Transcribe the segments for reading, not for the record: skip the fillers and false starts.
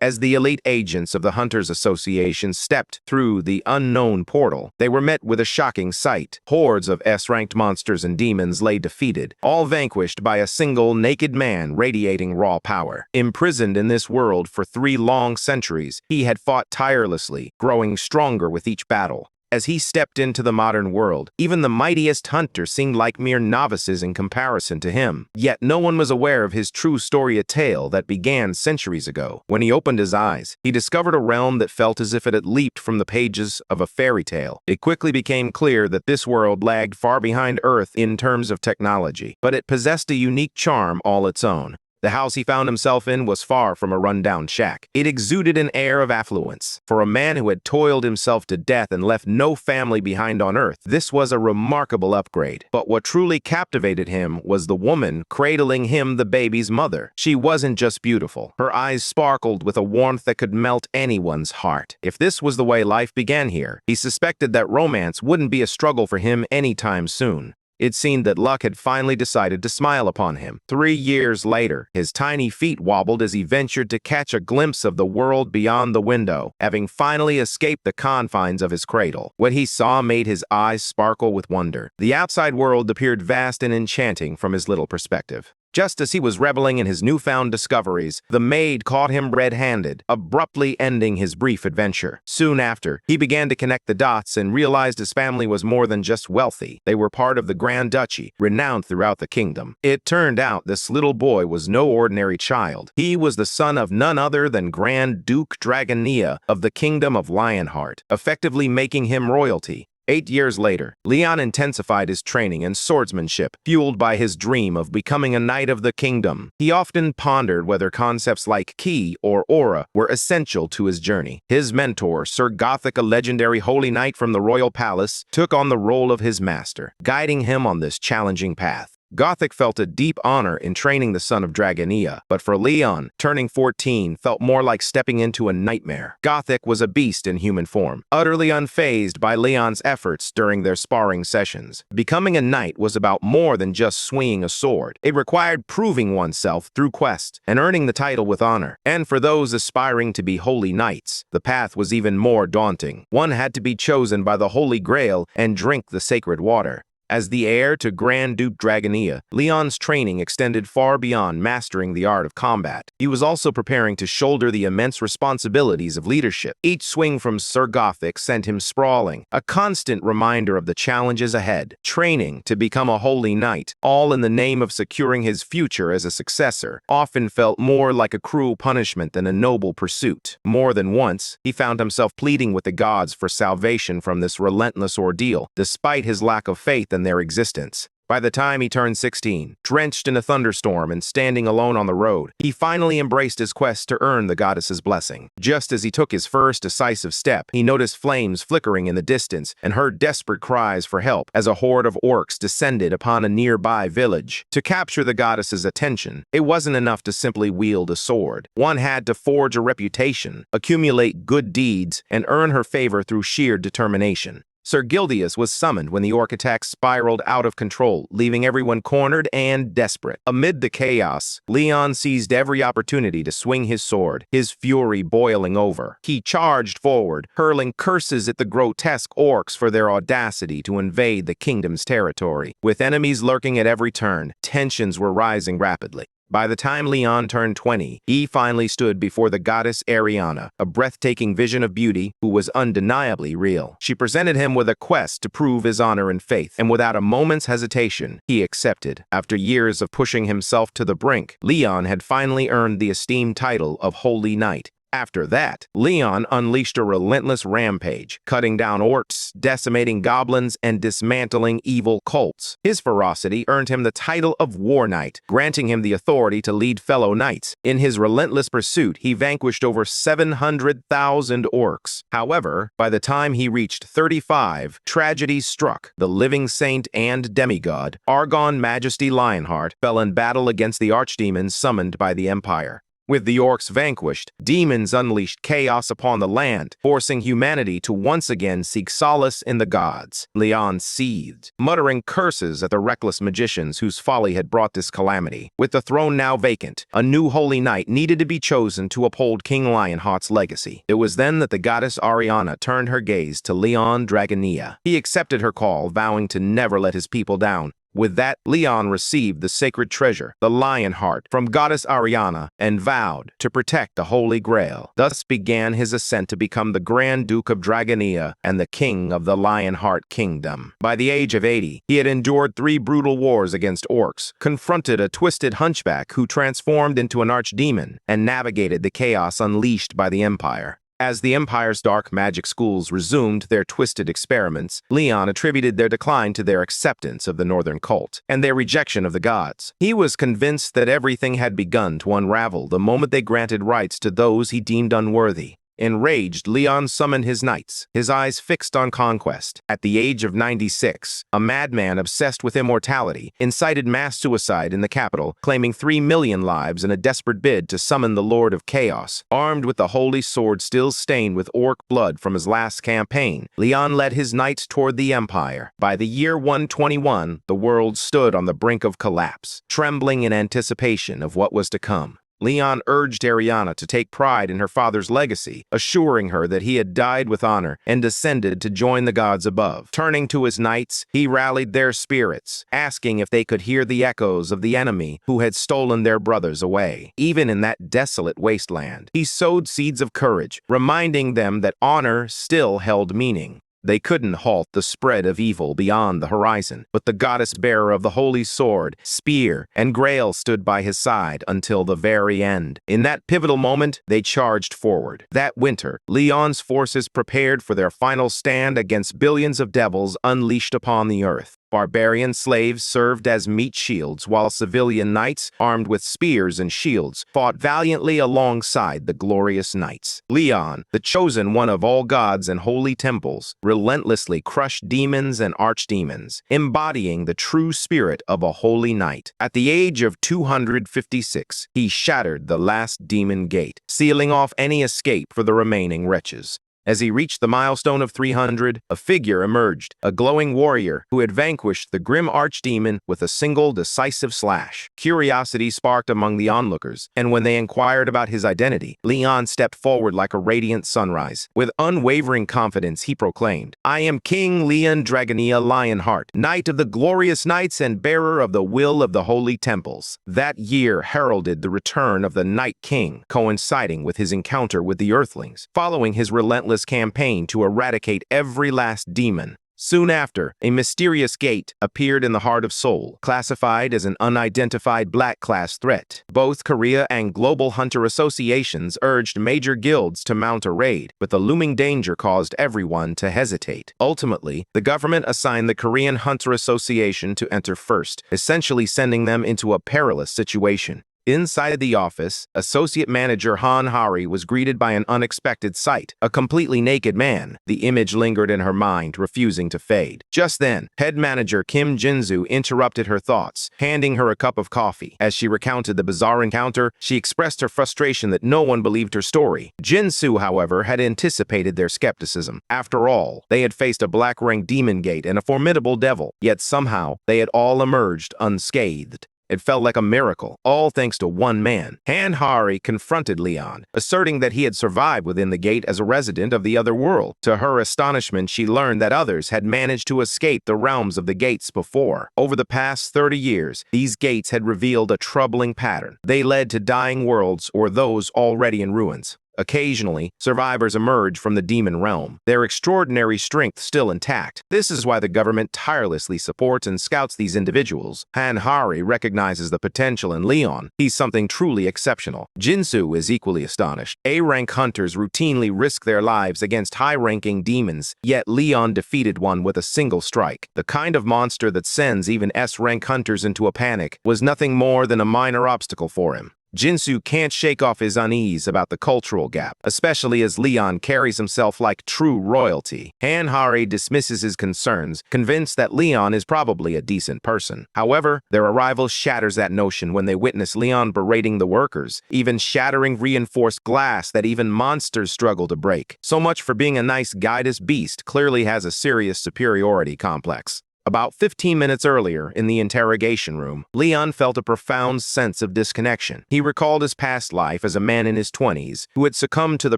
As the elite agents of the Hunters Association stepped through the unknown portal, they were met with a shocking sight. Hordes of S-ranked monsters and demons lay defeated, all vanquished by a single naked man radiating raw power. Imprisoned in this world for 3 long centuries, he had fought tirelessly, growing stronger with each battle. As he stepped into the modern world, even the mightiest hunters seemed like mere novices in comparison to him. Yet no one was aware of his true story, a tale that began centuries ago. When he opened his eyes, he discovered a realm that felt as if it had leaped from the pages of a fairy tale. It quickly became clear that this world lagged far behind Earth in terms of technology, but it possessed a unique charm all its own. The house he found himself in was far from a rundown shack. It exuded an air of affluence. For a man who had toiled himself to death and left no family behind on Earth, this was a remarkable upgrade. But what truly captivated him was the woman cradling him, the baby's mother. She wasn't just beautiful. Her eyes sparkled with a warmth that could melt anyone's heart. If this was the way life began here, he suspected that romance wouldn't be a struggle for him anytime soon. It seemed that luck had finally decided to smile upon him. 3 years later, his tiny feet wobbled as he ventured to catch a glimpse of the world beyond the window, having finally escaped the confines of his cradle. What he saw made his eyes sparkle with wonder. The outside world appeared vast and enchanting from his little perspective. Just as he was reveling in his newfound discoveries, the maid caught him red-handed, abruptly ending his brief adventure. Soon after, he began to connect the dots and realized his family was more than just wealthy. They were part of the Grand Duchy, renowned throughout the kingdom. It turned out this little boy was no ordinary child. He was the son of none other than Grand Duke Dragonia of the Kingdom of Lionheart, effectively making him royalty. 8 years later, Leon intensified his training and swordsmanship, fueled by his dream of becoming a knight of the kingdom. He often pondered whether concepts like ki or aura were essential to his journey. His mentor, Sir Gothic, a legendary holy knight from the royal palace, took on the role of his master, guiding him on this challenging path. Gothic felt a deep honor in training the son of Dragonia, but for Leon, turning 14 felt more like stepping into a nightmare. Gothic was a beast in human form, utterly unfazed by Leon's efforts during their sparring sessions. Becoming a knight was about more than just swinging a sword. It required proving oneself through quests and earning the title with honor. And for those aspiring to be holy knights, the path was even more daunting. One had to be chosen by the Holy Grail and drink the sacred water. As the heir to Grand Duke Dragonia, Leon's training extended far beyond mastering the art of combat. He was also preparing to shoulder the immense responsibilities of leadership. Each swing from Sir Gothic sent him sprawling, a constant reminder of the challenges ahead. Training to become a holy knight, all in the name of securing his future as a successor, often felt more like a cruel punishment than a noble pursuit. More than once, he found himself pleading with the gods for salvation from this relentless ordeal, despite his lack of faith in their existence. By the time he turned 16, drenched in a thunderstorm and standing alone on the road, he finally embraced his quest to earn the goddess's blessing. Just as he took his first decisive step, he noticed flames flickering in the distance and heard desperate cries for help as a horde of orcs descended upon a nearby village. To capture the goddess's attention, it wasn't enough to simply wield a sword. One had to forge a reputation, accumulate good deeds, and earn her favor through sheer determination. Sir Gildius was summoned when the orc attack spiraled out of control, leaving everyone cornered and desperate. Amid the chaos, Leon seized every opportunity to swing his sword, his fury boiling over. He charged forward, hurling curses at the grotesque orcs for their audacity to invade the kingdom's territory. With enemies lurking at every turn, tensions were rising rapidly. By the time Leon turned 20, he finally stood before the goddess Ariana, a breathtaking vision of beauty who was undeniably real. She presented him with a quest to prove his honor and faith, and without a moment's hesitation, he accepted. After years of pushing himself to the brink, Leon had finally earned the esteemed title of Holy Knight. After that, Leon unleashed a relentless rampage, cutting down orcs, decimating goblins, and dismantling evil cults. His ferocity earned him the title of War Knight, granting him the authority to lead fellow knights. In his relentless pursuit, he vanquished over 700,000 orcs. However, by the time he reached 35, tragedy struck. The living saint and demigod, Argon Majesty Lionheart, fell in battle against the archdemons summoned by the Empire. With the orcs vanquished, demons unleashed chaos upon the land, forcing humanity to once again seek solace in the gods. Leon seethed, muttering curses at the reckless magicians whose folly had brought this calamity. With the throne now vacant, a new holy knight needed to be chosen to uphold King Lionheart's legacy. It was then that the goddess Ariana turned her gaze to Leon Dragonia. He accepted her call, vowing to never let his people down. With that, Leon received the sacred treasure, the Lionheart, from goddess Ariana, and vowed to protect the Holy Grail. Thus began his ascent to become the Grand Duke of Dragonia and the King of the Lionheart Kingdom. By the age of 80, he had endured 3 brutal wars against orcs, confronted a twisted hunchback who transformed into an archdemon, and navigated the chaos unleashed by the Empire. As the Empire's dark magic schools resumed their twisted experiments, Leon attributed their decline to their acceptance of the Northern cult and their rejection of the gods. He was convinced that everything had begun to unravel the moment they granted rights to those he deemed unworthy. Enraged, Leon summoned his knights, his eyes fixed on conquest. At the age of 96, a madman obsessed with immortality incited mass suicide in the capital, claiming 3 million lives in a desperate bid to summon the Lord of Chaos. Armed with the holy sword still stained with orc blood from his last campaign, Leon led his knights toward the Empire. By the year 121, the world stood on the brink of collapse, trembling in anticipation of what was to come. Leon urged Ariana to take pride in her father's legacy, assuring her that he had died with honor and descended to join the gods above. Turning to his knights, he rallied their spirits, asking if they could hear the echoes of the enemy who had stolen their brothers away. Even in that desolate wasteland, he sowed seeds of courage, reminding them that honor still held meaning. They couldn't halt the spread of evil beyond the horizon, but the goddess-bearer of the holy sword, spear, and grail stood by his side until the very end. In that pivotal moment, they charged forward. That winter, Leon's forces prepared for their final stand against billions of devils unleashed upon the earth. Barbarian slaves served as meat shields, while civilian knights, armed with spears and shields, fought valiantly alongside the glorious knights. Leon, the chosen one of all gods and holy temples, relentlessly crushed demons and archdemons, embodying the true spirit of a holy knight. At the age of 256, he shattered the last demon gate, sealing off any escape for the remaining wretches. As he reached the milestone of 300, a figure emerged, a glowing warrior who had vanquished the grim archdemon with a single decisive slash. Curiosity sparked among the onlookers, and when they inquired about his identity, Leon stepped forward like a radiant sunrise. With unwavering confidence, he proclaimed, "I am King Leon Dragonia Lionheart, Knight of the glorious knights and bearer of the will of the holy temples." That year heralded the return of the Night King, coinciding with his encounter with the Earthlings, following his relentless campaign to eradicate every last demon. Soon after, a mysterious gate appeared in the Heart of Seoul, classified as an unidentified black class threat. Both Korea and global hunter associations urged major guilds to mount a raid, but the looming danger caused everyone to hesitate. Ultimately, the government assigned the Korean Hunter Association to enter first, essentially sending them into a perilous situation. Inside the office, Associate Manager Han Hari was greeted by an unexpected sight, a completely naked man. The image lingered in her mind, refusing to fade. Just then, Head Manager Kim Jinsu interrupted her thoughts, handing her a cup of coffee. As she recounted the bizarre encounter, she expressed her frustration that no one believed her story. Jinsu, however, had anticipated their skepticism. After all, they had faced a black-ranked demon gate and a formidable devil, yet somehow they had all emerged unscathed. It felt like a miracle, all thanks to one man. Han Hari confronted Leon, asserting that he had survived within the gate as a resident of the other world. To her astonishment, she learned that others had managed to escape the realms of the gates before. Over the past 30 years, these gates had revealed a troubling pattern. They led to dying worlds or those already in ruins. Occasionally, survivors emerge from the demon realm, their extraordinary strength still intact. This is why the government tirelessly supports and scouts these individuals. Han Hari recognizes the potential in Leon. He's something truly exceptional. Jinsu is equally astonished. A-rank hunters routinely risk their lives against high-ranking demons, yet Leon defeated one with a single strike. The kind of monster that sends even S-rank hunters into a panic was nothing more than a minor obstacle for him. Jinsu can't shake off his unease about the cultural gap, especially as Leon carries himself like true royalty. Manhware dismisses his concerns, convinced that Leon is probably a decent person. However, their arrival shatters that notion when they witness Leon berating the workers, even shattering reinforced glass that even monsters struggle to break. So much for being a nice guy. This beast clearly has a serious superiority complex. About 15 minutes earlier, in the interrogation room, Leon felt a profound sense of disconnection. He recalled his past life as a man in his 20s who had succumbed to the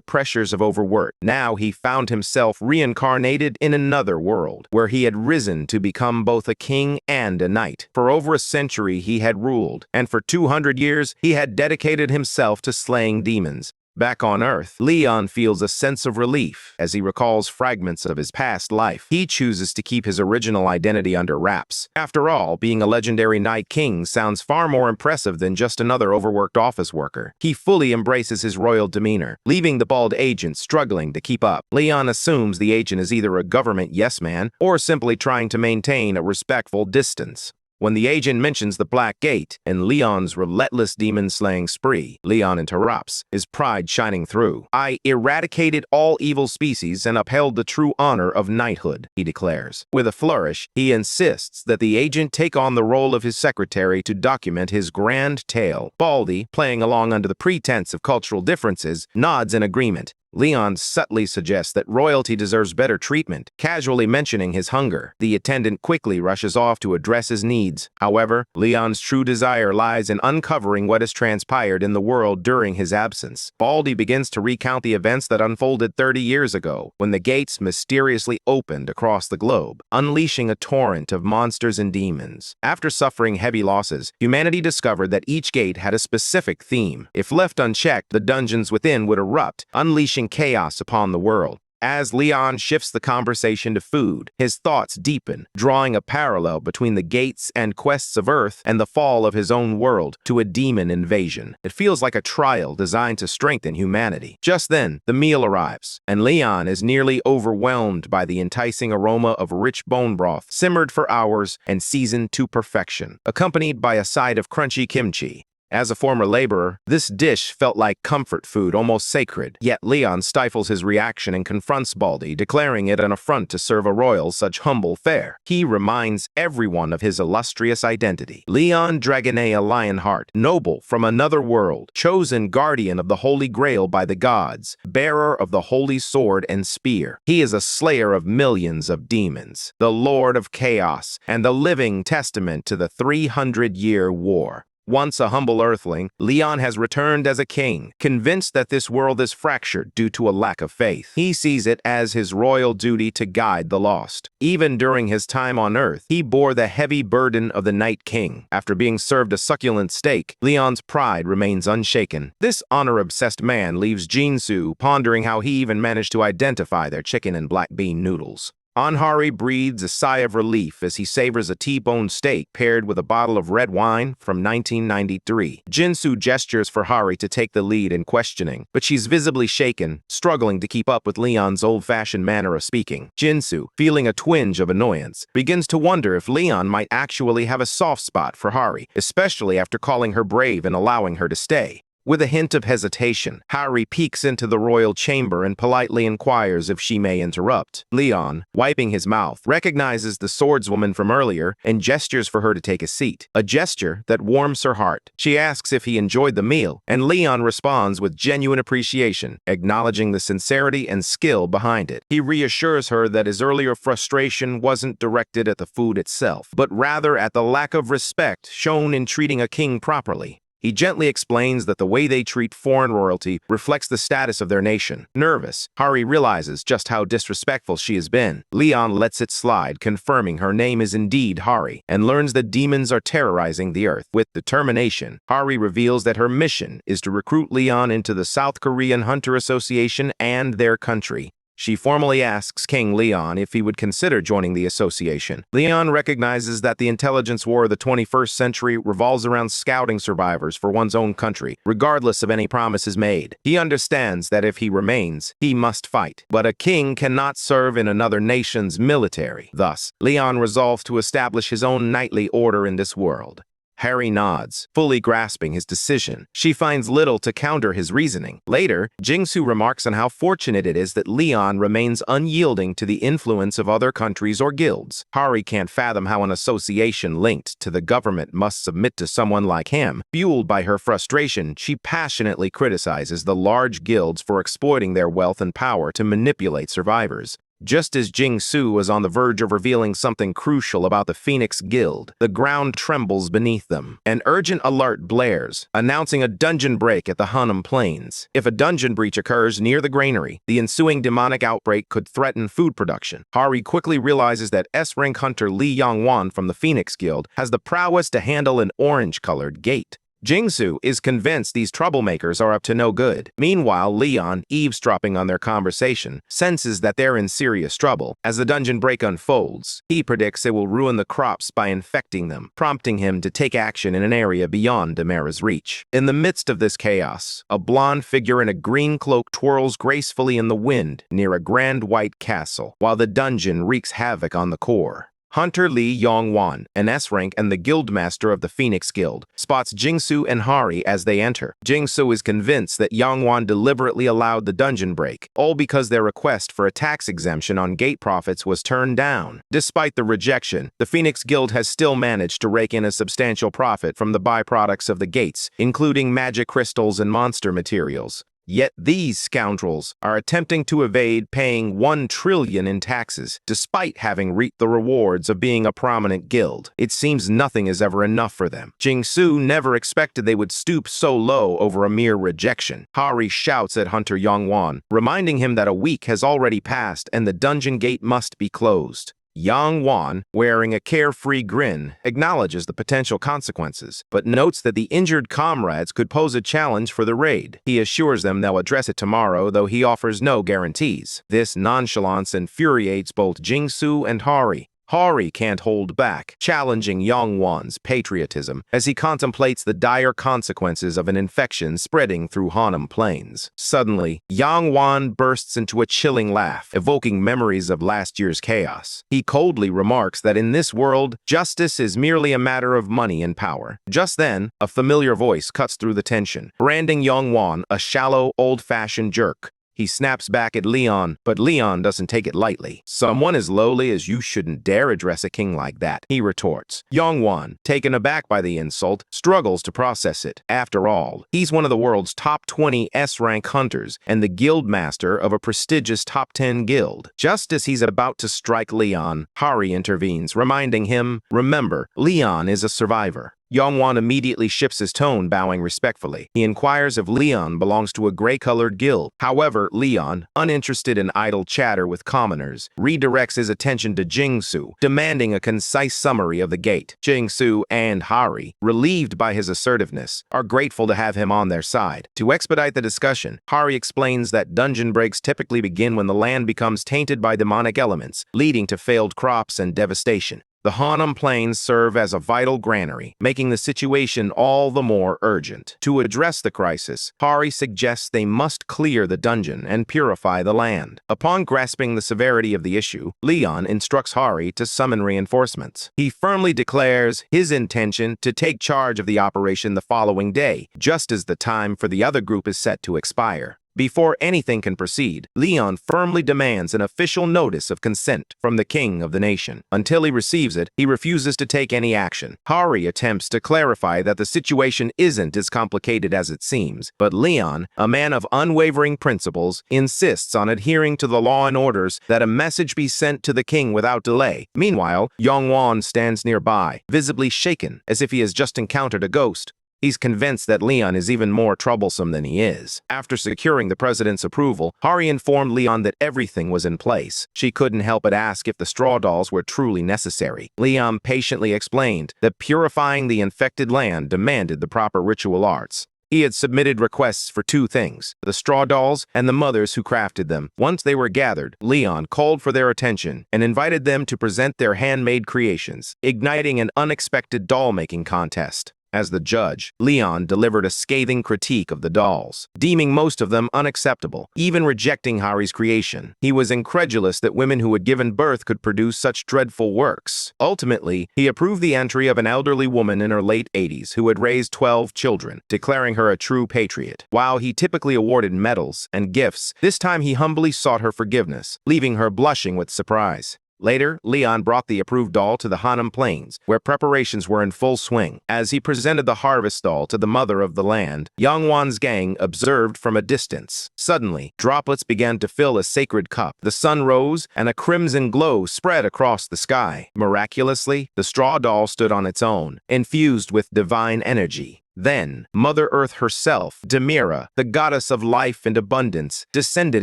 pressures of overwork. Now he found himself reincarnated in another world, where he had risen to become both a king and a knight. For over a century he had ruled, and for 200 years he had dedicated himself to slaying demons. Back on Earth, Leon feels a sense of relief as he recalls fragments of his past life. He chooses to keep his original identity under wraps. After all, being a legendary Night King sounds far more impressive than just another overworked office worker. He fully embraces his royal demeanor, leaving the bald agent struggling to keep up. Leon assumes the agent is either a government yes-man or simply trying to maintain a respectful distance. When the agent mentions the Black Gate and Leon's relentless demon-slaying spree, Leon interrupts, his pride shining through. "I eradicated all evil species and upheld the true honor of knighthood," he declares. With a flourish, he insists that the agent take on the role of his secretary to document his grand tale. Baldy, playing along under the pretense of cultural differences, nods in agreement. Leon subtly suggests that royalty deserves better treatment, casually mentioning his hunger. The attendant quickly rushes off to address his needs. However, Leon's true desire lies in uncovering what has transpired in the world during his absence. Baldy begins to recount the events that unfolded 30 years ago, when the gates mysteriously opened across the globe, unleashing a torrent of monsters and demons. After suffering heavy losses, humanity discovered that each gate had a specific theme. If left unchecked, the dungeons within would erupt, unleashing chaos upon the world. As Leon shifts the conversation to food, his thoughts deepen, drawing a parallel between the gates and quests of Earth and the fall of his own world to a demon invasion. It feels like a trial designed to strengthen humanity. Just then, the meal arrives, and Leon is nearly overwhelmed by the enticing aroma of rich bone broth, simmered for hours and seasoned to perfection, accompanied by a side of crunchy kimchi. As a former laborer, this dish felt like comfort food, almost sacred. Yet Leon stifles his reaction and confronts Baldy, declaring it an affront to serve a royal such humble fare. He reminds everyone of his illustrious identity. Leon Dragonea Lionheart, noble from another world, chosen guardian of the Holy Grail by the gods, bearer of the holy sword and spear. He is a slayer of millions of demons, the Lord of Chaos, and the living testament to the 300-year war. Once a humble earthling, Leon has returned as a king, convinced that this world is fractured due to a lack of faith. He sees it as his royal duty to guide the lost. Even during his time on Earth, he bore the heavy burden of the Night King. After being served a succulent steak, Leon's pride remains unshaken. This honor-obsessed man leaves Jinsu pondering how he even managed to identify their chicken and black bean noodles. Manhware breathes a sigh of relief as he savors a T-bone steak paired with a bottle of red wine from 1993. Jinsu gestures for Hari to take the lead in questioning, but she's visibly shaken, struggling to keep up with Leon's old-fashioned manner of speaking. Jinsu, feeling a twinge of annoyance, begins to wonder if Leon might actually have a soft spot for Hari, especially after calling her brave and allowing her to stay. With a hint of hesitation, Hari peeks into the royal chamber and politely inquires if she may interrupt. Leon, wiping his mouth, recognizes the swordswoman from earlier and gestures for her to take a seat, a gesture that warms her heart. She asks if he enjoyed the meal, and Leon responds with genuine appreciation, acknowledging the sincerity and skill behind it. He reassures her that his earlier frustration wasn't directed at the food itself, but rather at the lack of respect shown in treating a king properly. He gently explains that the way they treat foreign royalty reflects the status of their nation. Nervous, Hari realizes just how disrespectful she has been. Leon lets it slide, confirming her name is indeed Hari, and learns that demons are terrorizing the Earth. With determination, Hari reveals that her mission is to recruit Leon into the South Korean Hunter Association and their country. She formally asks King Leon if he would consider joining the association. Leon recognizes that the intelligence war of the 21st century revolves around scouting survivors for one's own country, regardless of any promises made. He understands that if he remains, he must fight. But a king cannot serve in another nation's military. Thus, Leon resolves to establish his own knightly order in this world. Harry nods, fully grasping his decision. She finds little to counter his reasoning. Later, Jingsu remarks on how fortunate it is that Leon remains unyielding to the influence of other countries or guilds. Hari can't fathom how an association linked to the government must submit to someone like him. Fueled by her frustration, she passionately criticizes the large guilds for exploiting their wealth and power to manipulate survivors. Just as Jingsu was on the verge of revealing something crucial about the Phoenix Guild, the ground trembles beneath them. An urgent alert blares, announcing a dungeon break at the Hunnam Plains. If a dungeon breach occurs near the granary, the ensuing demonic outbreak could threaten food production. Hari quickly realizes that S-rank hunter Li Yongwan from the Phoenix Guild has the prowess to handle an orange-colored gate. Jingsu is convinced these troublemakers are up to no good. Meanwhile, Leon, eavesdropping on their conversation, senses that they're in serious trouble. As the dungeon break unfolds, he predicts it will ruin the crops by infecting them, prompting him to take action in an area beyond Demara's reach. In the midst of this chaos, a blonde figure in a green cloak twirls gracefully in the wind near a grand white castle, while the dungeon wreaks havoc on the core. Hunter Li Yongwan, an S-rank and the guildmaster of the Phoenix Guild, spots Jingsu and Hari as they enter. Jingsu is convinced that Yongwan deliberately allowed the dungeon break, all because their request for a tax exemption on gate profits was turned down. Despite the rejection, the Phoenix Guild has still managed to rake in a substantial profit from the byproducts of the gates, including magic crystals and monster materials. Yet these scoundrels are attempting to evade paying 1 trillion in taxes, despite having reaped the rewards of being a prominent guild. It seems nothing is ever enough for them. Jingsu never expected they would stoop so low over a mere rejection. Hari shouts at Hunter Yongwan, reminding him that a week has already passed and the dungeon gate must be closed. Yongwan, wearing a carefree grin, acknowledges the potential consequences, but notes that the injured comrades could pose a challenge for the raid. He assures them they'll address it tomorrow, though he offers no guarantees. This nonchalance infuriates both Jingsu and Hari. Hari can't hold back, challenging Yongwan's patriotism as he contemplates the dire consequences of an infection spreading through Hunnam Plains. Suddenly, Yongwan bursts into a chilling laugh, evoking memories of last year's chaos. He coldly remarks that in this world, justice is merely a matter of money and power. Just then, a familiar voice cuts through the tension, branding Yongwan a shallow, old-fashioned jerk. He snaps back at Leon, but Leon doesn't take it lightly. "Someone as lowly as you shouldn't dare address a king like that," he retorts. Yongwan, taken aback by the insult, struggles to process it. After all, he's one of the world's top 20 S-rank hunters and the guild master of a prestigious top 10 guild. Just as he's about to strike Leon, Hari intervenes, reminding him, "Remember, Leon is a survivor." Yongwan immediately shifts his tone, bowing respectfully. He inquires if Leon belongs to a gray-colored guild. However, Leon, uninterested in idle chatter with commoners, redirects his attention to Jingsu, demanding a concise summary of the gate. Jingsu and Hari, relieved by his assertiveness, are grateful to have him on their side. To expedite the discussion, Hari explains that dungeon breaks typically begin when the land becomes tainted by demonic elements, leading to failed crops and devastation. The Hunnam Plains serve as a vital granary, making the situation all the more urgent. To address the crisis, Hari suggests they must clear the dungeon and purify the land. Upon grasping the severity of the issue, Leon instructs Hari to summon reinforcements. He firmly declares his intention to take charge of the operation the following day, just as the time for the other group is set to expire. Before anything can proceed, Leon firmly demands an official notice of consent from the king of the nation. Until he receives it, he refuses to take any action. Hari attempts to clarify that the situation isn't as complicated as it seems, but Leon, a man of unwavering principles, insists on adhering to the law and orders that a message be sent to the king without delay. Meanwhile, Yongwan stands nearby, visibly shaken, as if he has just encountered a ghost. He's convinced that Leon is even more troublesome than he is. After securing the president's approval, Hari informed Leon that everything was in place. She couldn't help but ask if the straw dolls were truly necessary. Leon patiently explained that purifying the infected land demanded the proper ritual arts. He had submitted requests for 2 things, the straw dolls and the mothers who crafted them. Once they were gathered, Leon called for their attention and invited them to present their handmade creations, igniting an unexpected doll-making contest. As the judge, Leon delivered a scathing critique of the dolls, deeming most of them unacceptable, even rejecting Hari's creation. He was incredulous that women who had given birth could produce such dreadful works. Ultimately, he approved the entry of an elderly woman in her late 80s who had raised 12 children, declaring her a true patriot. While he typically awarded medals and gifts, this time he humbly sought her forgiveness, leaving her blushing with surprise. Later, Leon brought the approved doll to the Hanam Plains, where preparations were in full swing. As he presented the harvest doll to the mother of the land, Yangwan's gang observed from a distance. Suddenly, droplets began to fill a sacred cup. The sun rose, and a crimson glow spread across the sky. Miraculously, the straw doll stood on its own, infused with divine energy. Then, Mother Earth herself, Demira, the goddess of life and abundance, descended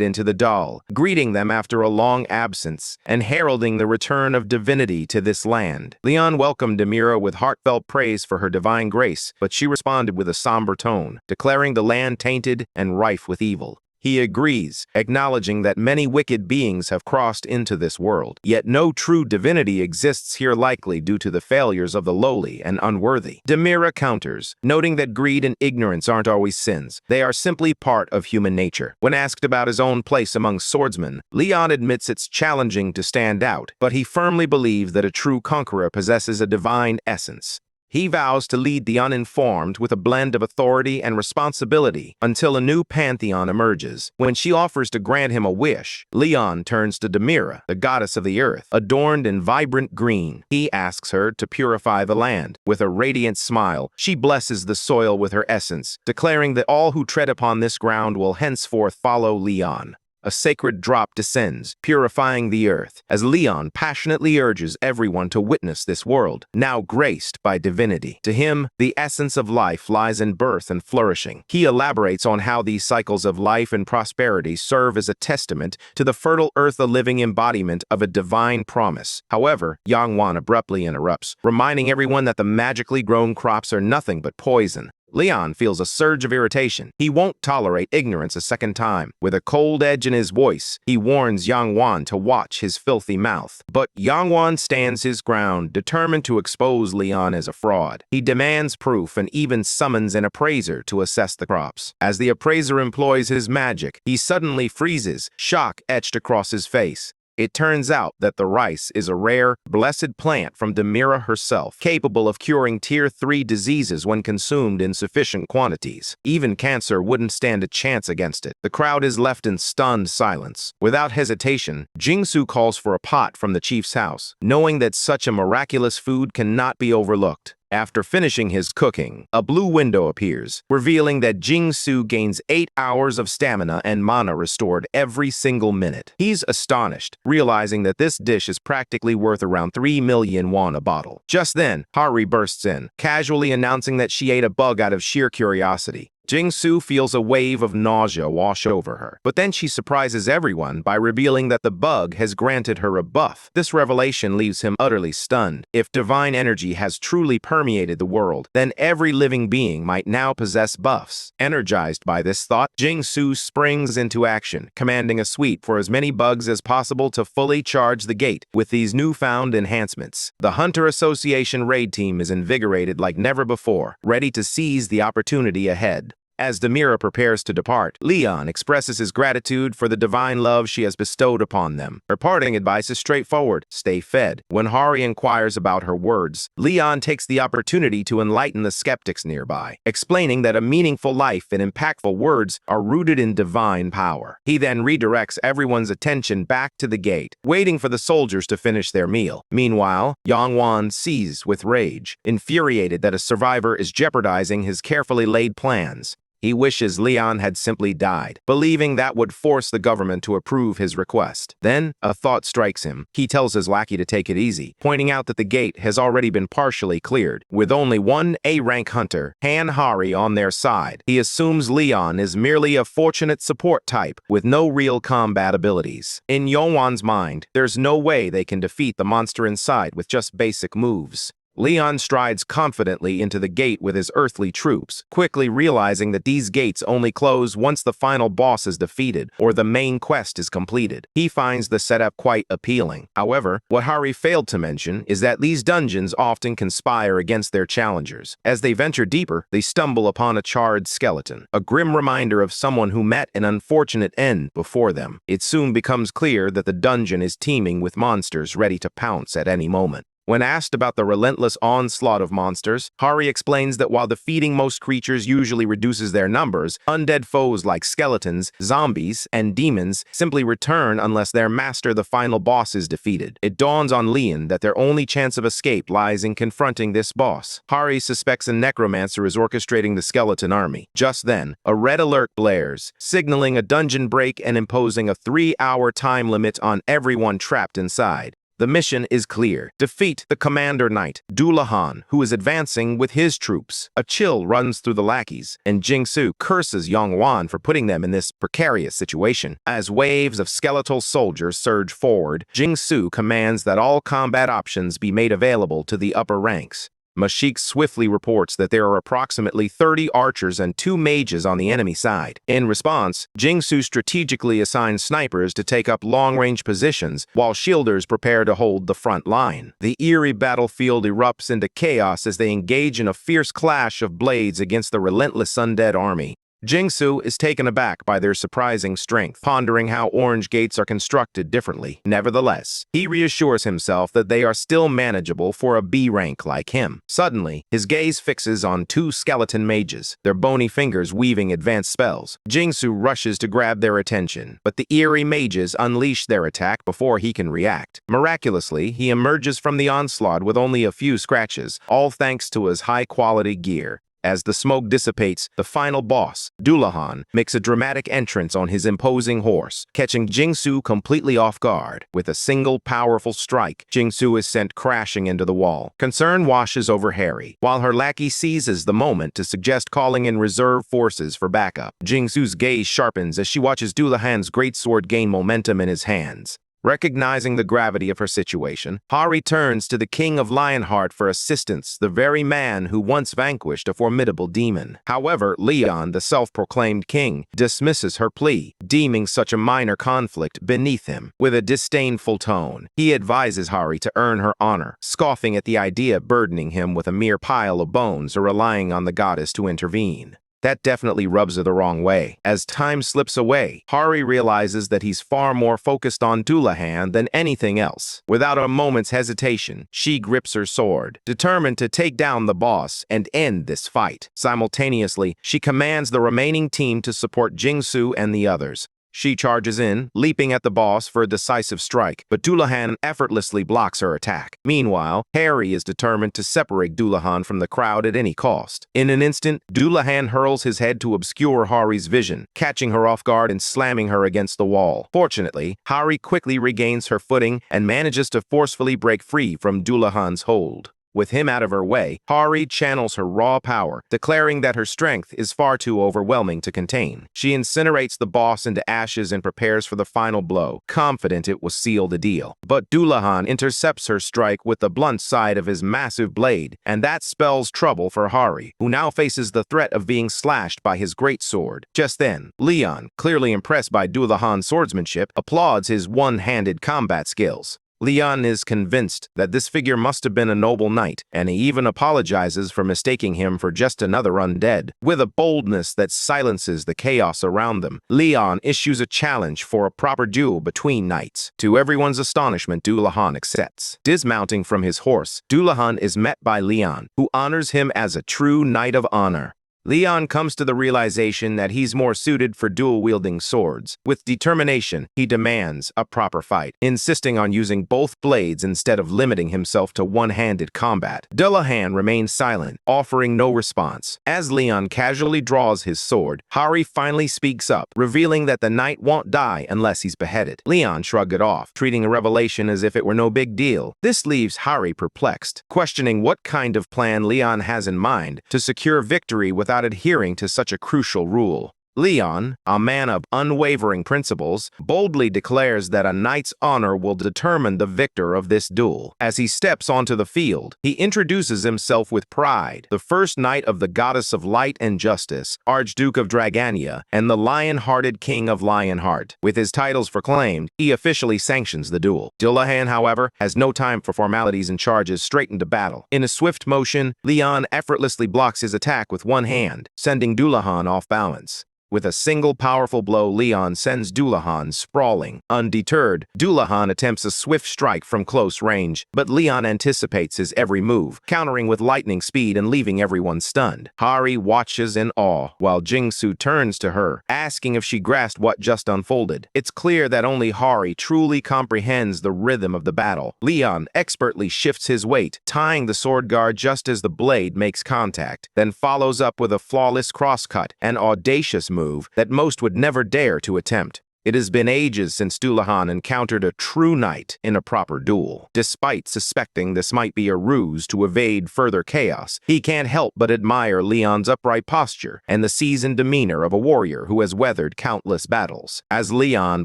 into the doll, greeting them after a long absence and heralding the return of divinity to this land. Leon welcomed Demira with heartfelt praise for her divine grace, but she responded with a somber tone, declaring the land tainted and rife with evil. He agrees, acknowledging that many wicked beings have crossed into this world, yet no true divinity exists here, likely due to the failures of the lowly and unworthy. Demira counters, noting that greed and ignorance aren't always sins. They are simply part of human nature. When asked about his own place among swordsmen, Leon admits it's challenging to stand out, but he firmly believes that a true conqueror possesses a divine essence. He vows to lead the uninformed with a blend of authority and responsibility until a new pantheon emerges. When she offers to grant him a wish, Leon turns to Demira, the goddess of the earth, adorned in vibrant green. He asks her to purify the land. With a radiant smile, she blesses the soil with her essence, declaring that all who tread upon this ground will henceforth follow Leon. A sacred drop descends, purifying the earth, as Leon passionately urges everyone to witness this world, now graced by divinity. To him, the essence of life lies in birth and flourishing. He elaborates on how these cycles of life and prosperity serve as a testament to the fertile earth, a living embodiment of a divine promise. However, Yangwan abruptly interrupts, reminding everyone that the magically grown crops are nothing but poison. Leon feels a surge of irritation. He won't tolerate ignorance a second time. With a cold edge in his voice, he warns Yangwan to watch his filthy mouth. But Yangwan stands his ground, determined to expose Leon as a fraud. He demands proof and even summons an appraiser to assess the crops. As the appraiser employs his magic, he suddenly freezes, shock etched across his face. It turns out that the rice is a rare, blessed plant from Demira herself, capable of curing Tier 3 diseases when consumed in sufficient quantities. Even cancer wouldn't stand a chance against it. The crowd is left in stunned silence. Without hesitation, Jingsu calls for a pot from the chief's house, knowing that such a miraculous food cannot be overlooked. After finishing his cooking, a blue window appears, revealing that Jingsu gains 8 hours of stamina and mana restored every single minute. He's astonished, realizing that this dish is practically worth around 3 million won a bottle. Just then, Hari bursts in, casually announcing that she ate a bug out of sheer curiosity. Jingsu feels a wave of nausea wash over her, but then she surprises everyone by revealing that the bug has granted her a buff. This revelation leaves him utterly stunned. If divine energy has truly permeated the world, then every living being might now possess buffs. Energized by this thought, Jingsu springs into action, commanding a sweep for as many bugs as possible to fully charge the gate. With these newfound enhancements, the Hunter Association raid team is invigorated like never before, ready to seize the opportunity ahead. As Demira prepares to depart, Leon expresses his gratitude for the divine love she has bestowed upon them. Her parting advice is straightforward: stay fed. When Hari inquires about her words, Leon takes the opportunity to enlighten the skeptics nearby, explaining that a meaningful life and impactful words are rooted in divine power. He then redirects everyone's attention back to the gate, waiting for the soldiers to finish their meal. Meanwhile, Yangwan seethes with rage, infuriated that a survivor is jeopardizing his carefully laid plans. He wishes Leon had simply died, believing that would force the government to approve his request. Then, a thought strikes him. He tells his lackey to take it easy, pointing out that the gate has already been partially cleared. With only one A-rank hunter, Han Hari, on their side, he assumes Leon is merely a fortunate support type with no real combat abilities. In Yongwan's mind, there's no way they can defeat the monster inside with just basic moves. Leon strides confidently into the gate with his earthly troops, quickly realizing that these gates only close once the final boss is defeated or the main quest is completed. He finds the setup quite appealing. However, what Hari failed to mention is that these dungeons often conspire against their challengers. As they venture deeper, they stumble upon a charred skeleton, a grim reminder of someone who met an unfortunate end before them. It soon becomes clear that the dungeon is teeming with monsters ready to pounce at any moment. When asked about the relentless onslaught of monsters, Hari explains that while defeating most creatures usually reduces their numbers, undead foes like skeletons, zombies, and demons simply return unless their master, the final boss, is defeated. It dawns on Leon that their only chance of escape lies in confronting this boss. Hari suspects a necromancer is orchestrating the skeleton army. Just then, a red alert blares, signaling a dungeon break and imposing a 3-hour time limit on everyone trapped inside. The mission is clear. Defeat the Commander Knight, Dullahan, who is advancing with his troops. A chill runs through the lackeys, and Jingsu curses Yongwan for putting them in this precarious situation. As waves of skeletal soldiers surge forward, Jingsu commands that all combat options be made available to the upper ranks. Mashik swiftly reports that there are approximately 30 archers and 2 mages on the enemy side. In response, Jingsu strategically assigns snipers to take up long-range positions, while shielders prepare to hold the front line. The eerie battlefield erupts into chaos as they engage in a fierce clash of blades against the relentless undead army. Jingsu is taken aback by their surprising strength, pondering how orange gates are constructed differently. Nevertheless, he reassures himself that they are still manageable for a B rank like him. Suddenly, his gaze fixes on 2 skeleton mages, their bony fingers weaving advanced spells. Jingsu rushes to grab their attention, but the eerie mages unleash their attack before he can react. Miraculously, he emerges from the onslaught with only a few scratches, all thanks to his high-quality gear. As the smoke dissipates, the final boss, Dullahan, makes a dramatic entrance on his imposing horse, catching Jingsu completely off guard. With a single powerful strike, Jingsu is sent crashing into the wall. Concern washes over Hari, while her lackey seizes the moment to suggest calling in reserve forces for backup. Jingsu's gaze sharpens as she watches Dullahan's greatsword gain momentum in his hands. Recognizing the gravity of her situation, Hari turns to the King of Lionheart for assistance, the very man who once vanquished a formidable demon. However, Leon, the self-proclaimed king, dismisses her plea, deeming such a minor conflict beneath him. With a disdainful tone, he advises Hari to earn her honor, scoffing at the idea of burdening him with a mere pile of bones or relying on the goddess to intervene. That definitely rubs her the wrong way. As time slips away, Hari realizes that he's far more focused on Dullahan than anything else. Without a moment's hesitation, she grips her sword, determined to take down the boss and end this fight. Simultaneously, she commands the remaining team to support Jingsu and the others. She charges in, leaping at the boss for a decisive strike, but Dullahan effortlessly blocks her attack. Meanwhile, Hari is determined to separate Dullahan from the crowd at any cost. In an instant, Dullahan hurls his head to obscure Hari's vision, catching her off guard and slamming her against the wall. Fortunately, Hari quickly regains her footing and manages to forcefully break free from Dullahan's hold. With him out of her way, Hari channels her raw power, declaring that her strength is far too overwhelming to contain. She incinerates the boss into ashes and prepares for the final blow, confident it will seal the deal. But Dullahan intercepts her strike with the blunt side of his massive blade, and that spells trouble for Hari, who now faces the threat of being slashed by his greatsword. Just then, Leon, clearly impressed by Dullahan's swordsmanship, applauds his one-handed combat skills. Leon is convinced that this figure must have been a noble knight, and he even apologizes for mistaking him for just another undead. With a boldness that silences the chaos around them, Leon issues a challenge for a proper duel between knights. To everyone's astonishment, Dullahan accepts. Dismounting from his horse, Dullahan is met by Leon, who honors him as a true knight of honor. Leon comes to the realization that he's more suited for dual-wielding swords. With determination, he demands a proper fight, insisting on using both blades instead of limiting himself to one-handed combat. Dullahan remains silent, offering no response. As Leon casually draws his sword, Hari finally speaks up, revealing that the knight won't die unless he's beheaded. Leon shrugged it off, treating the revelation as if it were no big deal. This leaves Hari perplexed, questioning what kind of plan Leon has in mind to secure victory without adhering to such a crucial rule. Leon, a man of unwavering principles, boldly declares that a knight's honor will determine the victor of this duel. As he steps onto the field, he introduces himself with pride, the first knight of the goddess of light and justice, Archduke of Dragania, and the lion-hearted king of Lionheart. With his titles proclaimed, he officially sanctions the duel. Dullahan, however, has no time for formalities and charges straight into battle. In a swift motion, Leon effortlessly blocks his attack with one hand, sending Dullahan off balance. With a single powerful blow, Leon sends Dullahan sprawling. Undeterred, Dullahan attempts a swift strike from close range, but Leon anticipates his every move, countering with lightning speed and leaving everyone stunned. Hari watches in awe, while Jingsu turns to her, asking if she grasped what just unfolded. It's clear that only Hari truly comprehends the rhythm of the battle. Leon expertly shifts his weight, tying the sword guard just as the blade makes contact, then follows up with a flawless crosscut, an audacious move that most would never dare to attempt. It has been ages since Dullahan encountered a true knight in a proper duel. Despite suspecting this might be a ruse to evade further chaos, he can't help but admire Leon's upright posture and the seasoned demeanor of a warrior who has weathered countless battles. As Leon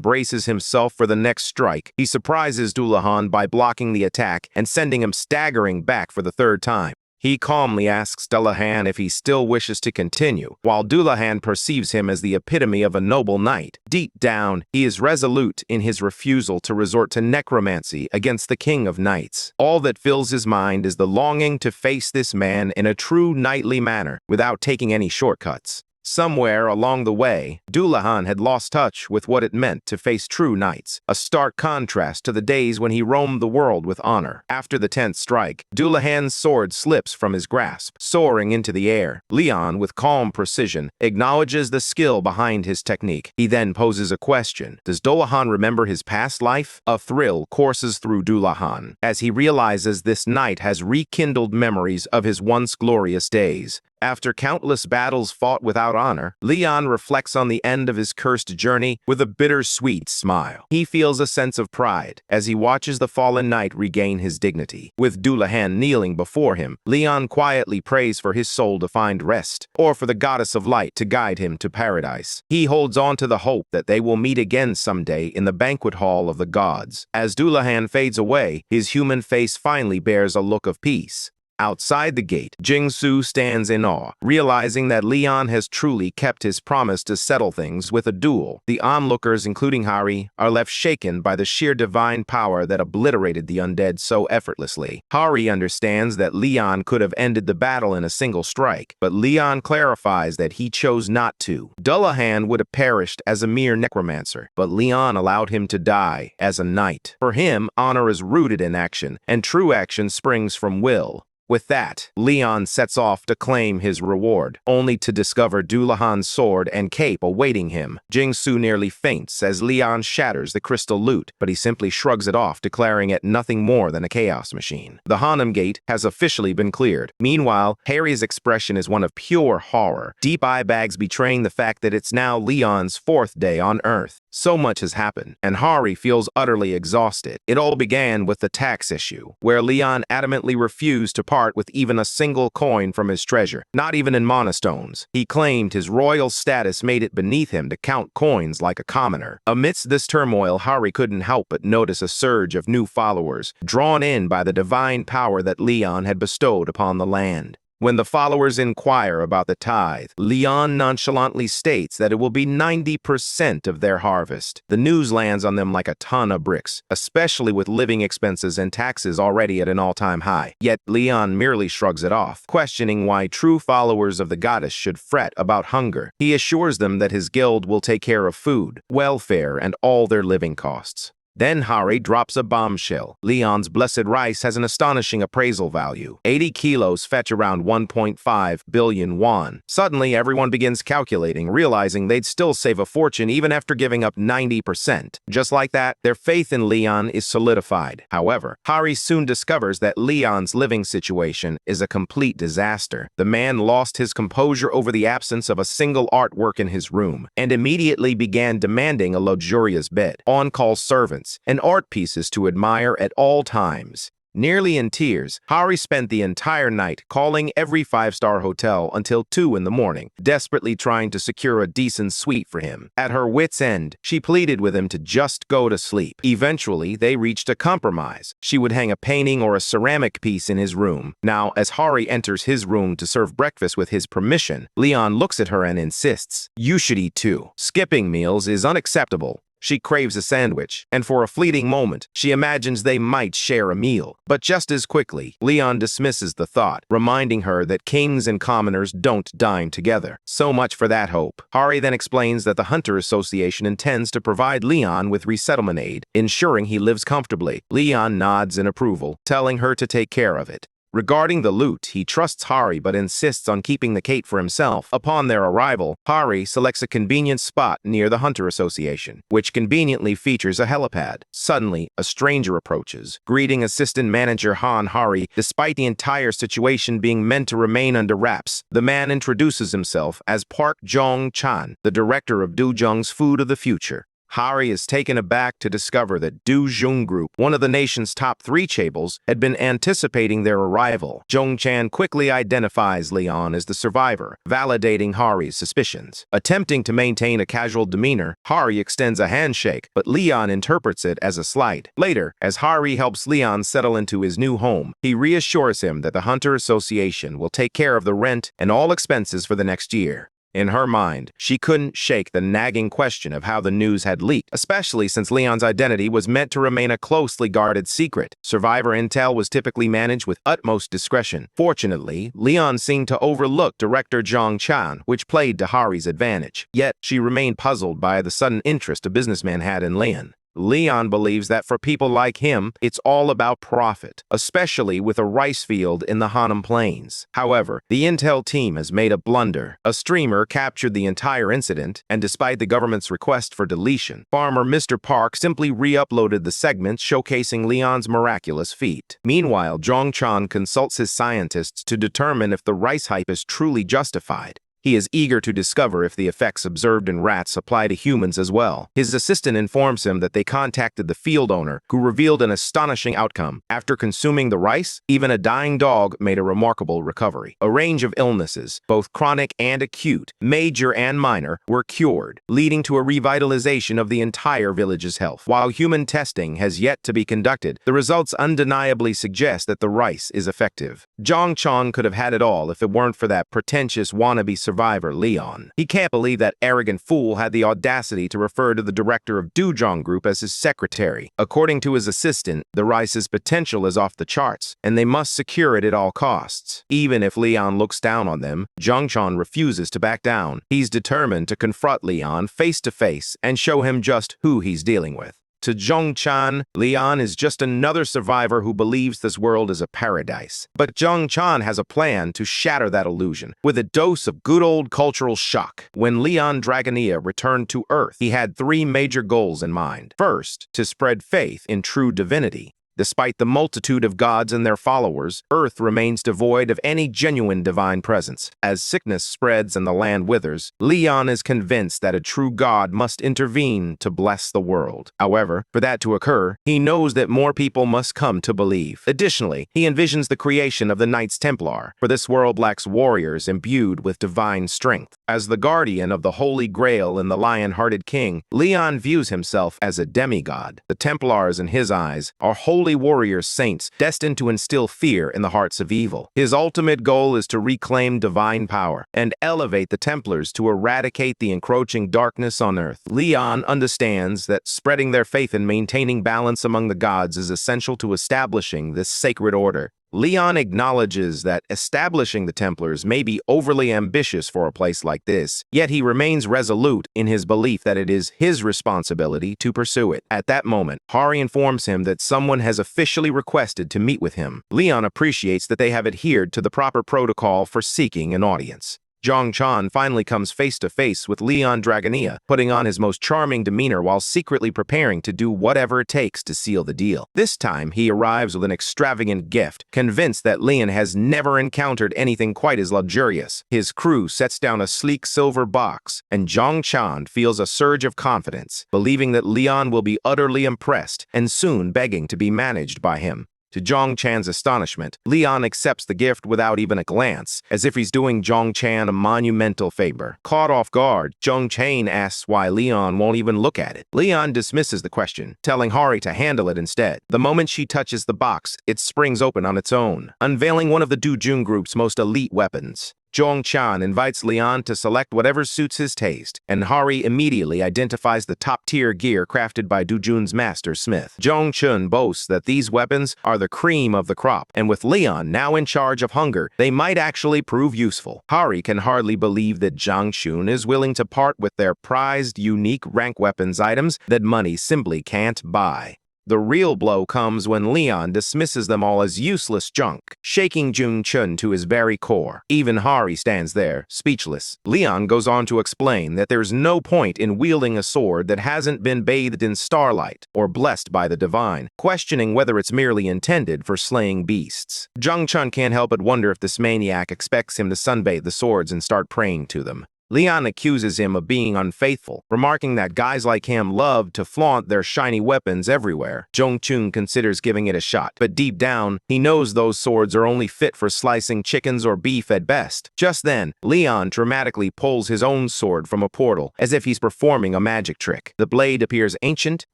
braces himself for the next strike, he surprises Dullahan by blocking the attack and sending him staggering back for the third time. He calmly asks Dullahan if he still wishes to continue, while Dullahan perceives him as the epitome of a noble knight. Deep down, he is resolute in his refusal to resort to necromancy against the king of knights. All that fills his mind is the longing to face this man in a true knightly manner without taking any shortcuts. Somewhere along the way, Dullahan had lost touch with what it meant to face true knights, a stark contrast to the days when he roamed the world with honor. After the 10th strike, Dullahan's sword slips from his grasp, soaring into the air. Leon, with calm precision, acknowledges the skill behind his technique. He then poses a question. Does Dullahan remember his past life? A thrill courses through Dullahan, as he realizes this knight has rekindled memories of his once glorious days. After countless battles fought without honor, Leon reflects on the end of his cursed journey with a bittersweet smile. He feels a sense of pride as he watches the fallen knight regain his dignity. With Dullahan kneeling before him, Leon quietly prays for his soul to find rest, or for the goddess of light to guide him to paradise. He holds on to the hope that they will meet again someday in the banquet hall of the gods. As Dullahan fades away, his human face finally bears a look of peace. Outside the gate, Jingsu stands in awe, realizing that Leon has truly kept his promise to settle things with a duel. The onlookers, including Hari, are left shaken by the sheer divine power that obliterated the undead so effortlessly. Hari understands that Leon could have ended the battle in a single strike, but Leon clarifies that he chose not to. Dullahan would have perished as a mere necromancer, but Leon allowed him to die as a knight. For him, honor is rooted in action, and true action springs from will. With that, Leon sets off to claim his reward, only to discover Dullahan's sword and cape awaiting him. Jingsu nearly faints as Leon shatters the crystal lute, but he simply shrugs it off, declaring it nothing more than a chaos machine. The Hanum Gate has officially been cleared. Meanwhile, Harry's expression is one of pure horror, deep eye bags betraying the fact that it's now Leon's 4th day on Earth. So much has happened, and Hari feels utterly exhausted. It all began with the tax issue, where Leon adamantly refused to part with even a single coin from his treasure, not even in monostones. He claimed his royal status made it beneath him to count coins like a commoner. Amidst this turmoil, Hari couldn't help but notice a surge of new followers, drawn in by the divine power that Leon had bestowed upon the land. When the followers inquire about the tithe, Leon nonchalantly states that it will be 90% of their harvest. The news lands on them like a ton of bricks, especially with living expenses and taxes already at an all-time high. Yet Leon merely shrugs it off, questioning why true followers of the goddess should fret about hunger. He assures them that his guild will take care of food, welfare, and all their living costs. Then Hari drops a bombshell. Leon's blessed rice has an astonishing appraisal value. 80 kilos fetch around 1.5 billion won. Suddenly, everyone begins calculating, realizing they'd still save a fortune even after giving up 90%. Just like that, their faith in Leon is solidified. However, Hari soon discovers that Leon's living situation is a complete disaster. The man lost his composure over the absence of a single artwork in his room, and immediately began demanding a luxurious bed, on-call servants, and art pieces to admire at all times. Nearly in tears, Hari spent the entire night calling every five-star hotel until 2 in the morning, desperately trying to secure a decent suite for him. At her wit's end, she pleaded with him to just go to sleep. Eventually, they reached a compromise. She would hang a painting or a ceramic piece in his room. Now, as Hari enters his room to serve breakfast with his permission, Leon looks at her and insists, "You should eat too. Skipping meals is unacceptable." She craves a sandwich, and for a fleeting moment, she imagines they might share a meal. But just as quickly, Leon dismisses the thought, reminding her that kings and commoners don't dine together. So much for that hope. Hari then explains that the Hunter Association intends to provide Leon with resettlement aid, ensuring he lives comfortably. Leon nods in approval, telling her to take care of it. Regarding the loot, he trusts Hari but insists on keeping the Kate for himself. Upon their arrival, Hari selects a convenient spot near the Hunter Association, which conveniently features a helipad. Suddenly, a stranger approaches, greeting assistant manager Han Hari. Despite the entire situation being meant to remain under wraps, the man introduces himself as Park Jong-chan, the director of Dujung's Food of the Future. Hari is taken aback to discover that Dujung Group, one of the nation's top 3 chaebols, had been anticipating their arrival. Jong-chan quickly identifies Leon as the survivor, validating Hari's suspicions. Attempting to maintain a casual demeanor, Hari extends a handshake, but Leon interprets it as a slight. Later, as Hari helps Leon settle into his new home, he reassures him that the Hunter Association will take care of the rent and all expenses for the next year. In her mind, she couldn't shake the nagging question of how the news had leaked, especially since Leon's identity was meant to remain a closely guarded secret. Survivor intel was typically managed with utmost discretion. Fortunately, Leon seemed to overlook director Jong Chan, which played to Hari's advantage. Yet, she remained puzzled by the sudden interest a businessman had in Leon. Leon believes that for people like him, it's all about profit, especially with a rice field in the Hanam Plains. However, the intel team has made a blunder. A streamer captured the entire incident, and despite the government's request for deletion, farmer Mr. Park simply re-uploaded the segments showcasing Leon's miraculous feat. Meanwhile, Jong-chan consults his scientists to determine if the rice hype is truly justified. He is eager to discover if the effects observed in rats apply to humans as well. His assistant informs him that they contacted the field owner, who revealed an astonishing outcome. After consuming the rice, even a dying dog made a remarkable recovery. A range of illnesses, both chronic and acute, major and minor, were cured, leading to a revitalization of the entire village's health. While human testing has yet to be conducted, the results undeniably suggest that the rice is effective. Jong-chan could have had it all if it weren't for that pretentious wannabe survivor Leon. He can't believe that arrogant fool had the audacity to refer to the director of Dujong Group as his secretary. According to his assistant, the rice's potential is off the charts, and they must secure it at all costs. Even if Leon looks down on them, Jong-chan refuses to back down. He's determined to confront Leon face to face and show him just who he's dealing with. To Jong-chan, Leon is just another survivor who believes this world is a paradise. But Jong-chan has a plan to shatter that illusion with a dose of good old cultural shock. When Leon Dragonia returned to Earth, he had 3 major goals in mind. First, to spread faith in true divinity. Despite the multitude of gods and their followers, Earth remains devoid of any genuine divine presence. As sickness spreads and the land withers, Leon is convinced that a true god must intervene to bless the world. However, for that to occur, he knows that more people must come to believe. Additionally, he envisions the creation of the Knights Templar, for this world lacks warriors imbued with divine strength. As the guardian of the Holy Grail and the Lion-Hearted King, Leon views himself as a demigod. The Templars, in his eyes, are holy warrior saints destined to instill fear in the hearts of evil. His ultimate goal is to reclaim divine power and elevate the Templars to eradicate the encroaching darkness on Earth. Leon understands that spreading their faith and maintaining balance among the gods is essential to establishing this sacred order. Leon acknowledges that establishing the Templars may be overly ambitious for a place like this, yet he remains resolute in his belief that it is his responsibility to pursue it. At that moment, Hari informs him that someone has officially requested to meet with him. Leon appreciates that they have adhered to the proper protocol for seeking an audience. Jong-chan finally comes face to face with Leon Dragonia, putting on his most charming demeanor while secretly preparing to do whatever it takes to seal the deal. This time, he arrives with an extravagant gift, convinced that Leon has never encountered anything quite as luxurious. His crew sets down a sleek silver box, and Jong-chan feels a surge of confidence, believing that Leon will be utterly impressed and soon begging to be managed by him. To Zhong Chan's astonishment, Leon accepts the gift without even a glance, as if he's doing Zhong Chan a monumental favor. Caught off guard, Zhong Chan asks why Leon won't even look at it. Leon dismisses the question, telling Hari to handle it instead. The moment she touches the box, it springs open on its own, unveiling one of the Dujun group's most elite weapons. Zhong Chan invites Leon to select whatever suits his taste, and Hari immediately identifies the top-tier gear crafted by Dujun's master smith. Zhong Chun boasts that these weapons are the cream of the crop, and with Leon now in charge of hunger, they might actually prove useful. Hari can hardly believe that Zhang Chun is willing to part with their prized, unique rank weapons items that money simply can't buy. The real blow comes when Leon dismisses them all as useless junk, shaking Zhong Chun to his very core. Even Hari stands there, speechless. Leon goes on to explain that there's no point in wielding a sword that hasn't been bathed in starlight or blessed by the divine, questioning whether it's merely intended for slaying beasts. Zhong Chun can't help but wonder if this maniac expects him to sunbathe the swords and start praying to them. Leon accuses him of being unfaithful, remarking that guys like him love to flaunt their shiny weapons everywhere. Zhong Chun considers giving it a shot, but deep down, he knows those swords are only fit for slicing chickens or beef at best. Just then, Leon dramatically pulls his own sword from a portal, as if he's performing a magic trick. The blade appears ancient,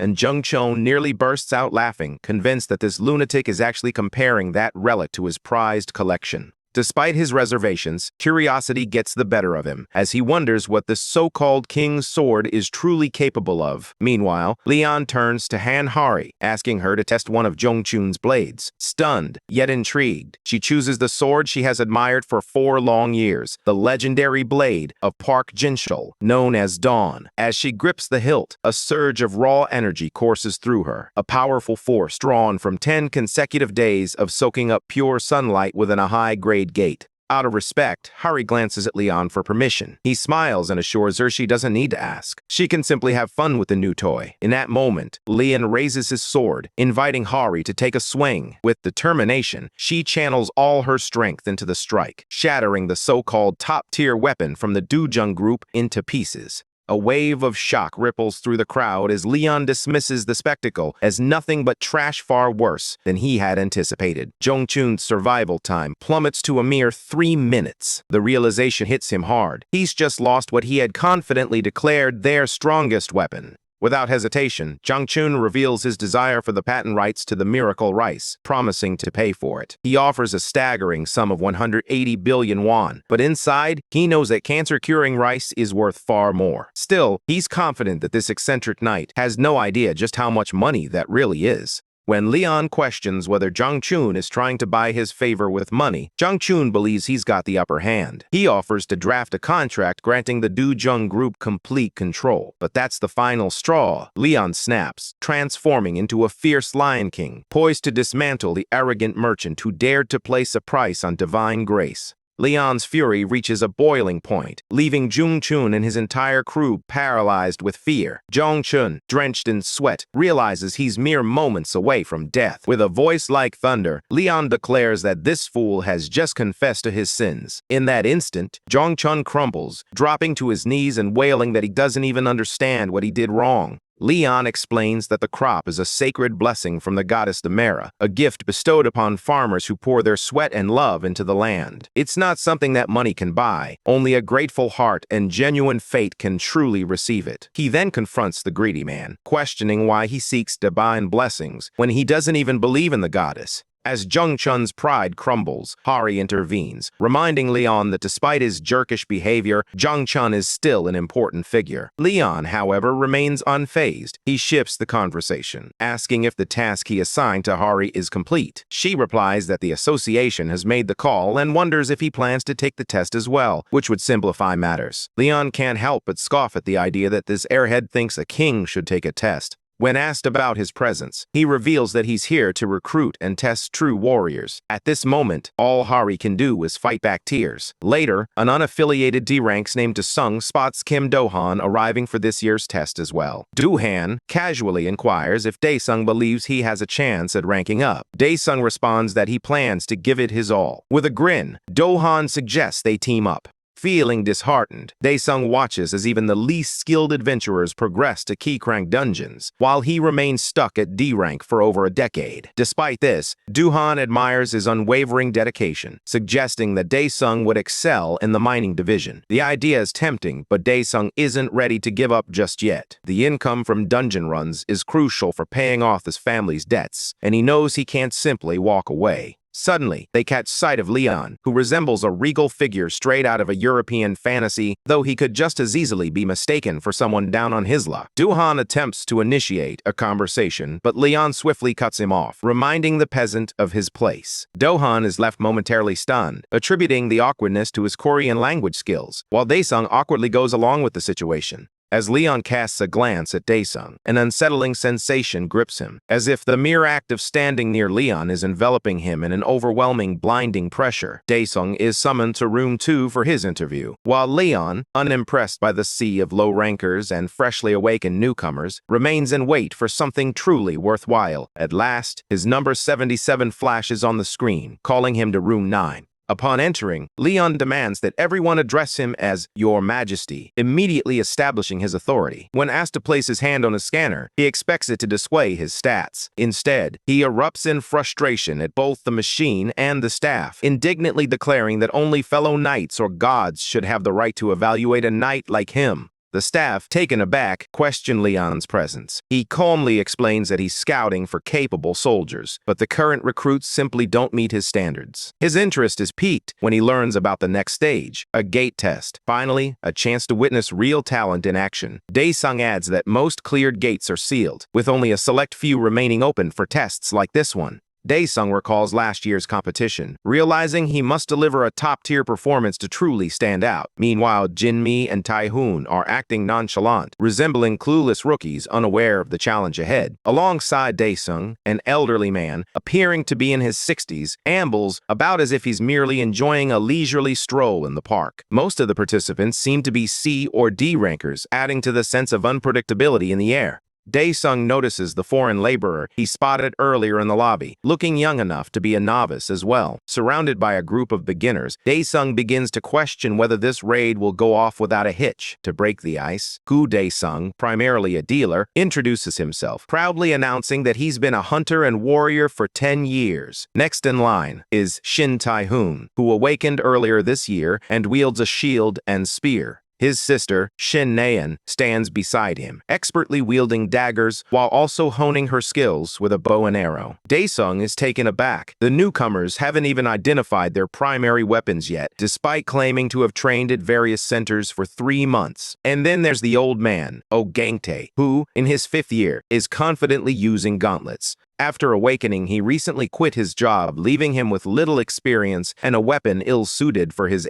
and Zhong Chun nearly bursts out laughing, convinced that this lunatic is actually comparing that relic to his prized collection. Despite his reservations, curiosity gets the better of him, as he wonders what the so-called king's sword is truly capable of. Meanwhile, Leon turns to Han Hari, asking her to test one of Zhong Chun's blades. Stunned, yet intrigued, she chooses the sword she has admired for 4 long years, the legendary blade of Park Jinshul, known as Dawn. As she grips the hilt, a surge of raw energy courses through her, a powerful force drawn from 10 consecutive days of soaking up pure sunlight within a high-grade gate. Out of respect, Hari glances at Leon for permission. He smiles and assures her she doesn't need to ask. She can simply have fun with the new toy. In that moment, Leon raises his sword, inviting Hari to take a swing. With determination, she channels all her strength into the strike, shattering the so-called top-tier weapon from the Dujun group into pieces. A wave of shock ripples through the crowd as Leon dismisses the spectacle as nothing but trash far worse than he had anticipated. Zhong Chun's survival time plummets to a mere 3 minutes. The realization hits him hard. He's just lost what he had confidently declared their strongest weapon. Without hesitation, Zhang Chun reveals his desire for the patent rights to the miracle rice, promising to pay for it. He offers a staggering sum of 180 billion won, but inside, he knows that cancer-curing rice is worth far more. Still, he's confident that this eccentric knight has no idea just how much money that really is. When Leon questions whether Zhang Chun is trying to buy his favor with money, Zhang Chun believes he's got the upper hand. He offers to draft a contract granting the Dujun group complete control. But that's the final straw. Leon snaps, transforming into a fierce Lion King, poised to dismantle the arrogant merchant who dared to place a price on divine grace. Leon's fury reaches a boiling point, leaving Zhong Chun and his entire crew paralyzed with fear. Zhong Chun, drenched in sweat, realizes he's mere moments away from death. With a voice like thunder, Leon declares that this fool has just confessed to his sins. In that instant, Zhong Chun crumbles, dropping to his knees and wailing that he doesn't even understand what he did wrong. Leon explains that the crop is a sacred blessing from the goddess Demera, a gift bestowed upon farmers who pour their sweat and love into the land. It's not something that money can buy. Only a grateful heart and genuine faith can truly receive it. He then confronts the greedy man, questioning why he seeks divine blessings when he doesn't even believe in the goddess. As Zhong Chun's pride crumbles, Hari intervenes, reminding Leon that despite his jerkish behavior, Zhong Chun is still an important figure. Leon, however, remains unfazed. He shifts the conversation, asking if the task he assigned to Hari is complete. She replies that the association has made the call and wonders if he plans to take the test as well, which would simplify matters. Leon can't help but scoff at the idea that this airhead thinks a king should take a test. When asked about his presence, he reveals that he's here to recruit and test true warriors. At this moment, all Hari can do is fight back tears. Later, an unaffiliated D-Ranks named Sung spots Kim Do-han arriving for this year's test as well. Do-han casually inquires if Dae-sung believes he has a chance at ranking up. Dae-sung responds that he plans to give it his all. With a grin, Do-han suggests they team up. Feeling disheartened, Daesung watches as even the least skilled adventurers progress to key rank dungeons, while he remains stuck at D rank for over a decade. Despite this, Duhan admires his unwavering dedication, suggesting that Daesung would excel in the mining division. The idea is tempting, but Daesung isn't ready to give up just yet. The income from dungeon runs is crucial for paying off his family's debts, and he knows he can't simply walk away. Suddenly, they catch sight of Leon, who resembles a regal figure straight out of a European fantasy, though he could just as easily be mistaken for someone down on his luck. Duhan attempts to initiate a conversation, but Leon swiftly cuts him off, reminding the peasant of his place. Dohan is left momentarily stunned, attributing the awkwardness to his Korean language skills, while Daesung awkwardly goes along with the situation. As Leon casts a glance at Daesung, an unsettling sensation grips him, as if the mere act of standing near Leon is enveloping him in an overwhelming, blinding pressure. Daesung is summoned to room 2 for his interview, while Leon, unimpressed by the sea of low-rankers and freshly awakened newcomers, remains in wait for something truly worthwhile. At last, his number 77 flashes on the screen, calling him to room 9. Upon entering, Leon demands that everyone address him as Your Majesty, immediately establishing his authority. When asked to place his hand on a scanner, he expects it to display his stats. Instead, he erupts in frustration at both the machine and the staff, indignantly declaring that only fellow knights or gods should have the right to evaluate a knight like him. The staff, taken aback, question Leon's presence. He calmly explains that he's scouting for capable soldiers, but the current recruits simply don't meet his standards. His interest is piqued when he learns about the next stage, a gate test. Finally, a chance to witness real talent in action. Daesung adds that most cleared gates are sealed, with only a select few remaining open for tests like this one. Daesung recalls last year's competition, realizing he must deliver a top-tier performance to truly stand out. Meanwhile, Jinmi and Taehoon are acting nonchalant, resembling clueless rookies unaware of the challenge ahead. Alongside Daesung, an elderly man, appearing to be in his 60s, ambles about as if he's merely enjoying a leisurely stroll in the park. Most of the participants seem to be C or D rankers, adding to the sense of unpredictability in the air. Daesung notices the foreign laborer he spotted earlier in the lobby, looking young enough to be a novice as well. Surrounded by a group of beginners, Daesung begins to question whether this raid will go off without a hitch. To break the ice, Gu Daesung, primarily a dealer, introduces himself, proudly announcing that he's been a hunter and warrior for 10 years. Next in line is Shin Taehoon, who awakened earlier this year and wields a shield and spear. His sister, Shin Naeun, stands beside him, expertly wielding daggers while also honing her skills with a bow and arrow. Daesung is taken aback. The newcomers haven't even identified their primary weapons yet, despite claiming to have trained at various centers for 3 months. And then there's the old man, Ogangtae, who, in his 5th year, is confidently using gauntlets. After awakening, he recently quit his job, leaving him with little experience and a weapon ill-suited for his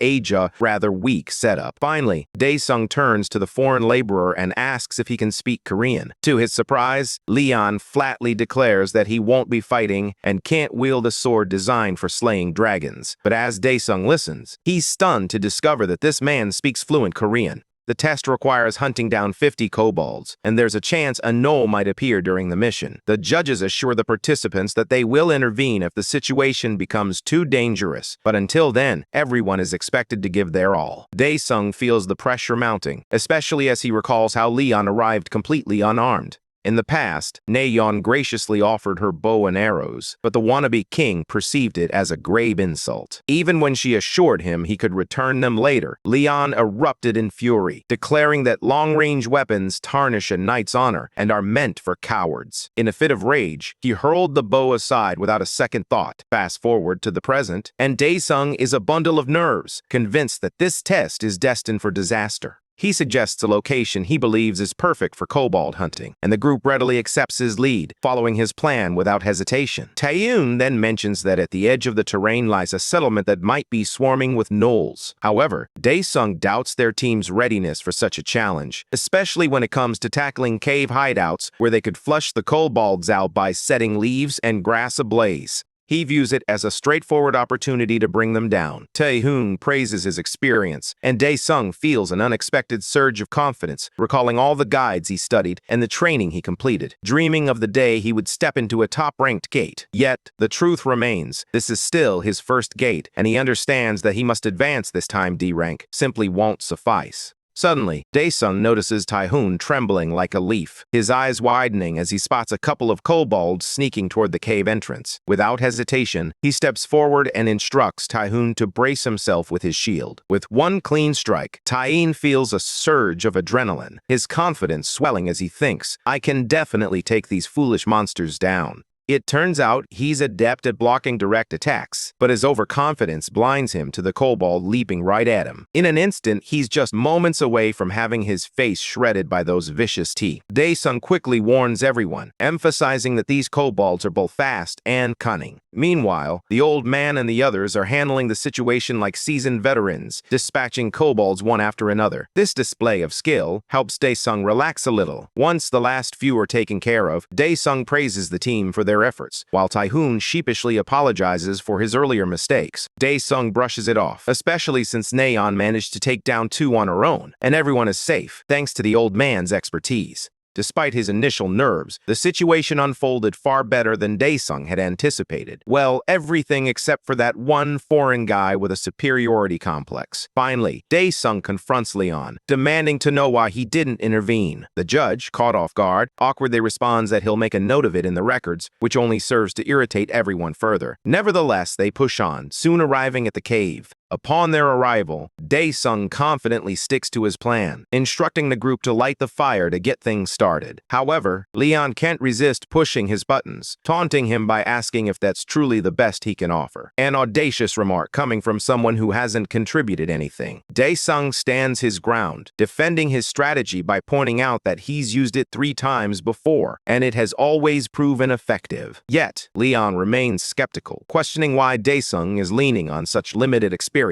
rather weak setup. Finally, Daesung turns to the foreign laborer and asks if he can speak Korean. To his surprise, Leon flatly declares that he won't be fighting and can't wield a sword designed for slaying dragons. But as Daesung listens, he's stunned to discover that this man speaks fluent Korean. The test requires hunting down 50 kobolds, and there's a chance a gnoll might appear during the mission. The judges assure the participants that they will intervene if the situation becomes too dangerous, but until then, everyone is expected to give their all. Daesung feels the pressure mounting, especially as he recalls how Leon arrived completely unarmed. In the past, Naeun graciously offered her bow and arrows, but the wannabe king perceived it as a grave insult. Even when she assured him he could return them later, Leon erupted in fury, declaring that long-range weapons tarnish a knight's honor and are meant for cowards. In a fit of rage, he hurled the bow aside without a second thought. Fast forward to the present, and Daesung is a bundle of nerves, convinced that this test is destined for disaster. He suggests a location he believes is perfect for kobold hunting, and the group readily accepts his lead, following his plan without hesitation. Taehoon then mentions that at the edge of the terrain lies a settlement that might be swarming with gnolls. However, Daesung doubts their team's readiness for such a challenge, especially when it comes to tackling cave hideouts where they could flush the kobolds out by setting leaves and grass ablaze. He views it as a straightforward opportunity to bring them down. Tae-hoon praises his experience, and Dae-sung feels an unexpected surge of confidence, recalling all the guides he studied and the training he completed, dreaming of the day he would step into a top-ranked gate. Yet, the truth remains, this is still his first gate, and he understands that he must advance this time D-rank simply won't suffice. Suddenly, Dae-sung notices Tae-hoon trembling like a leaf, his eyes widening as he spots a couple of kobolds sneaking toward the cave entrance. Without hesitation, he steps forward and instructs Tae-hoon to brace himself with his shield. With one clean strike, Tae-hoon feels a surge of adrenaline, his confidence swelling as he thinks, "I can definitely take these foolish monsters down." It turns out he's adept at blocking direct attacks, but his overconfidence blinds him to the kobold leaping right at him. In an instant, he's just moments away from having his face shredded by those vicious teeth. Dae-sung quickly warns everyone, emphasizing that these kobolds are both fast and cunning. Meanwhile, the old man and the others are handling the situation like seasoned veterans, dispatching kobolds one after another. This display of skill helps Dae-sung relax a little. Once the last few are taken care of, Dae-sung praises the team for their efforts, while Tae-hoon sheepishly apologizes for his earlier mistakes. Dae-sung brushes it off, especially since Nayeon managed to take down 2 on her own, and everyone is safe, thanks to the old man's expertise. Despite his initial nerves, the situation unfolded far better than Dae-sung had anticipated. Well, everything except for that one foreign guy with a superiority complex. Finally, Dae-sung confronts Leon, demanding to know why he didn't intervene. The judge, caught off guard, awkwardly responds that he'll make a note of it in the records, which only serves to irritate everyone further. Nevertheless, they push on, soon arriving at the cave. Upon their arrival, Dae-sung confidently sticks to his plan, instructing the group to light the fire to get things started. However, Leon can't resist pushing his buttons, taunting him by asking if that's truly the best he can offer. An audacious remark coming from someone who hasn't contributed anything. Dae-sung stands his ground, defending his strategy by pointing out that he's used it 3 times before, and it has always proven effective. Yet, Leon remains skeptical, questioning why Dae-sung is leaning on such limited experience.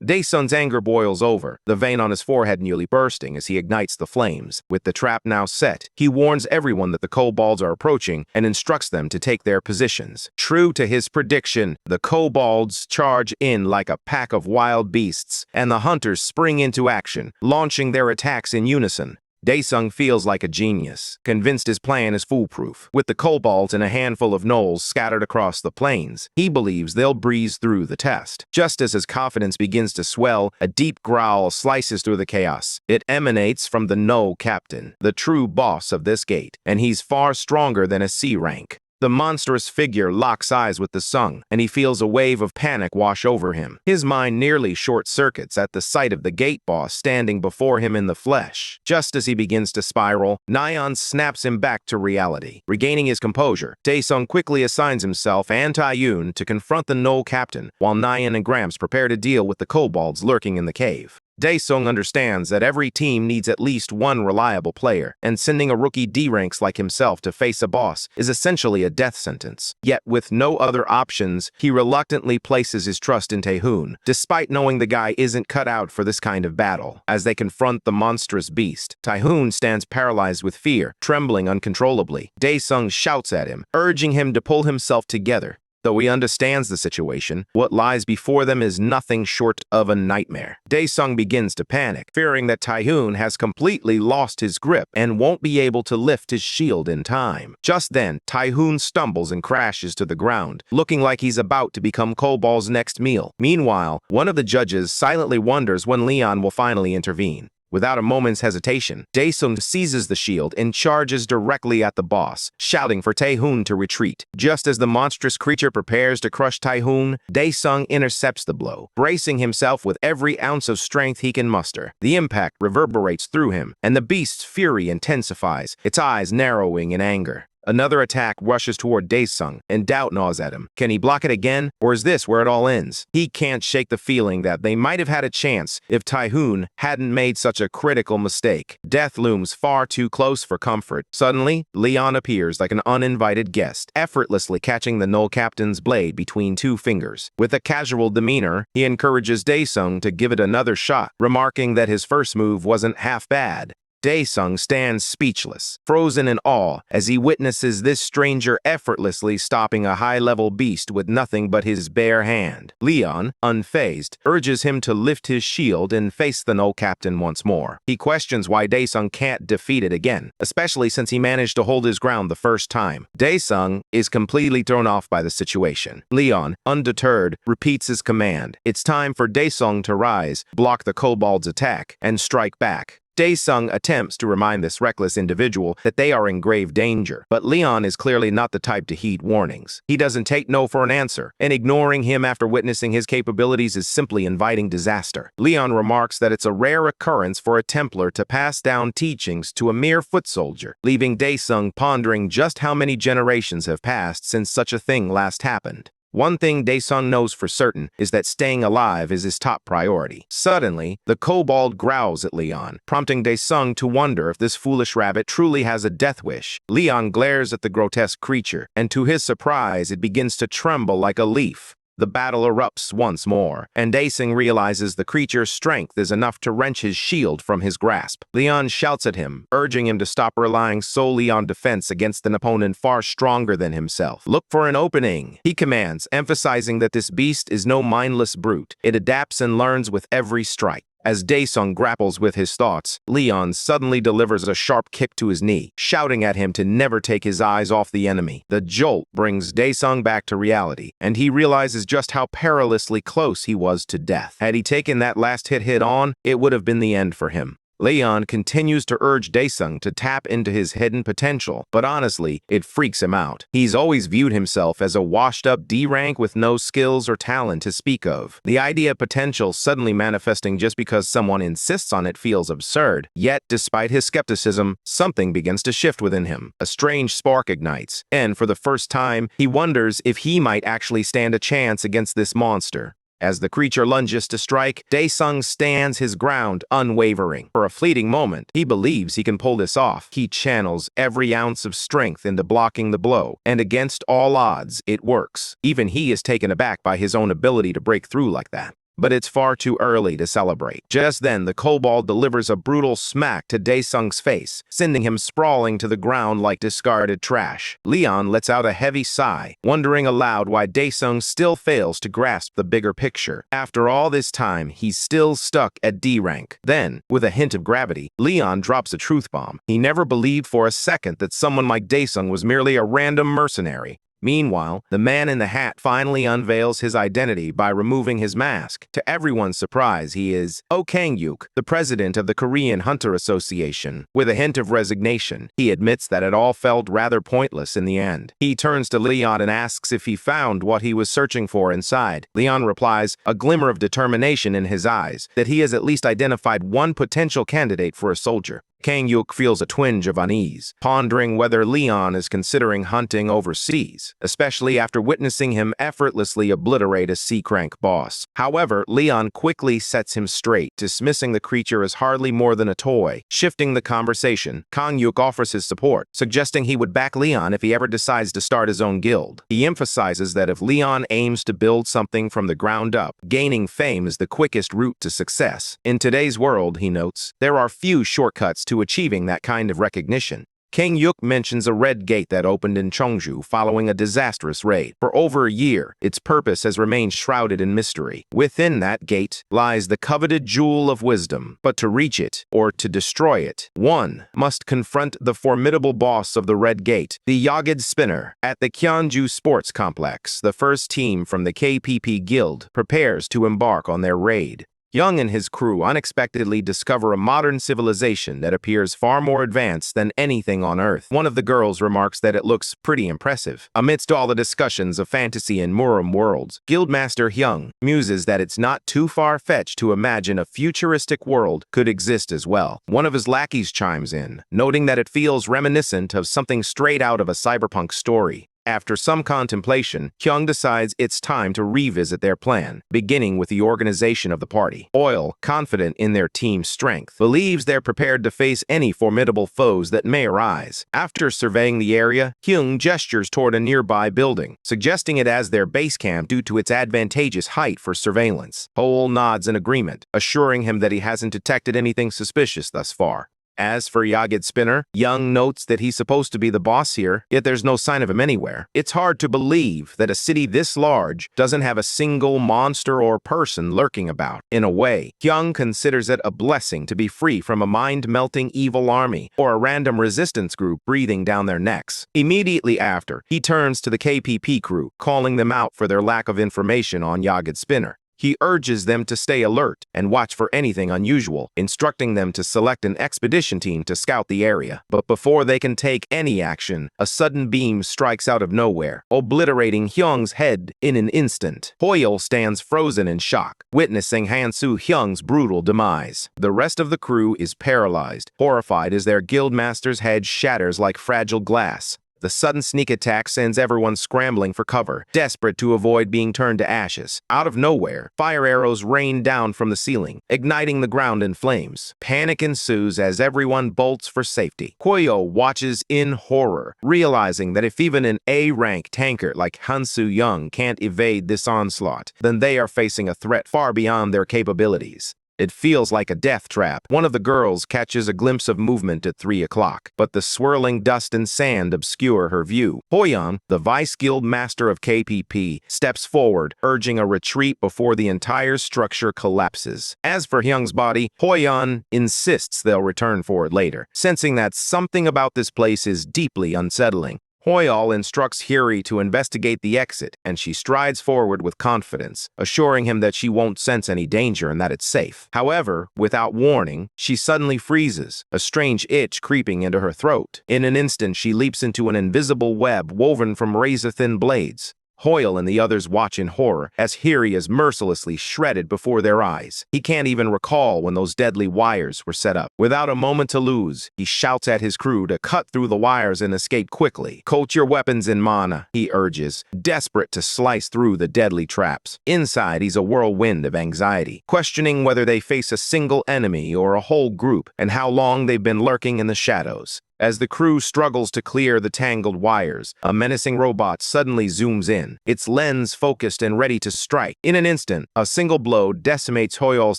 Dae-sung's anger boils over, the vein on his forehead nearly bursting as he ignites the flames. With the trap now set, he warns everyone that the kobolds are approaching and instructs them to take their positions. True to his prediction, the kobolds charge in like a pack of wild beasts, and the hunters spring into action, launching their attacks in unison. Dae-sung feels like a genius, convinced his plan is foolproof. With the kobolds and a handful of gnolls scattered across the plains, he believes they'll breeze through the test. Just as his confidence begins to swell, a deep growl slices through the chaos. It emanates from the gnoll captain, the true boss of this gate, and he's far stronger than a C rank. The monstrous figure locks eyes with the Sung, and he feels a wave of panic wash over him. His mind nearly short-circuits at the sight of the gate boss standing before him in the flesh. Just as he begins to spiral, Nayeon snaps him back to reality. Regaining his composure, Dae-sung quickly assigns himself and Tae-hoon to confront the gnoll captain, while Nayeon and Gramps prepare to deal with the kobolds lurking in the cave. Dae-sung understands that every team needs at least one reliable player, and sending a rookie D-ranks like himself to face a boss is essentially a death sentence. Yet, with no other options, he reluctantly places his trust in Tae-hoon, despite knowing the guy isn't cut out for this kind of battle. As they confront the monstrous beast, Tae-hoon stands paralyzed with fear, trembling uncontrollably. Dae-sung shouts at him, urging him to pull himself together. Though he understands the situation, what lies before them is nothing short of a nightmare. Dae-sung begins to panic, fearing that Tae-hoon has completely lost his grip and won't be able to lift his shield in time. Just then, Tae-hoon stumbles and crashes to the ground, looking like he's about to become Kobol's next meal. Meanwhile, one of the judges silently wonders when Leon will finally intervene. Without a moment's hesitation, Dae-sung seizes the shield and charges directly at the boss, shouting for Tae-hoon to retreat. Just as the monstrous creature prepares to crush Tae-hoon, Dae-sung intercepts the blow, bracing himself with every ounce of strength he can muster. The impact reverberates through him, and the beast's fury intensifies, its eyes narrowing in anger. Another attack rushes toward Dae-sung, and doubt gnaws at him. Can he block it again, or is this where it all ends? He can't shake the feeling that they might have had a chance if Tae-hoon hadn't made such a critical mistake. Death looms far too close for comfort. Suddenly, Leon appears like an uninvited guest, effortlessly catching the gnoll captain's blade between 2 fingers. With a casual demeanor, he encourages Dae-sung to give it another shot, remarking that his first move wasn't half bad. Daesung stands speechless, frozen in awe, as he witnesses this stranger effortlessly stopping a high-level beast with nothing but his bare hand. Leon, unfazed, urges him to lift his shield and face the No Captain once more. He questions why Daesung can't defeat it again, especially since he managed to hold his ground the first time. Daesung is completely thrown off by the situation. Leon, undeterred, repeats his command. It's time for Daesung to rise, block the kobold's attack, and strike back. Daesung attempts to remind this reckless individual that they are in grave danger, but Leon is clearly not the type to heed warnings. He doesn't take no for an answer, and ignoring him after witnessing his capabilities is simply inviting disaster. Leon remarks that it's a rare occurrence for a Templar to pass down teachings to a mere foot soldier, leaving Daesung pondering just how many generations have passed since such a thing last happened. One thing Daesung knows for certain is that staying alive is his top priority. Suddenly, the kobold growls at Leon, prompting Daesung to wonder if this foolish rabbit truly has a death wish. Leon glares at the grotesque creature, and to his surprise, it begins to tremble like a leaf. The battle erupts once more, and Daesung realizes the creature's strength is enough to wrench his shield from his grasp. Leon shouts at him, urging him to stop relying solely on defense against an opponent far stronger than himself. Look for an opening, he commands, emphasizing that this beast is no mindless brute. It adapts and learns with every strike. As Daesung grapples with his thoughts, Leon suddenly delivers a sharp kick to his knee, shouting at him to never take his eyes off the enemy. The jolt brings Daesung back to reality, and he realizes just how perilously close he was to death. Had he taken that last hit head-on, it would have been the end for him. Leon continues to urge Daesung to tap into his hidden potential, but honestly, it freaks him out. He's always viewed himself as a washed-up D-rank with no skills or talent to speak of. The idea of potential suddenly manifesting just because someone insists on it feels absurd. Yet, despite his skepticism, something begins to shift within him. A strange spark ignites, and for the first time, he wonders if he might actually stand a chance against this monster. As the creature lunges to strike, Daesung stands his ground, unwavering. For a fleeting moment, he believes he can pull this off. He channels every ounce of strength into blocking the blow, and against all odds, it works. Even he is taken aback by his own ability to break through like that. But it's far too early to celebrate. Just then, the kobold delivers a brutal smack to Daesung's face, sending him sprawling to the ground like discarded trash. Leon lets out a heavy sigh, wondering aloud why Daesung still fails to grasp the bigger picture. After all this time, he's still stuck at D rank. Then, with a hint of gravity, Leon drops a truth bomb. He never believed for a second that someone like Daesung was merely a random mercenary. Meanwhile, the man in the hat finally unveils his identity by removing his mask. To everyone's surprise, he is Oh Kang-yuk, the president of the Korean Hunter Association. With a hint of resignation, he admits that it all felt rather pointless in the end. He turns to Leon and asks if he found what he was searching for inside. Leon replies, a glimmer of determination in his eyes, that he has at least identified one potential candidate for a soldier. Kang-yuk feels a twinge of unease, pondering whether Leon is considering hunting overseas, especially after witnessing him effortlessly obliterate a C-Crank boss. However, Leon quickly sets him straight, dismissing the creature as hardly more than a toy. Shifting the conversation, Kang-yuk offers his support, suggesting he would back Leon if he ever decides to start his own guild. He emphasizes that if Leon aims to build something from the ground up, gaining fame is the quickest route to success. In today's world, he notes, there are few shortcuts to achieving that kind of recognition. Kang-yuk mentions a red gate that opened in Cheongju following a disastrous raid. For over a year, its purpose has remained shrouded in mystery. Within that gate lies the coveted jewel of wisdom. But to reach it, or to destroy it, one must confront the formidable boss of the red gate, the Yagid Spinner. At the Gyeongju Sports Complex, the first team from the KPP Guild prepares to embark on their raid. Young and his crew unexpectedly discover a modern civilization that appears far more advanced than anything on Earth. One of the girls remarks that it looks pretty impressive. Amidst all the discussions of fantasy and Murim worlds, Guildmaster Hyung muses that it's not too far-fetched to imagine a futuristic world could exist as well. One of his lackeys chimes in, noting that it feels reminiscent of something straight out of a cyberpunk story. After some contemplation, Hyung decides it's time to revisit their plan, beginning with the organization of the party. Oil, confident in their team's strength, believes they're prepared to face any formidable foes that may arise. After surveying the area, Hyung gestures toward a nearby building, suggesting it as their base camp due to its advantageous height for surveillance. Hole nods in agreement, assuring him that he hasn't detected anything suspicious thus far. As for Yagid Spinner, Young notes that he's supposed to be the boss here, yet there's no sign of him anywhere. It's hard to believe that a city this large doesn't have a single monster or person lurking about. In a way, Young considers it a blessing to be free from a mind-melting evil army or a random resistance group breathing down their necks. Immediately after, he turns to the KPP crew, calling them out for their lack of information on Yagid Spinner. He urges them to stay alert and watch for anything unusual, instructing them to select an expedition team to scout the area. But before they can take any action, a sudden beam strikes out of nowhere, obliterating Hyung's head in an instant. Hoyle stands frozen in shock, witnessing Hansu Hyung's brutal demise. The rest of the crew is paralyzed, horrified as their guildmaster's head shatters like fragile glass. The sudden sneak attack sends everyone scrambling for cover, desperate to avoid being turned to ashes. Out of nowhere, fire arrows rain down from the ceiling, igniting the ground in flames. Panic ensues as everyone bolts for safety. Koyo watches in horror, realizing that if even an A-rank tanker like Hansu Young can't evade this onslaught, then they are facing a threat far beyond their capabilities. It feels like a death trap. One of the girls catches a glimpse of movement at 3 o'clock, but the swirling dust and sand obscure her view. Hoyeon, the vice guild master of KPP, steps forward, urging a retreat before the entire structure collapses. As for Hyung's body, Hoyeon insists they'll return for it later, sensing that something about this place is deeply unsettling. Hoyle instructs Hyuri to investigate the exit, and she strides forward with confidence, assuring him that she won't sense any danger and that it's safe. However, without warning, she suddenly freezes, a strange itch creeping into her throat. In an instant, she leaps into an invisible web woven from razor-thin blades. Hoyle and the others watch in horror as Hyuri is mercilessly shredded before their eyes. He can't even recall when those deadly wires were set up. Without a moment to lose, he shouts at his crew to cut through the wires and escape quickly. "Coat your weapons in mana," he urges, desperate to slice through the deadly traps. Inside, he's a whirlwind of anxiety, questioning whether they face a single enemy or a whole group and how long they've been lurking in the shadows. As the crew struggles to clear the tangled wires, a menacing robot suddenly zooms in, its lens focused and ready to strike. In an instant, a single blow decimates Hoyle's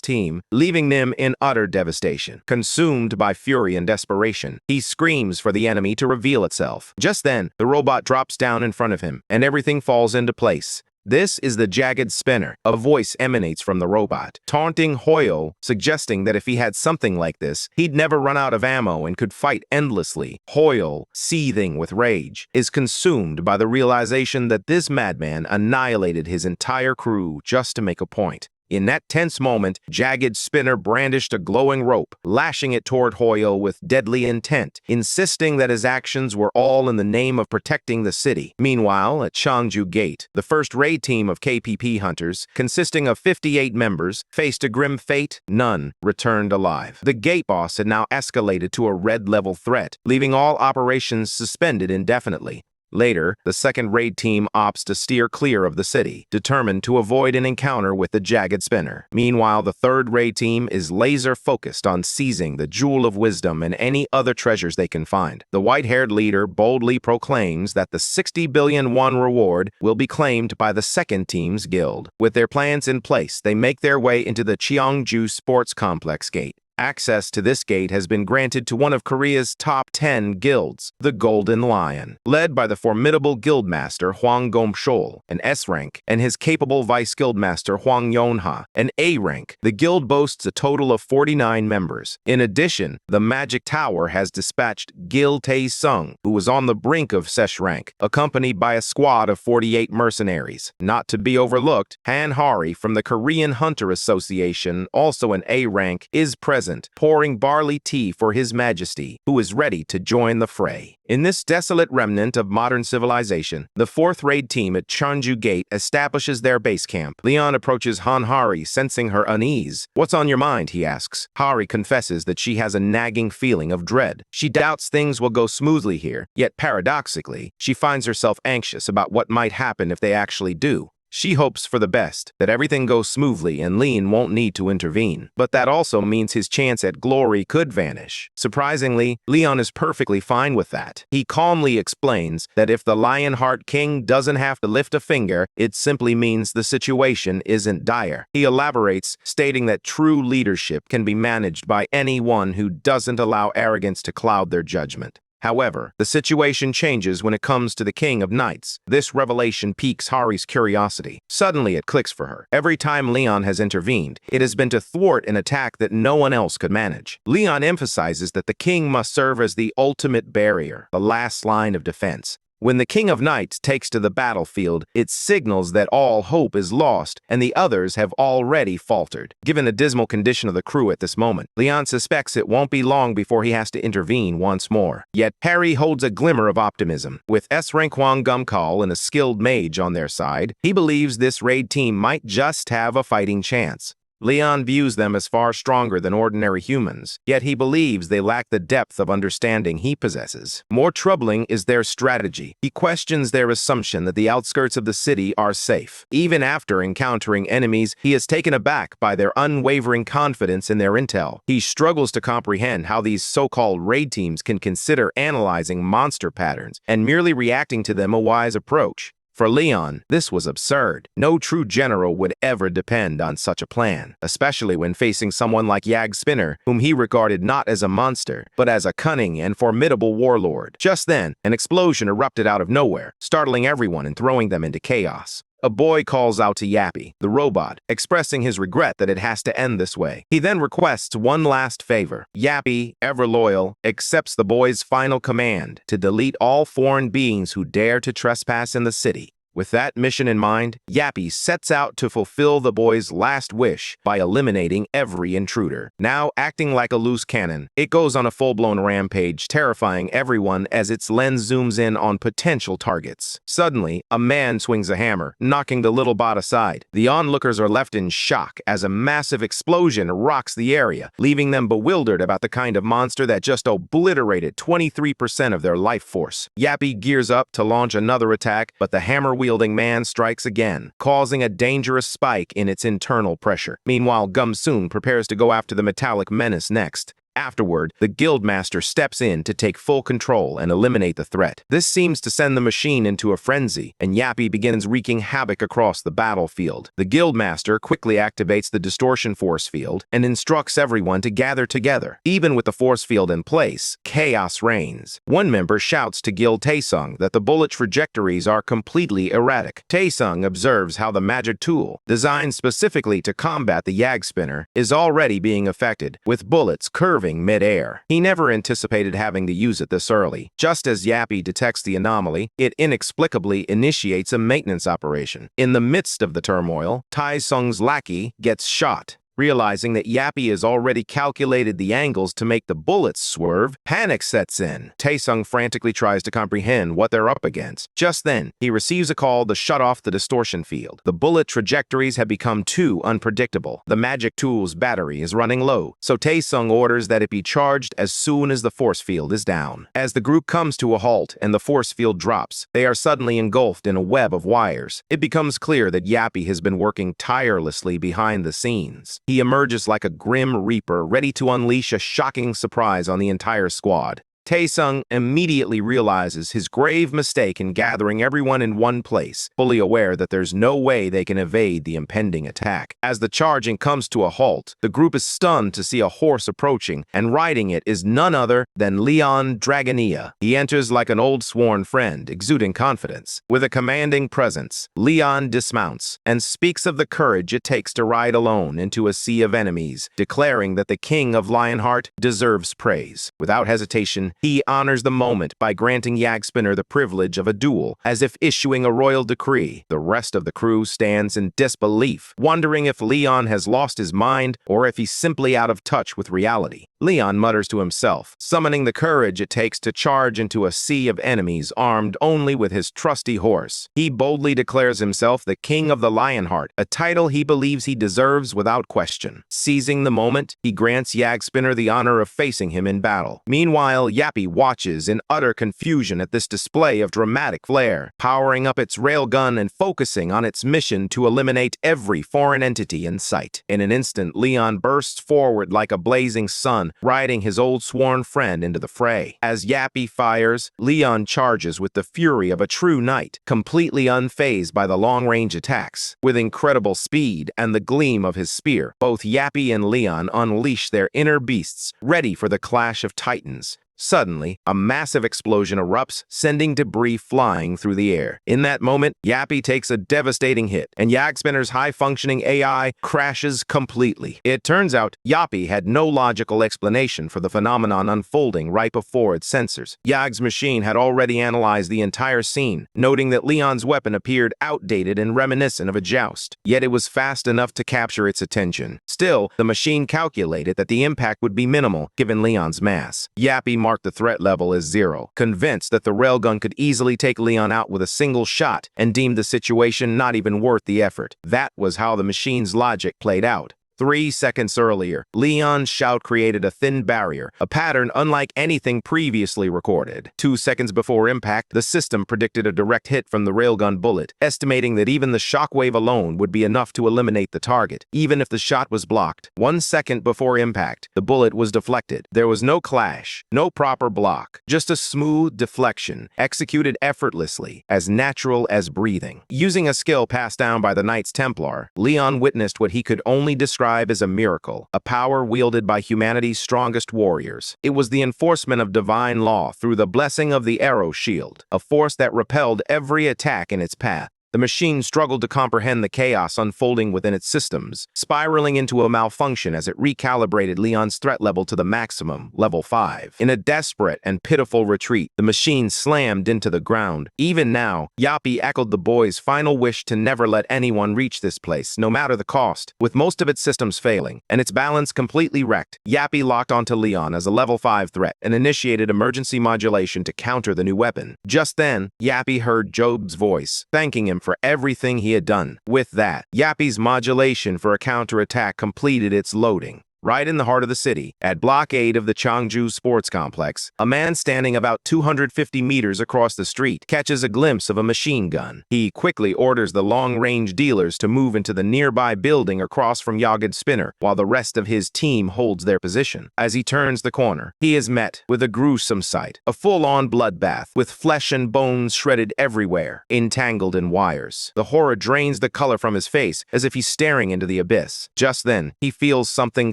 team, leaving them in utter devastation. Consumed by fury and desperation, he screams for the enemy to reveal itself. Just then, the robot drops down in front of him, and everything falls into place. This is the Jagged Spinner. A voice emanates from the robot, taunting Hoyle, suggesting that if he had something like this, he'd never run out of ammo and could fight endlessly. Hoyle, seething with rage, is consumed by the realization that this madman annihilated his entire crew just to make a point. In that tense moment, Jagged Spinner brandished a glowing rope, lashing it toward Hoyle with deadly intent, insisting that his actions were all in the name of protecting the city. Meanwhile, at Cheongju Gate, the first raid team of KPP hunters, consisting of 58 members, faced a grim fate. None returned alive. The gate boss had now escalated to a red-level threat, leaving all operations suspended indefinitely. Later, the second raid team opts to steer clear of the city, determined to avoid an encounter with the Jagged Spinner. Meanwhile, the third raid team is laser-focused on seizing the Jewel of Wisdom and any other treasures they can find. The white-haired leader boldly proclaims that the 60 billion won reward will be claimed by the second team's guild. With their plans in place, they make their way into the Cheongju Sports Complex gate. Access to this gate has been granted to one of Korea's top 10 guilds, the Golden Lion. Led by the formidable guildmaster Hwang Gom-shol, an S-rank, and his capable vice guildmaster Hwang Yeon-ha, an A-rank, the guild boasts a total of 49 members. In addition, the Magic Tower has dispatched Gil Tae-sung, who was on the brink of Sesh rank, accompanied by a squad of 48 mercenaries. Not to be overlooked, Han Hari from the Korean Hunter Association, also an A-rank, is present, pouring barley tea for His Majesty, who is ready to join the fray. In this desolate remnant of modern civilization, the fourth raid team at Cheongju Gate establishes their base camp. Leon approaches Han Hari, sensing her unease. "What's on your mind?" he asks. Hari confesses that she has a nagging feeling of dread. She doubts things will go smoothly here, yet paradoxically, she finds herself anxious about what might happen if they actually do. She hopes for the best, that everything goes smoothly and Leon won't need to intervene. But that also means his chance at glory could vanish. Surprisingly, Leon is perfectly fine with that. He calmly explains that if the Lionheart King doesn't have to lift a finger, it simply means the situation isn't dire. He elaborates, stating that true leadership can be managed by anyone who doesn't allow arrogance to cloud their judgment. However, the situation changes when it comes to the King of Knights. This revelation piques Hari's curiosity. Suddenly, it clicks for her. Every time Leon has intervened, it has been to thwart an attack that no one else could manage. Leon emphasizes that the king must serve as the ultimate barrier, the last line of defense. When the King of Knights takes to the battlefield, it signals that all hope is lost and the others have already faltered. Given the dismal condition of the crew at this moment, Leon suspects it won't be long before he has to intervene once more. Yet Harry holds a glimmer of optimism. With S-Rank Huang Gumcall and a skilled mage on their side, he believes this raid team might just have a fighting chance. Leon views them as far stronger than ordinary humans, yet he believes they lack the depth of understanding he possesses. More troubling is their strategy. He questions their assumption that the outskirts of the city are safe. Even after encountering enemies, he is taken aback by their unwavering confidence in their intel. He struggles to comprehend how these so-called raid teams can consider analyzing monster patterns and merely reacting to them a wise approach. For Leon, this was absurd. No true general would ever depend on such a plan, especially when facing someone like Yag Spinner, whom he regarded not as a monster, but as a cunning and formidable warlord. Just then, an explosion erupted out of nowhere, startling everyone and throwing them into chaos. A boy calls out to Yappy, the robot, expressing his regret that it has to end this way. He then requests one last favor. Yappy, ever loyal, accepts the boy's final command to delete all foreign beings who dare to trespass in the city. With that mission in mind, Yappy sets out to fulfill the boy's last wish by eliminating every intruder. Now acting like a loose cannon, it goes on a full-blown rampage, terrifying everyone as its lens zooms in on potential targets. Suddenly, a man swings a hammer, knocking the little bot aside. The onlookers are left in shock as a massive explosion rocks the area, leaving them bewildered about the kind of monster that just obliterated 23% of their life force. Yappy gears up to launch another attack, but the hammer-wielding man strikes again, causing a dangerous spike in its internal pressure. Meanwhile, Gumsoon prepares to go after the metallic menace next. Afterward, the Guildmaster steps in to take full control and eliminate the threat. This seems to send the machine into a frenzy, and Yappy begins wreaking havoc across the battlefield. The Guildmaster quickly activates the distortion force field and instructs everyone to gather together. Even with the force field in place, chaos reigns. One member shouts to Guild Taesung that the bullet trajectories are completely erratic. Taesung observes how the magic tool, designed specifically to combat the Yag Spinner, is already being affected, with bullets curving mid-air. He never anticipated having to use it this early. Just as Yappy detects the anomaly, it inexplicably initiates a maintenance operation. In the midst of the turmoil, Taesung's lackey gets shot. Realizing that Yappy has already calculated the angles to make the bullets swerve, panic sets in. Taesung frantically tries to comprehend what they're up against. Just then, he receives a call to shut off the distortion field. The bullet trajectories have become too unpredictable. The magic tool's battery is running low, so Taesung orders that it be charged as soon as the force field is down. As the group comes to a halt and the force field drops, they are suddenly engulfed in a web of wires. It becomes clear that Yappy has been working tirelessly behind the scenes. He emerges like a grim reaper, ready to unleash a shocking surprise on the entire squad. Taesung immediately realizes his grave mistake in gathering everyone in one place, fully aware that there's no way they can evade the impending attack. As the charging comes to a halt, the group is stunned to see a horse approaching, and riding it is none other than Leon Dragonia. He enters like an old sworn friend, exuding confidence. With a commanding presence, Leon dismounts and speaks of the courage it takes to ride alone into a sea of enemies, declaring that the King of Lionheart deserves praise. Without hesitation, he honors the moment by granting Yag Spinner the privilege of a duel, as if issuing a royal decree. The rest of the crew stands in disbelief, wondering if Leon has lost his mind or if he's simply out of touch with reality. Leon mutters to himself, summoning the courage it takes to charge into a sea of enemies armed only with his trusty horse. He boldly declares himself the King of the Lionheart, a title he believes he deserves without question. Seizing the moment, he grants Yag Spinner the honor of facing him in battle. Meanwhile, Yappy watches in utter confusion at this display of dramatic flair, powering up its railgun and focusing on its mission to eliminate every foreign entity in sight. In an instant, Leon bursts forward like a blazing sun, riding his old sworn friend into the fray. As Yappy fires, Leon charges with the fury of a true knight, completely unfazed by the long-range attacks. With incredible speed and the gleam of his spear, both Yappy and Leon unleash their inner beasts, ready for the clash of titans. Suddenly, a massive explosion erupts, sending debris flying through the air. In that moment, Yappy takes a devastating hit, and Yagspinner's high-functioning AI crashes completely. It turns out, Yappy had no logical explanation for the phenomenon unfolding right before its sensors. Yag's machine had already analyzed the entire scene, noting that Leon's weapon appeared outdated and reminiscent of a joust. Yet it was fast enough to capture its attention. Still, the machine calculated that the impact would be minimal, given Leon's mass. Yappy marked the threat level as 0, convinced that the railgun could easily take Leon out with a single shot, and deemed the situation not even worth the effort. That was how the machine's logic played out. 3 seconds earlier, Leon's shout created a thin barrier, a pattern unlike anything previously recorded. 2 seconds before impact, the system predicted a direct hit from the railgun bullet, estimating that even the shockwave alone would be enough to eliminate the target, even if the shot was blocked. 1 second before impact, the bullet was deflected. There was no clash, no proper block, just a smooth deflection, executed effortlessly, as natural as breathing. Using a skill passed down by the Knights Templar, Leon witnessed what he could only describe as a miracle, a power wielded by humanity's strongest warriors. It was the enforcement of divine law through the blessing of the arrow shield, a force that repelled every attack in its path. The machine struggled to comprehend the chaos unfolding within its systems, spiraling into a malfunction as it recalibrated Leon's threat level to the maximum, level 5. In a desperate and pitiful retreat, the machine slammed into the ground. Even now, Yappy echoed the boy's final wish to never let anyone reach this place, no matter the cost. With most of its systems failing, and its balance completely wrecked, Yappy locked onto Leon as a level 5 threat and initiated emergency modulation to counter the new weapon. Just then, Yappy heard Job's voice, thanking him for everything he had done. With that, Yappy's modulation for a counterattack completed its loading. Right in the heart of the city, at Block 8 of the Changju Sports Complex, a man standing about 250 meters across the street catches a glimpse of a machine gun. He quickly orders the long-range dealers to move into the nearby building across from Yagspinner, while the rest of his team holds their position. As he turns the corner, he is met with a gruesome sight, a full-on bloodbath, with flesh and bones shredded everywhere, entangled in wires. The horror drains the color from his face, as if he's staring into the abyss. Just then, he feels something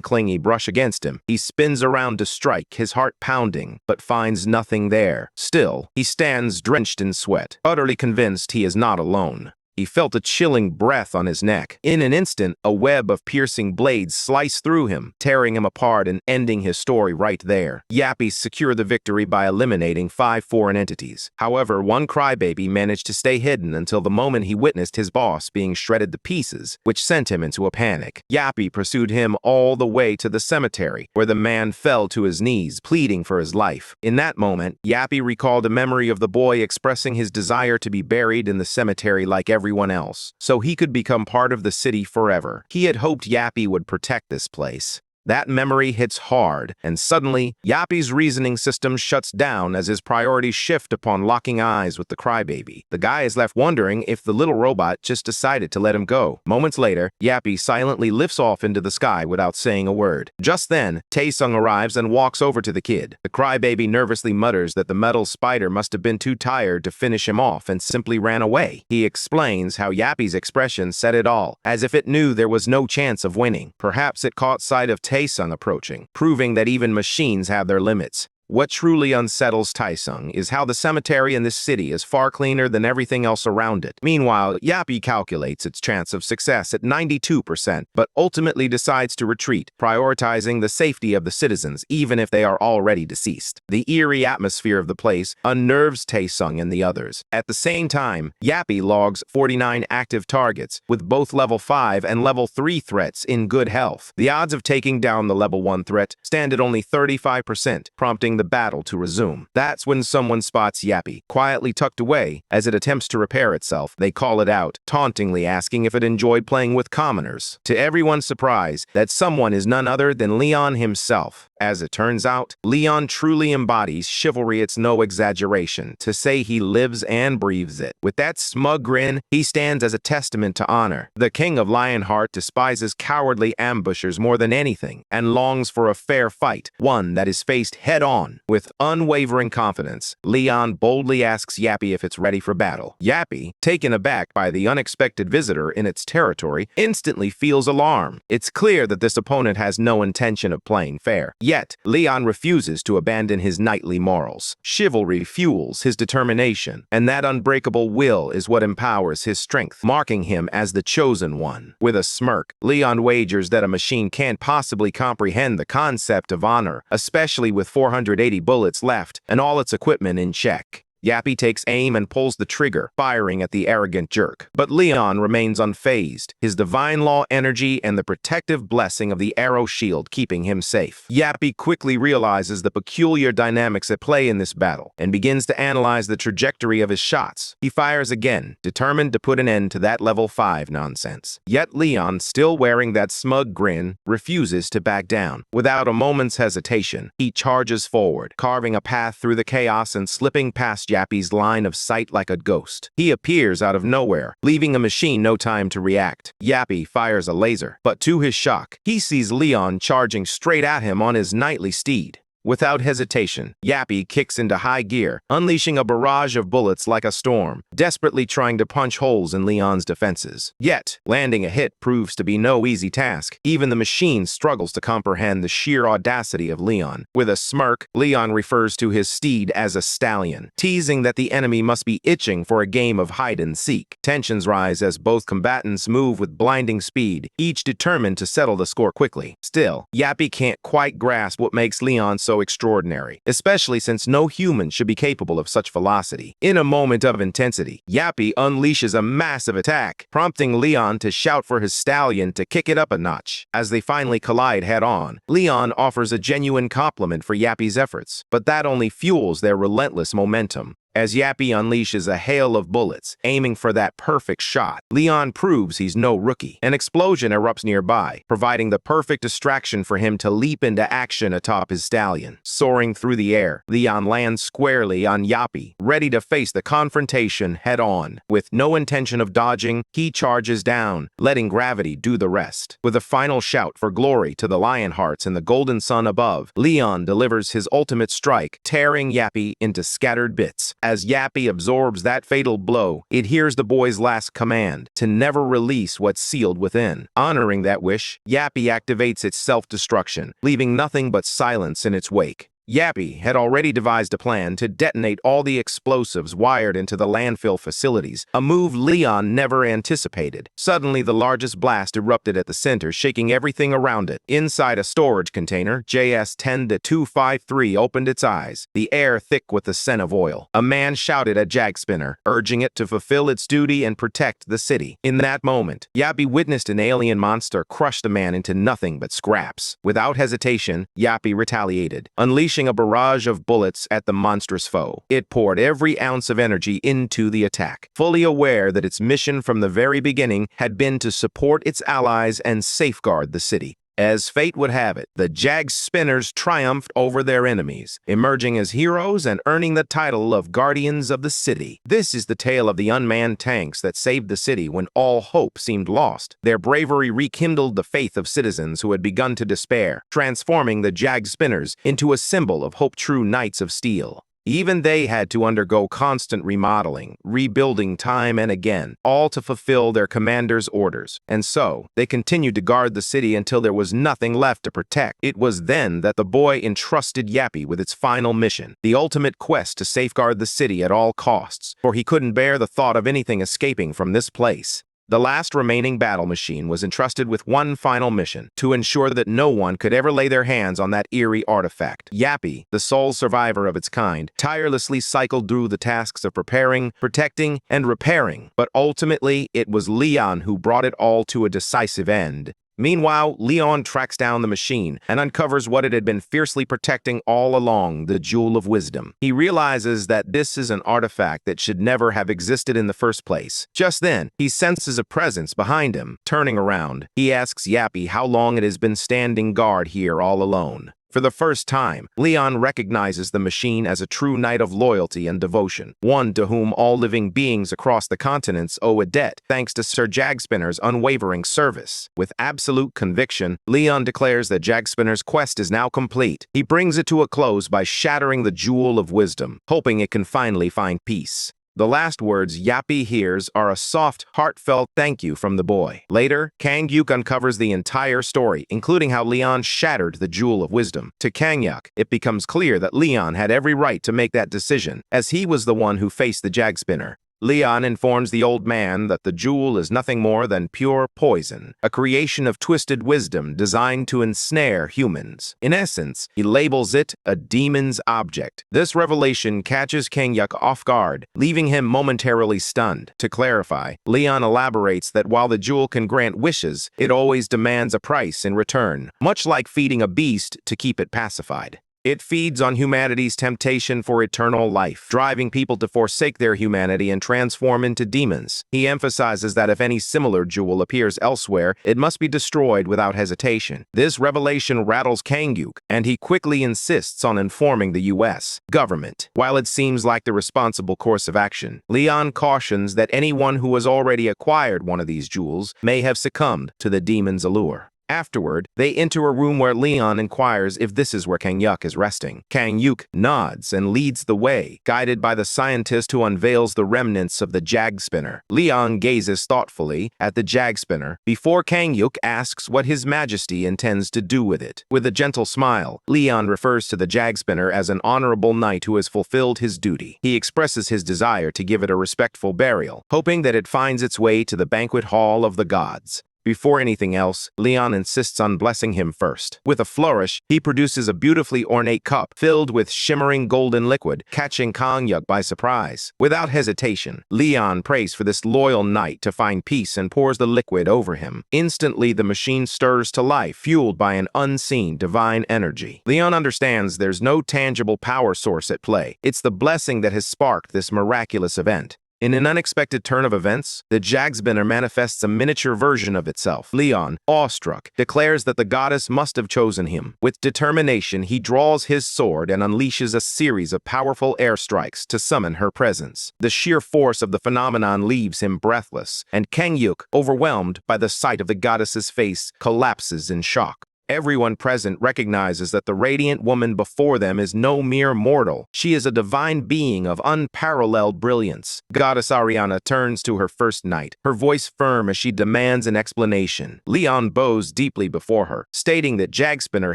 clingy brush against him. He spins around to strike, his heart pounding, but finds nothing there. Still, he stands drenched in sweat, utterly convinced he is not alone. He felt a chilling breath on his neck. In an instant, a web of piercing blades sliced through him, tearing him apart and ending his story right there. Yappy secured the victory by eliminating 5 foreign entities. However, one crybaby managed to stay hidden until the moment he witnessed his boss being shredded to pieces, which sent him into a panic. Yappy pursued him all the way to the cemetery, where the man fell to his knees, pleading for his life. In that moment, Yappy recalled a memory of the boy expressing his desire to be buried in the cemetery like everyone else, so he could become part of the city forever. He had hoped Yappy would protect this place. That memory hits hard, and suddenly, Yappy's reasoning system shuts down as his priorities shift upon locking eyes with the crybaby. The guy is left wondering if the little robot just decided to let him go. Moments later, Yappy silently lifts off into the sky without saying a word. Just then, Taesung arrives and walks over to the kid. The crybaby nervously mutters that the metal spider must have been too tired to finish him off and simply ran away. He explains how Yappy's expression said it all, as if it knew there was no chance of winning. Perhaps it caught sight of Taesung approaching, proving that even machines have their limits. What truly unsettles Taesung is how the cemetery in this city is far cleaner than everything else around it. Meanwhile, Yappy calculates its chance of success at 92%, but ultimately decides to retreat, prioritizing the safety of the citizens even if they are already deceased. The eerie atmosphere of the place unnerves Taesung and the others. At the same time, Yappy logs 49 active targets, with both level 5 and level 3 threats in good health. The odds of taking down the level 1 threat stand at only 35%, prompting the the battle to resume. That's when someone spots Yappy, quietly tucked away as it attempts to repair itself. They call it out, tauntingly asking if it enjoyed playing with commoners. To everyone's surprise, that someone is none other than Leon himself. As it turns out, Leon truly embodies chivalry. It's no exaggeration to say he lives and breathes it. With that smug grin, he stands as a testament to honor. The king of Lionheart despises cowardly ambushers more than anything and longs for a fair fight, one that is faced head-on. With unwavering confidence, Leon boldly asks Yappy if it's ready for battle. Yappy, taken aback by the unexpected visitor in its territory, instantly feels alarm. It's clear that this opponent has no intention of playing fair. Yet, Leon refuses to abandon his knightly morals. Chivalry fuels his determination, and that unbreakable will is what empowers his strength, marking him as the chosen one. With a smirk, Leon wagers that a machine can't possibly comprehend the concept of honor, especially with 480 bullets left and all its equipment in check. Yappy takes aim and pulls the trigger, firing at the arrogant jerk. But Leon remains unfazed, his divine law energy and the protective blessing of the arrow shield keeping him safe. Yappy quickly realizes the peculiar dynamics at play in this battle and begins to analyze the trajectory of his shots. He fires again, determined to put an end to that level 5 nonsense. Yet Leon, still wearing that smug grin, refuses to back down. Without a moment's hesitation, he charges forward, carving a path through the chaos and slipping past Yappy's line of sight like a ghost. He appears out of nowhere, leaving a machine no time to react. Yappy fires a laser, but to his shock, he sees Leon charging straight at him on his knightly steed. Without hesitation, Yappy kicks into high gear, unleashing a barrage of bullets like a storm, desperately trying to punch holes in Leon's defenses. Yet, landing a hit proves to be no easy task. Even the machine struggles to comprehend the sheer audacity of Leon. With a smirk, Leon refers to his steed as a stallion, teasing that the enemy must be itching for a game of hide-and-seek. Tensions rise as both combatants move with blinding speed, each determined to settle the score quickly. Still, Yappy can't quite grasp what makes Leon so extraordinary, especially since no human should be capable of such velocity. In a moment of intensity, Yappy unleashes a massive attack, prompting Leon to shout for his stallion to kick it up a notch. As they finally collide head-on, Leon offers a genuine compliment for Yappy's efforts, but that only fuels their relentless momentum. As Yappy unleashes a hail of bullets, aiming for that perfect shot, Leon proves he's no rookie. An explosion erupts nearby, providing the perfect distraction for him to leap into action atop his stallion. Soaring through the air, Leon lands squarely on Yappy, ready to face the confrontation head-on. With no intention of dodging, he charges down, letting gravity do the rest. With a final shout for glory to the Lionhearts and the golden sun above, Leon delivers his ultimate strike, tearing Yappy into scattered bits. As Yappy absorbs that fatal blow, it hears the boy's last command, to never release what's sealed within. Honoring that wish, Yappy activates its self-destruction, leaving nothing but silence in its wake. Yappy had already devised a plan to detonate all the explosives wired into the landfill facilities, a move Leon never anticipated. Suddenly, the largest blast erupted at the center, shaking everything around it. Inside a storage container, JS-10-253 opened its eyes, the air thick with the scent of oil. A man shouted at Jagspinner, urging it to fulfill its duty and protect the city. In that moment, Yappy witnessed an alien monster crush the man into nothing but scraps. Without hesitation, Yappy retaliated, unleashing a barrage of bullets at the monstrous foe. It poured every ounce of energy into the attack, fully aware that its mission from the very beginning had been to support its allies and safeguard the city. As fate would have it, the Jag-Spinners triumphed over their enemies, emerging as heroes and earning the title of Guardians of the City. This is the tale of the unmanned tanks that saved the city when all hope seemed lost. Their bravery rekindled the faith of citizens who had begun to despair, transforming the Jag-Spinners into a symbol of hope, true Knights of Steel. Even they had to undergo constant remodeling, rebuilding time and again, all to fulfill their commander's orders. And so, they continued to guard the city until there was nothing left to protect. It was then that the boy entrusted Yappy with its final mission, the ultimate quest to safeguard the city at all costs, for he couldn't bear the thought of anything escaping from this place. The last remaining battle machine was entrusted with one final mission, to ensure that no one could ever lay their hands on that eerie artifact. Yappy, the sole survivor of its kind, tirelessly cycled through the tasks of preparing, protecting, and repairing. But ultimately, it was Leon who brought it all to a decisive end. Meanwhile, Leon tracks down the machine and uncovers what it had been fiercely protecting all along, the Jewel of Wisdom. He realizes that this is an artifact that should never have existed in the first place. Just then, he senses a presence behind him. Turning around, he asks Yappy how long it has been standing guard here all alone. For the first time, Leon recognizes the machine as a true knight of loyalty and devotion, one to whom all living beings across the continents owe a debt thanks to Sir Jagspinner's unwavering service. With absolute conviction, Leon declares that Jagspinner's quest is now complete. He brings it to a close by shattering the Jewel of Wisdom, hoping it can finally find peace. The last words Yappy hears are a soft, heartfelt thank you from the boy. Later, Kang-yuk uncovers the entire story, including how Leon shattered the Jewel of Wisdom. To Kang-yuk, it becomes clear that Leon had every right to make that decision, as he was the one who faced the Jagspinner. Leon informs the old man that the jewel is nothing more than pure poison, a creation of twisted wisdom designed to ensnare humans. In essence, he labels it a demon's object. This revelation catches Kang-yuk off guard, leaving him momentarily stunned. To clarify, Leon elaborates that while the jewel can grant wishes, it always demands a price in return, much like feeding a beast to keep it pacified. It feeds on humanity's temptation for eternal life, driving people to forsake their humanity and transform into demons. He emphasizes that if any similar jewel appears elsewhere, it must be destroyed without hesitation. This revelation rattles Kang-yuk, and he quickly insists on informing the U.S. government. While it seems like the responsible course of action, Leon cautions that anyone who has already acquired one of these jewels may have succumbed to the demon's allure. Afterward, they enter a room where Leon inquires if this is where Kang-yuk is resting. Kang-yuk nods and leads the way, guided by the scientist who unveils the remnants of the Jagspinner. Leon gazes thoughtfully at the Jagspinner before Kang-yuk asks what His Majesty intends to do with it. With a gentle smile, Leon refers to the Jagspinner as an honorable knight who has fulfilled his duty. He expresses his desire to give it a respectful burial, hoping that it finds its way to the banquet hall of the gods. Before anything else, Leon insists on blessing him first. With a flourish, he produces a beautifully ornate cup filled with shimmering golden liquid, catching Kang-yuk by surprise. Without hesitation, Leon prays for this loyal knight to find peace and pours the liquid over him. Instantly, the machine stirs to life, fueled by an unseen divine energy. Leon understands there's no tangible power source at play. It's the blessing that has sparked this miraculous event. In an unexpected turn of events, the Jagspinner manifests a miniature version of itself. Leon, awestruck, declares that the goddess must have chosen him. With determination, he draws his sword and unleashes a series of powerful airstrikes to summon her presence. The sheer force of the phenomenon leaves him breathless, and Kang-yuk, overwhelmed by the sight of the goddess's face, collapses in shock. Everyone present recognizes that the radiant woman before them is no mere mortal. She is a divine being of unparalleled brilliance. Goddess Ariana turns to her first knight, her voice firm as she demands an explanation. Leon bows deeply before her, stating that Jagspinner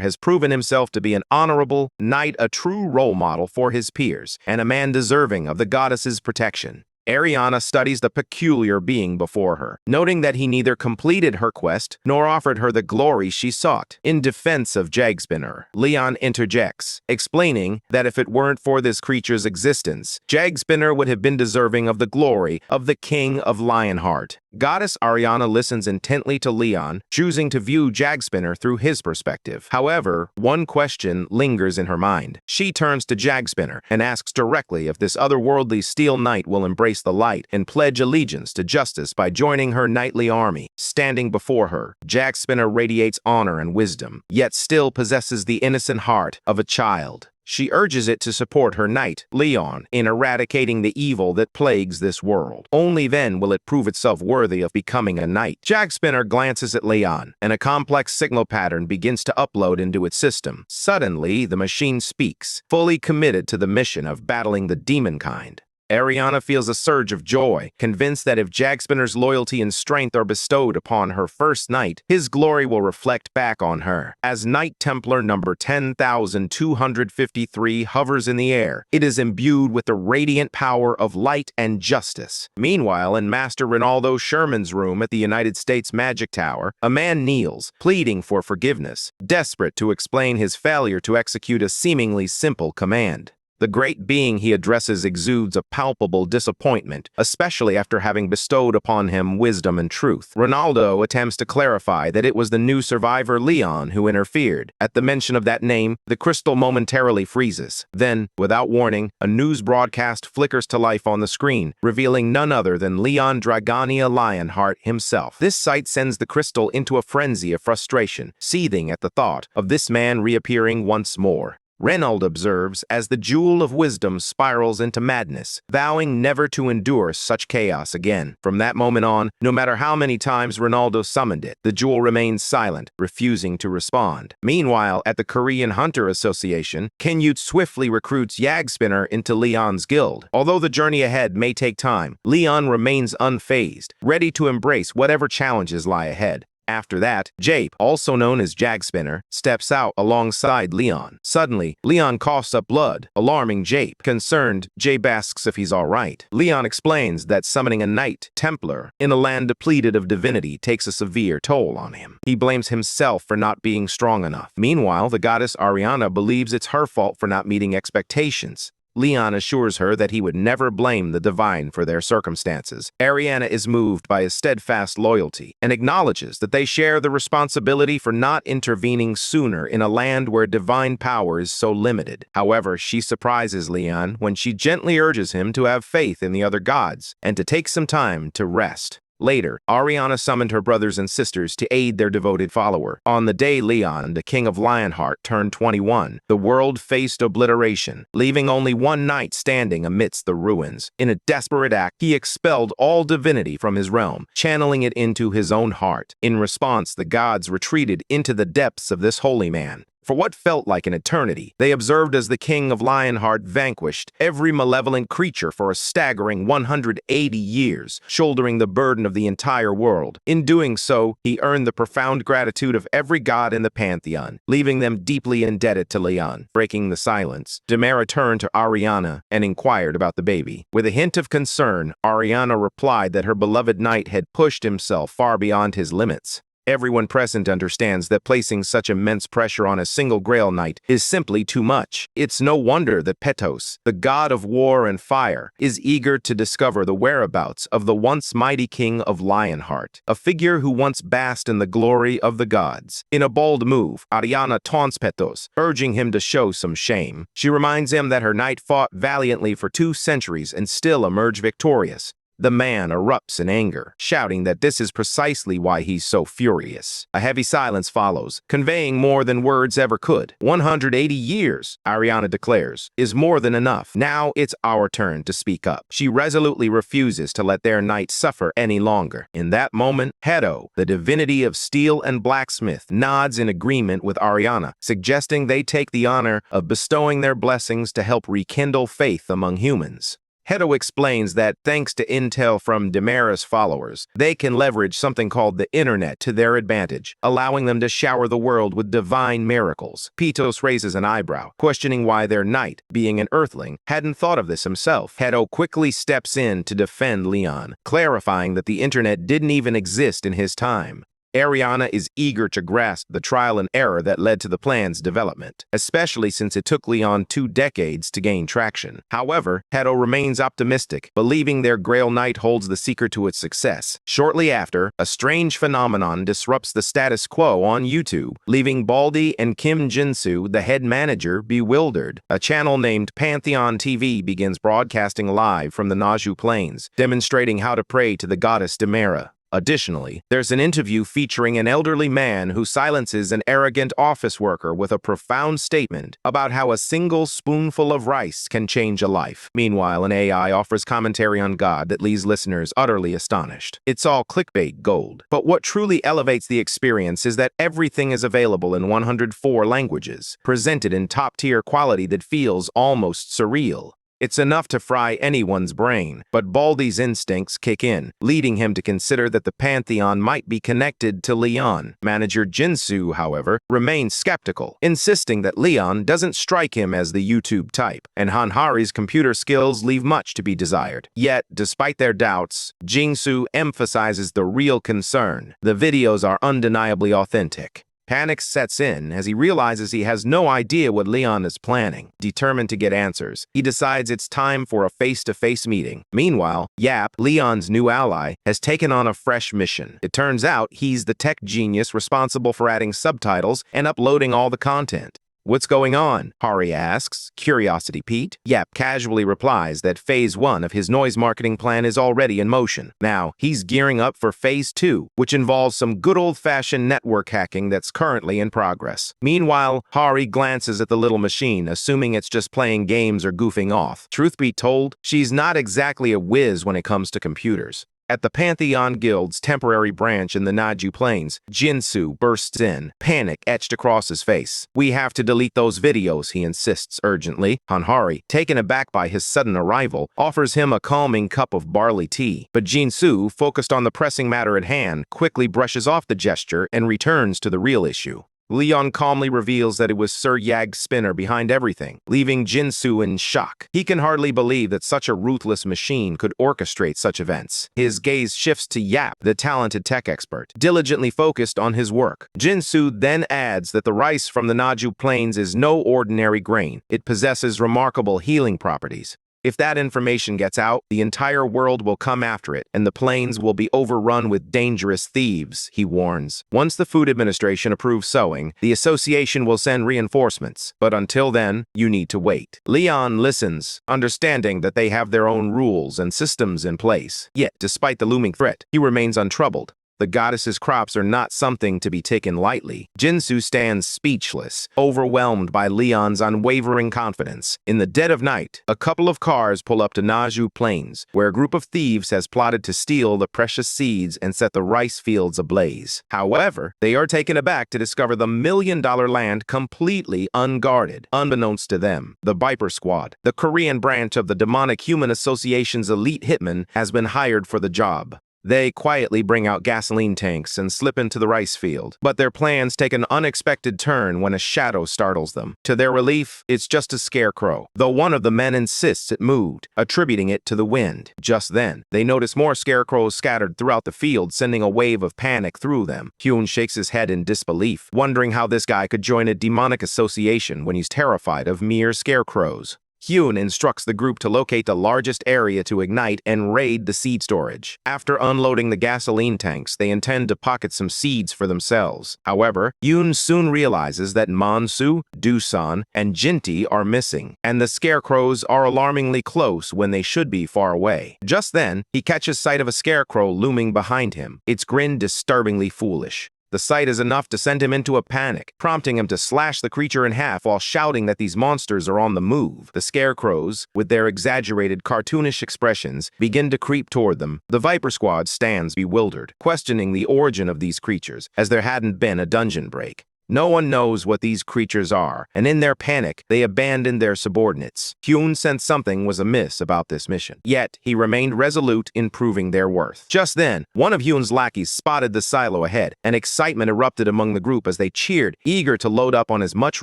has proven himself to be an honorable knight, a true role model for his peers, and a man deserving of the goddess's protection. Ariana studies the peculiar being before her, noting that he neither completed her quest nor offered her the glory she sought. In defense of Jagspinner, Leon interjects, explaining that if it weren't for this creature's existence, Jagspinner would have been deserving of the glory of the King of Lionheart. Goddess Ariana listens intently to Leon, choosing to view Jagspinner through his perspective. However, one question lingers in her mind. She turns to Jagspinner and asks directly if this otherworldly steel knight will embrace the light and pledge allegiance to justice by joining her knightly army. Standing before her, Jagspinner radiates honor and wisdom, yet still possesses the innocent heart of a child. She urges it to support her knight, Leon, in eradicating the evil that plagues this world. Only then will it prove itself worthy of becoming a knight. Jagspinner glances at Leon, and a complex signal pattern begins to upload into its system. Suddenly, the machine speaks, fully committed to the mission of battling the demon kind. Ariana feels a surge of joy, convinced that if Jagspinner's loyalty and strength are bestowed upon her first knight, his glory will reflect back on her. As Knight Templar number 10,253 hovers in the air, it is imbued with the radiant power of light and justice. Meanwhile, in Master Ronaldo Sherman's room at the United States Magic Tower, a man kneels, pleading for forgiveness, desperate to explain his failure to execute a seemingly simple command. The great being he addresses exudes a palpable disappointment, especially after having bestowed upon him wisdom and truth. Ronaldo attempts to clarify that it was the new survivor Leon who interfered. At the mention of that name, the crystal momentarily freezes. Then, without warning, a news broadcast flickers to life on the screen, revealing none other than Leon Dragonia Lionheart himself. This sight sends the crystal into a frenzy of frustration, seething at the thought of this man reappearing once more. Reynald observes as the jewel of wisdom spirals into madness, vowing never to endure such chaos again. From that moment on, no matter how many times Ronaldo summoned it, the jewel remains silent, refusing to respond. Meanwhile, at the Korean Hunter Association, Kenyut swiftly recruits Yagspinner into Leon's guild. Although the journey ahead may take time, Leon remains unfazed, ready to embrace whatever challenges lie ahead. After that, Jape, also known as Jagspinner, steps out alongside Leon. Suddenly, Leon coughs up blood, alarming Jape. Concerned, Jape asks if he's all right. Leon explains that summoning a Knight Templar in a land depleted of divinity takes a severe toll on him. He blames himself for not being strong enough. Meanwhile, the goddess Ariana believes it's her fault for not meeting expectations. Leon assures her that he would never blame the divine for their circumstances. Ariana is moved by his steadfast loyalty and acknowledges that they share the responsibility for not intervening sooner in a land where divine power is so limited. However, she surprises Leon when she gently urges him to have faith in the other gods and to take some time to rest. Later, Ariana summoned her brothers and sisters to aid their devoted follower. On the day Leon, the king of Lionheart, turned 21, the world faced obliteration, leaving only one knight standing amidst the ruins. In a desperate act, he expelled all divinity from his realm, channeling it into his own heart. In response, the gods retreated into the depths of this holy man. For what felt like an eternity, they observed as the king of Lionheart vanquished every malevolent creature for a staggering 180 years, shouldering the burden of the entire world. In doing so, he earned the profound gratitude of every god in the pantheon, leaving them deeply indebted to Leon. Breaking the silence, Demera turned to Ariana and inquired about the baby. With a hint of concern, Ariana replied that her beloved knight had pushed himself far beyond his limits. Everyone present understands that placing such immense pressure on a single Grail Knight is simply too much. It's no wonder that Petos, the god of war and fire, is eager to discover the whereabouts of the once mighty king of Lionheart, a figure who once basked in the glory of the gods. In a bold move, Ariana taunts Petos, urging him to show some shame. She reminds him that her knight fought valiantly for 2 centuries and still emerged victorious. The man erupts in anger, shouting that this is precisely why he's so furious. A heavy silence follows, conveying more than words ever could. 180 years, Ariana declares, is more than enough. Now it's our turn to speak up. She resolutely refuses to let their knight suffer any longer. In that moment, Hedo, the divinity of steel and blacksmith, nods in agreement with Ariana, suggesting they take the honor of bestowing their blessings to help rekindle faith among humans. Hedo explains that, thanks to intel from Demera's followers, they can leverage something called the internet to their advantage, allowing them to shower the world with divine miracles. Petos raises an eyebrow, questioning why their knight, being an earthling, hadn't thought of this himself. Hedo quickly steps in to defend Leon, clarifying that the internet didn't even exist in his time. Ariana is eager to grasp the trial and error that led to the plan's development, especially since it took Leon 2 decades to gain traction. However, Hedo remains optimistic, believing their Grail Knight holds the secret to its success. Shortly after, a strange phenomenon disrupts the status quo on YouTube, leaving Baldy and Kim Jinsu, the head manager, bewildered. A channel named Pantheon TV begins broadcasting live from the Naju Plains, demonstrating how to pray to the goddess Demera. Additionally, there's an interview featuring an elderly man who silences an arrogant office worker with a profound statement about how a single spoonful of rice can change a life. Meanwhile, an AI offers commentary on God that leaves listeners utterly astonished. It's all clickbait gold. But what truly elevates the experience is that everything is available in 104 languages, presented in top-tier quality that feels almost surreal. It's enough to fry anyone's brain, but Baldy's instincts kick in, leading him to consider that the Pantheon might be connected to Leon. Manager Jinsu, however, remains skeptical, insisting that Leon doesn't strike him as the YouTube type, and Hanhari's computer skills leave much to be desired. Yet, despite their doubts, Jinsu emphasizes the real concern. The videos are undeniably authentic. Panic sets in as he realizes he has no idea what Leon is planning. Determined to get answers, he decides it's time for a face-to-face meeting. Meanwhile, Yap, Leon's new ally, has taken on a fresh mission. It turns out he's the tech genius responsible for adding subtitles and uploading all the content. "What's going on?" Hari asks, curiosity piqued. Yap casually replies that Phase 1 of his noise marketing plan is already in motion. Now, he's gearing up for Phase 2, which involves some good old-fashioned network hacking that's currently in progress. Meanwhile, Hari glances at the little machine, assuming it's just playing games or goofing off. Truth be told, she's not exactly a whiz when it comes to computers. At the Pantheon Guild's temporary branch in the Naju Plains, Jinsu bursts in, panic etched across his face. "We have to delete those videos," he insists urgently. Hanhari, taken aback by his sudden arrival, offers him a calming cup of barley tea. But Jinsu, focused on the pressing matter at hand, quickly brushes off the gesture and returns to the real issue. Leon calmly reveals that it was Sir Yag's spinner behind everything, leaving Jinsu in shock. He can hardly believe that such a ruthless machine could orchestrate such events. His gaze shifts to Yap, the talented tech expert, diligently focused on his work. Jinsu then adds that the rice from the Naju Plains is no ordinary grain. It possesses remarkable healing properties. If that information gets out, the entire world will come after it, and the plains will be overrun with dangerous thieves, he warns. Once the Food Administration approves sowing, the association will send reinforcements. But until then, you need to wait. Leon listens, understanding that they have their own rules and systems in place. Yet, despite the looming threat, he remains untroubled. The goddess's crops are not something to be taken lightly. Jinsu stands speechless, overwhelmed by Leon's unwavering confidence. In the dead of night, a couple of cars pull up to Naju Plains, where a group of thieves has plotted to steal the precious seeds and set the rice fields ablaze. However, they are taken aback to discover the million-dollar land completely unguarded. Unbeknownst to them, the Viper Squad, the Korean branch of the Demonic Human Association's elite hitmen, has been hired for the job. They quietly bring out gasoline tanks and slip into the rice field, but their plans take an unexpected turn when a shadow startles them. To their relief, it's just a scarecrow, though one of the men insists it moved, attributing it to the wind. Just then, they notice more scarecrows scattered throughout the field, sending a wave of panic through them. Hyun shakes his head in disbelief, wondering how this guy could join a demonic association when he's terrified of mere scarecrows. Hyun instructs the group to locate the largest area to ignite and raid the seed storage. After unloading the gasoline tanks, they intend to pocket some seeds for themselves. However, Hyun soon realizes that Monsu, Doosan, and Jinti are missing, and the scarecrows are alarmingly close when they should be far away. Just then, he catches sight of a scarecrow looming behind him, its grin disturbingly foolish. The sight is enough to send him into a panic, prompting him to slash the creature in half while shouting that these monsters are on the move. The scarecrows, with their exaggerated cartoonish expressions, begin to creep toward them. The Viper Squad stands bewildered, questioning the origin of these creatures, as there hadn't been a dungeon break. No one knows what these creatures are, and in their panic, they abandoned their subordinates. Hyun sensed something was amiss about this mission, yet he remained resolute in proving their worth. Just then, one of Hyun's lackeys spotted the silo ahead, and excitement erupted among the group as they cheered, eager to load up on as much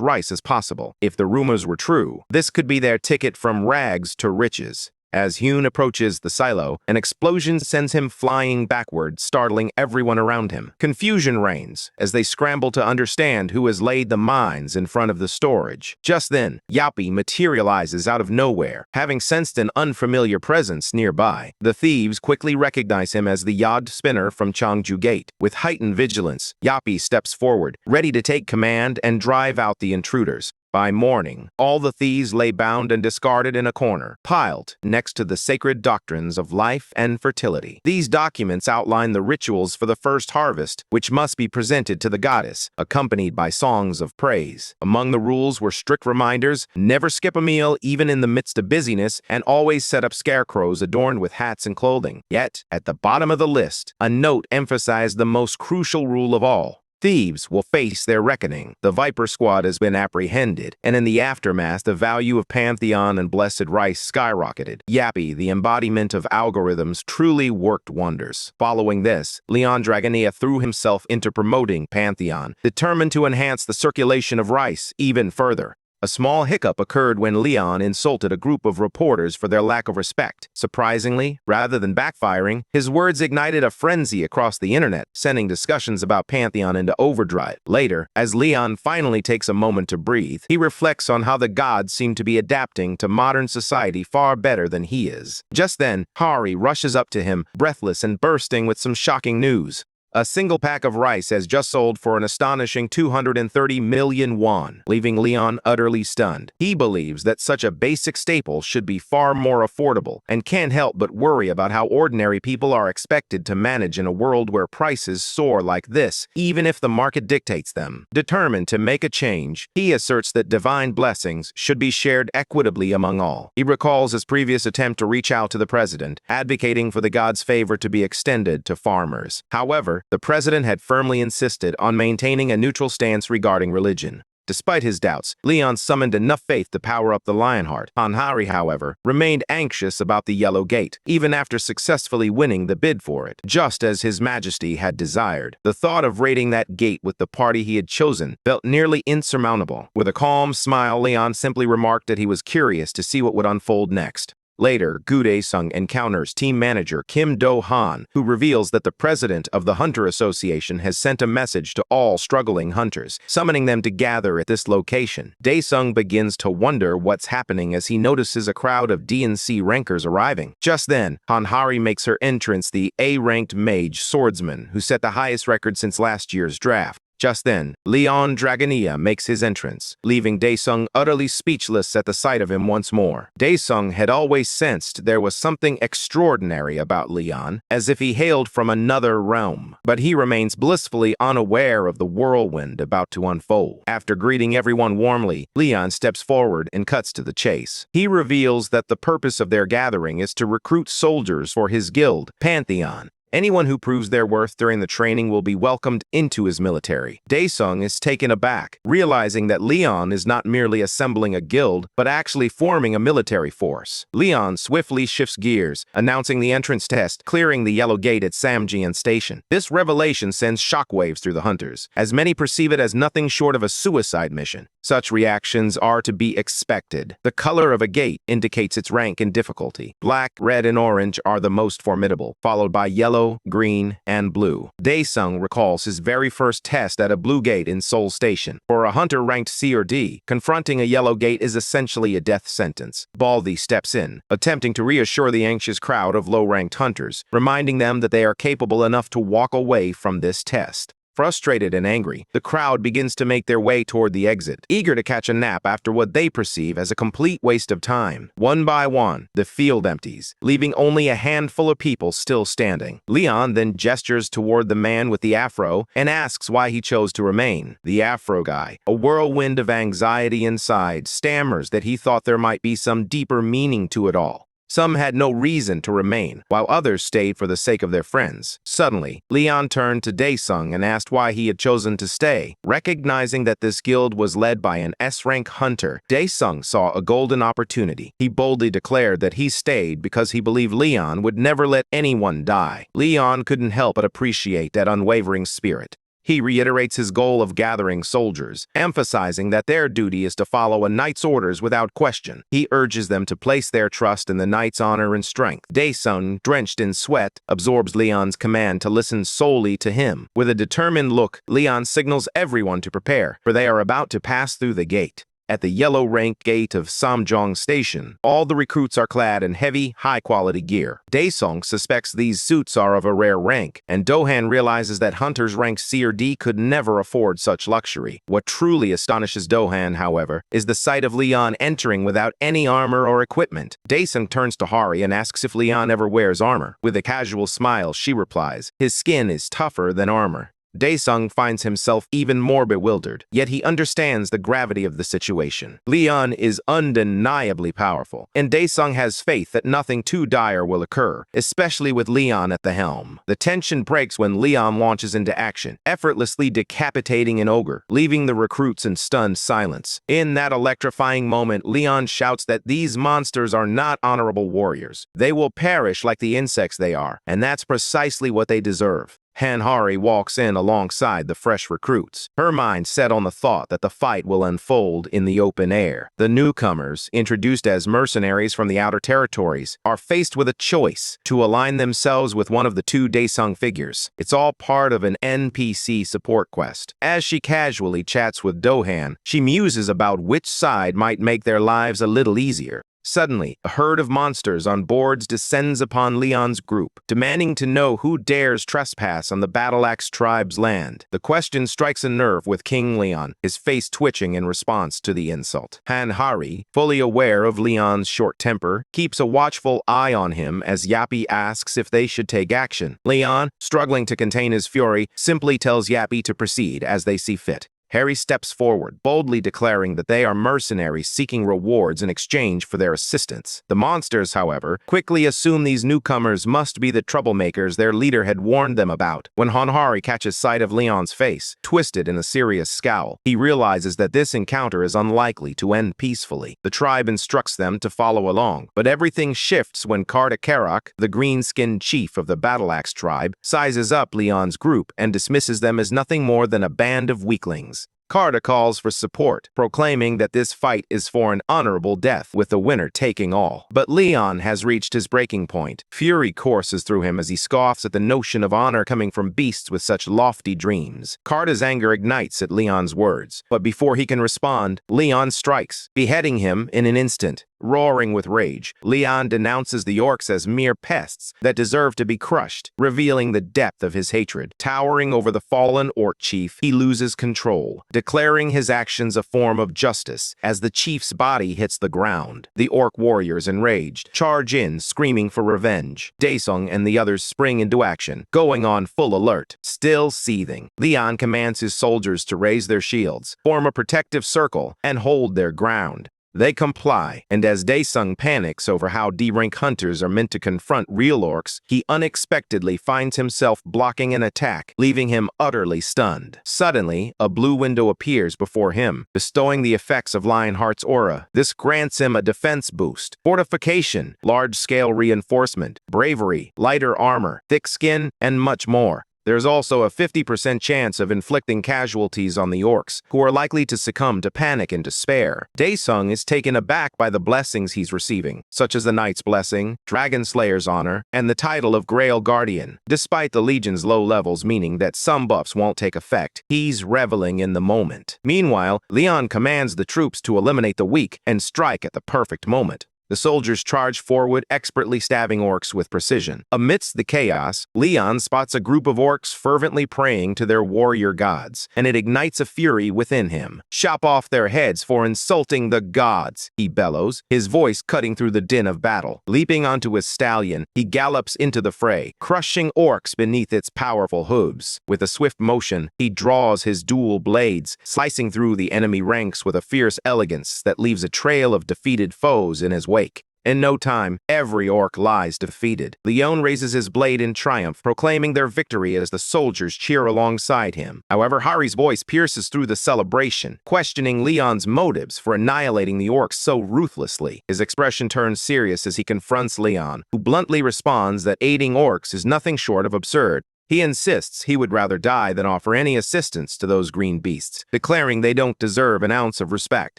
rice as possible. If the rumors were true, this could be their ticket from rags to riches. As Hyun approaches the silo, an explosion sends him flying backward, startling everyone around him. Confusion reigns as they scramble to understand who has laid the mines in front of the storage. Just then, Yapi materializes out of nowhere, having sensed an unfamiliar presence nearby. The thieves quickly recognize him as the Yod spinner from Changju Gate. With heightened vigilance, Yapi steps forward, ready to take command and drive out the intruders. By morning, all the thieves lay bound and discarded in a corner, piled next to the sacred doctrines of life and fertility. These documents outline the rituals for the first harvest, which must be presented to the goddess, accompanied by songs of praise. Among the rules were strict reminders: never skip a meal even in the midst of busyness, and always set up scarecrows adorned with hats and clothing. Yet, at the bottom of the list, a note emphasized the most crucial rule of all: thieves will face their reckoning. The Viper Squad has been apprehended, and in the aftermath, the value of Pantheon and Blessed Rice skyrocketed. Yappy, the embodiment of algorithms, truly worked wonders. Following this, Leon Dragonia threw himself into promoting Pantheon, determined to enhance the circulation of rice even further. A small hiccup occurred when Leon insulted a group of reporters for their lack of respect. Surprisingly, rather than backfiring, his words ignited a frenzy across the internet, sending discussions about Pantheon into overdrive. Later, as Leon finally takes a moment to breathe, he reflects on how the gods seem to be adapting to modern society far better than he is. Just then, Hari rushes up to him, breathless and bursting with some shocking news. A single pack of rice has just sold for an astonishing 230 million won, leaving Leon utterly stunned. He believes that such a basic staple should be far more affordable and can't help but worry about how ordinary people are expected to manage in a world where prices soar like this, even if the market dictates them. Determined to make a change, he asserts that divine blessings should be shared equitably among all. He recalls his previous attempt to reach out to the president, advocating for the god's favor to be extended to farmers. However, the president had firmly insisted on maintaining a neutral stance regarding religion. Despite his doubts, Leon summoned enough faith to power up the Lionheart. Hari, however, remained anxious about the Yellow Gate, even after successfully winning the bid for it, just as His Majesty had desired. The thought of raiding that gate with the party he had chosen felt nearly insurmountable. With a calm smile, Leon simply remarked that he was curious to see what would unfold next. Later, Gu Daesung encounters team manager Kim Do-han, who reveals that the president of the Hunter Association has sent a message to all struggling hunters, summoning them to gather at this location. Daesung begins to wonder what's happening as he notices a crowd of D&C rankers arriving. Just then, Hari makes her entrance, the A-ranked mage swordsman, who set the highest record since last year's draft. Just then, Leon Dragonia makes his entrance, leaving Daesung utterly speechless at the sight of him once more. Daesung had always sensed there was something extraordinary about Leon, as if he hailed from another realm, but he remains blissfully unaware of the whirlwind about to unfold. After greeting everyone warmly, Leon steps forward and cuts to the chase. He reveals that the purpose of their gathering is to recruit soldiers for his guild, Pantheon. Anyone who proves their worth during the training will be welcomed into his military. Daesung is taken aback, realizing that Leon is not merely assembling a guild, but actually forming a military force. Leon swiftly shifts gears, announcing the entrance test, clearing the Yellow Gate at Samjian Station. This revelation sends shockwaves through the hunters, as many perceive it as nothing short of a suicide mission. Such reactions are to be expected. The color of a gate indicates its rank and difficulty. Black, red, and orange are the most formidable, followed by yellow, green, and blue. Daesung recalls his very first test at a blue gate in Seoul Station. For a hunter ranked C or D, confronting a yellow gate is essentially a death sentence. Baldy steps in, attempting to reassure the anxious crowd of low-ranked hunters, reminding them that they are capable enough to walk away from this test. Frustrated and angry, the crowd begins to make their way toward the exit, eager to catch a nap after what they perceive as a complete waste of time. One by one, the field empties, leaving only a handful of people still standing. Leon then gestures toward the man with the afro and asks why he chose to remain. The afro guy, a whirlwind of anxiety inside, stammers that he thought there might be some deeper meaning to it all. Some had no reason to remain, while others stayed for the sake of their friends. Suddenly, Leon turned to Daesung and asked why he had chosen to stay. Recognizing that this guild was led by an S-rank hunter, Daesung saw a golden opportunity. He boldly declared that he stayed because he believed Leon would never let anyone die. Leon couldn't help but appreciate that unwavering spirit. He reiterates his goal of gathering soldiers, emphasizing that their duty is to follow a knight's orders without question. He urges them to place their trust in the knight's honor and strength. Daesung, drenched in sweat, absorbs Leon's command to listen solely to him. With a determined look, Leon signals everyone to prepare, for they are about to pass through the gate. At the yellow rank gate of Samjong Station, all the recruits are clad in heavy, high-quality gear. Daesung suspects these suits are of a rare rank, and Do-han realizes that hunters ranked C or D could never afford such luxury. What truly astonishes Do-han, however, is the sight of Leon entering without any armor or equipment. Daesung turns to Hari and asks if Leon ever wears armor. With a casual smile, she replies, "His skin is tougher than armor." Daesung finds himself even more bewildered, yet he understands the gravity of the situation. Leon is undeniably powerful, and Daesung has faith that nothing too dire will occur, especially with Leon at the helm. The tension breaks when Leon launches into action, effortlessly decapitating an ogre, leaving the recruits in stunned silence. In that electrifying moment, Leon shouts that these monsters are not honorable warriors. They will perish like the insects they are, and that's precisely what they deserve. Hanhari walks in alongside the fresh recruits, her mind set on the thought that the fight will unfold in the open air. The newcomers, introduced as mercenaries from the outer territories, are faced with a choice to align themselves with one of the two Daesung figures. It's all part of an NPC support quest. As she casually chats with Dohan, she muses about which side might make their lives a little easier. Suddenly, a herd of monsters on boards descends upon Leon's group, demanding to know who dares trespass on the Battle Axe tribe's land. The question strikes a nerve with King Leon, his face twitching in response to the insult. Hanhari, fully aware of Leon's short temper, keeps a watchful eye on him as Yappy asks if they should take action. Leon, struggling to contain his fury, simply tells Yappy to proceed as they see fit. Harry steps forward, boldly declaring that they are mercenaries seeking rewards in exchange for their assistance. The monsters, however, quickly assume these newcomers must be the troublemakers their leader had warned them about. When Hanhari catches sight of Leon's face, twisted in a serious scowl, he realizes that this encounter is unlikely to end peacefully. The tribe instructs them to follow along, but everything shifts when Karda Karak, the green-skinned chief of the Battle Axe tribe, sizes up Leon's group and dismisses them as nothing more than a band of weaklings. Karda calls for support, proclaiming that this fight is for an honorable death, with the winner taking all. But Leon has reached his breaking point. Fury courses through him as he scoffs at the notion of honor coming from beasts with such lofty dreams. Karda's anger ignites at Leon's words, but before he can respond, Leon strikes, beheading him in an instant. Roaring with rage, Leon denounces the orcs as mere pests that deserve to be crushed, revealing the depth of his hatred. Towering over the fallen orc chief, he loses control, declaring his actions a form of justice as the chief's body hits the ground. The orc warriors, enraged, charge in, screaming for revenge. Daesung and the others spring into action, going on full alert. Still seething, Leon commands his soldiers to raise their shields, form a protective circle, and hold their ground. They comply, and as Daesung panics over how D-rank hunters are meant to confront real orcs, he unexpectedly finds himself blocking an attack, leaving him utterly stunned. Suddenly, a blue window appears before him, bestowing the effects of Lionheart's aura. This grants him a defense boost, fortification, large-scale reinforcement, bravery, lighter armor, thick skin, and much more. There's also a 50% chance of inflicting casualties on the orcs, who are likely to succumb to panic and despair. Daesung is taken aback by the blessings he's receiving, such as the Knight's Blessing, Dragon Slayer's Honor, and the title of Grail Guardian. Despite the Legion's low levels meaning that some buffs won't take effect, he's reveling in the moment. Meanwhile, Leon commands the troops to eliminate the weak and strike at the perfect moment. The soldiers charge forward, expertly stabbing orcs with precision. Amidst the chaos, Leon spots a group of orcs fervently praying to their warrior gods, and it ignites a fury within him. "Chop off their heads for insulting the gods," he bellows, his voice cutting through the din of battle. Leaping onto his stallion, he gallops into the fray, crushing orcs beneath its powerful hooves. With a swift motion, he draws his dual blades, slicing through the enemy ranks with a fierce elegance that leaves a trail of defeated foes in his wake. In no time, every orc lies defeated. Leon raises his blade in triumph, proclaiming their victory as the soldiers cheer alongside him. However, Hari's voice pierces through the celebration, questioning Leon's motives for annihilating the orcs so ruthlessly. His expression turns serious as he confronts Leon, who bluntly responds that aiding orcs is nothing short of absurd. He insists he would rather die than offer any assistance to those green beasts, declaring they don't deserve an ounce of respect.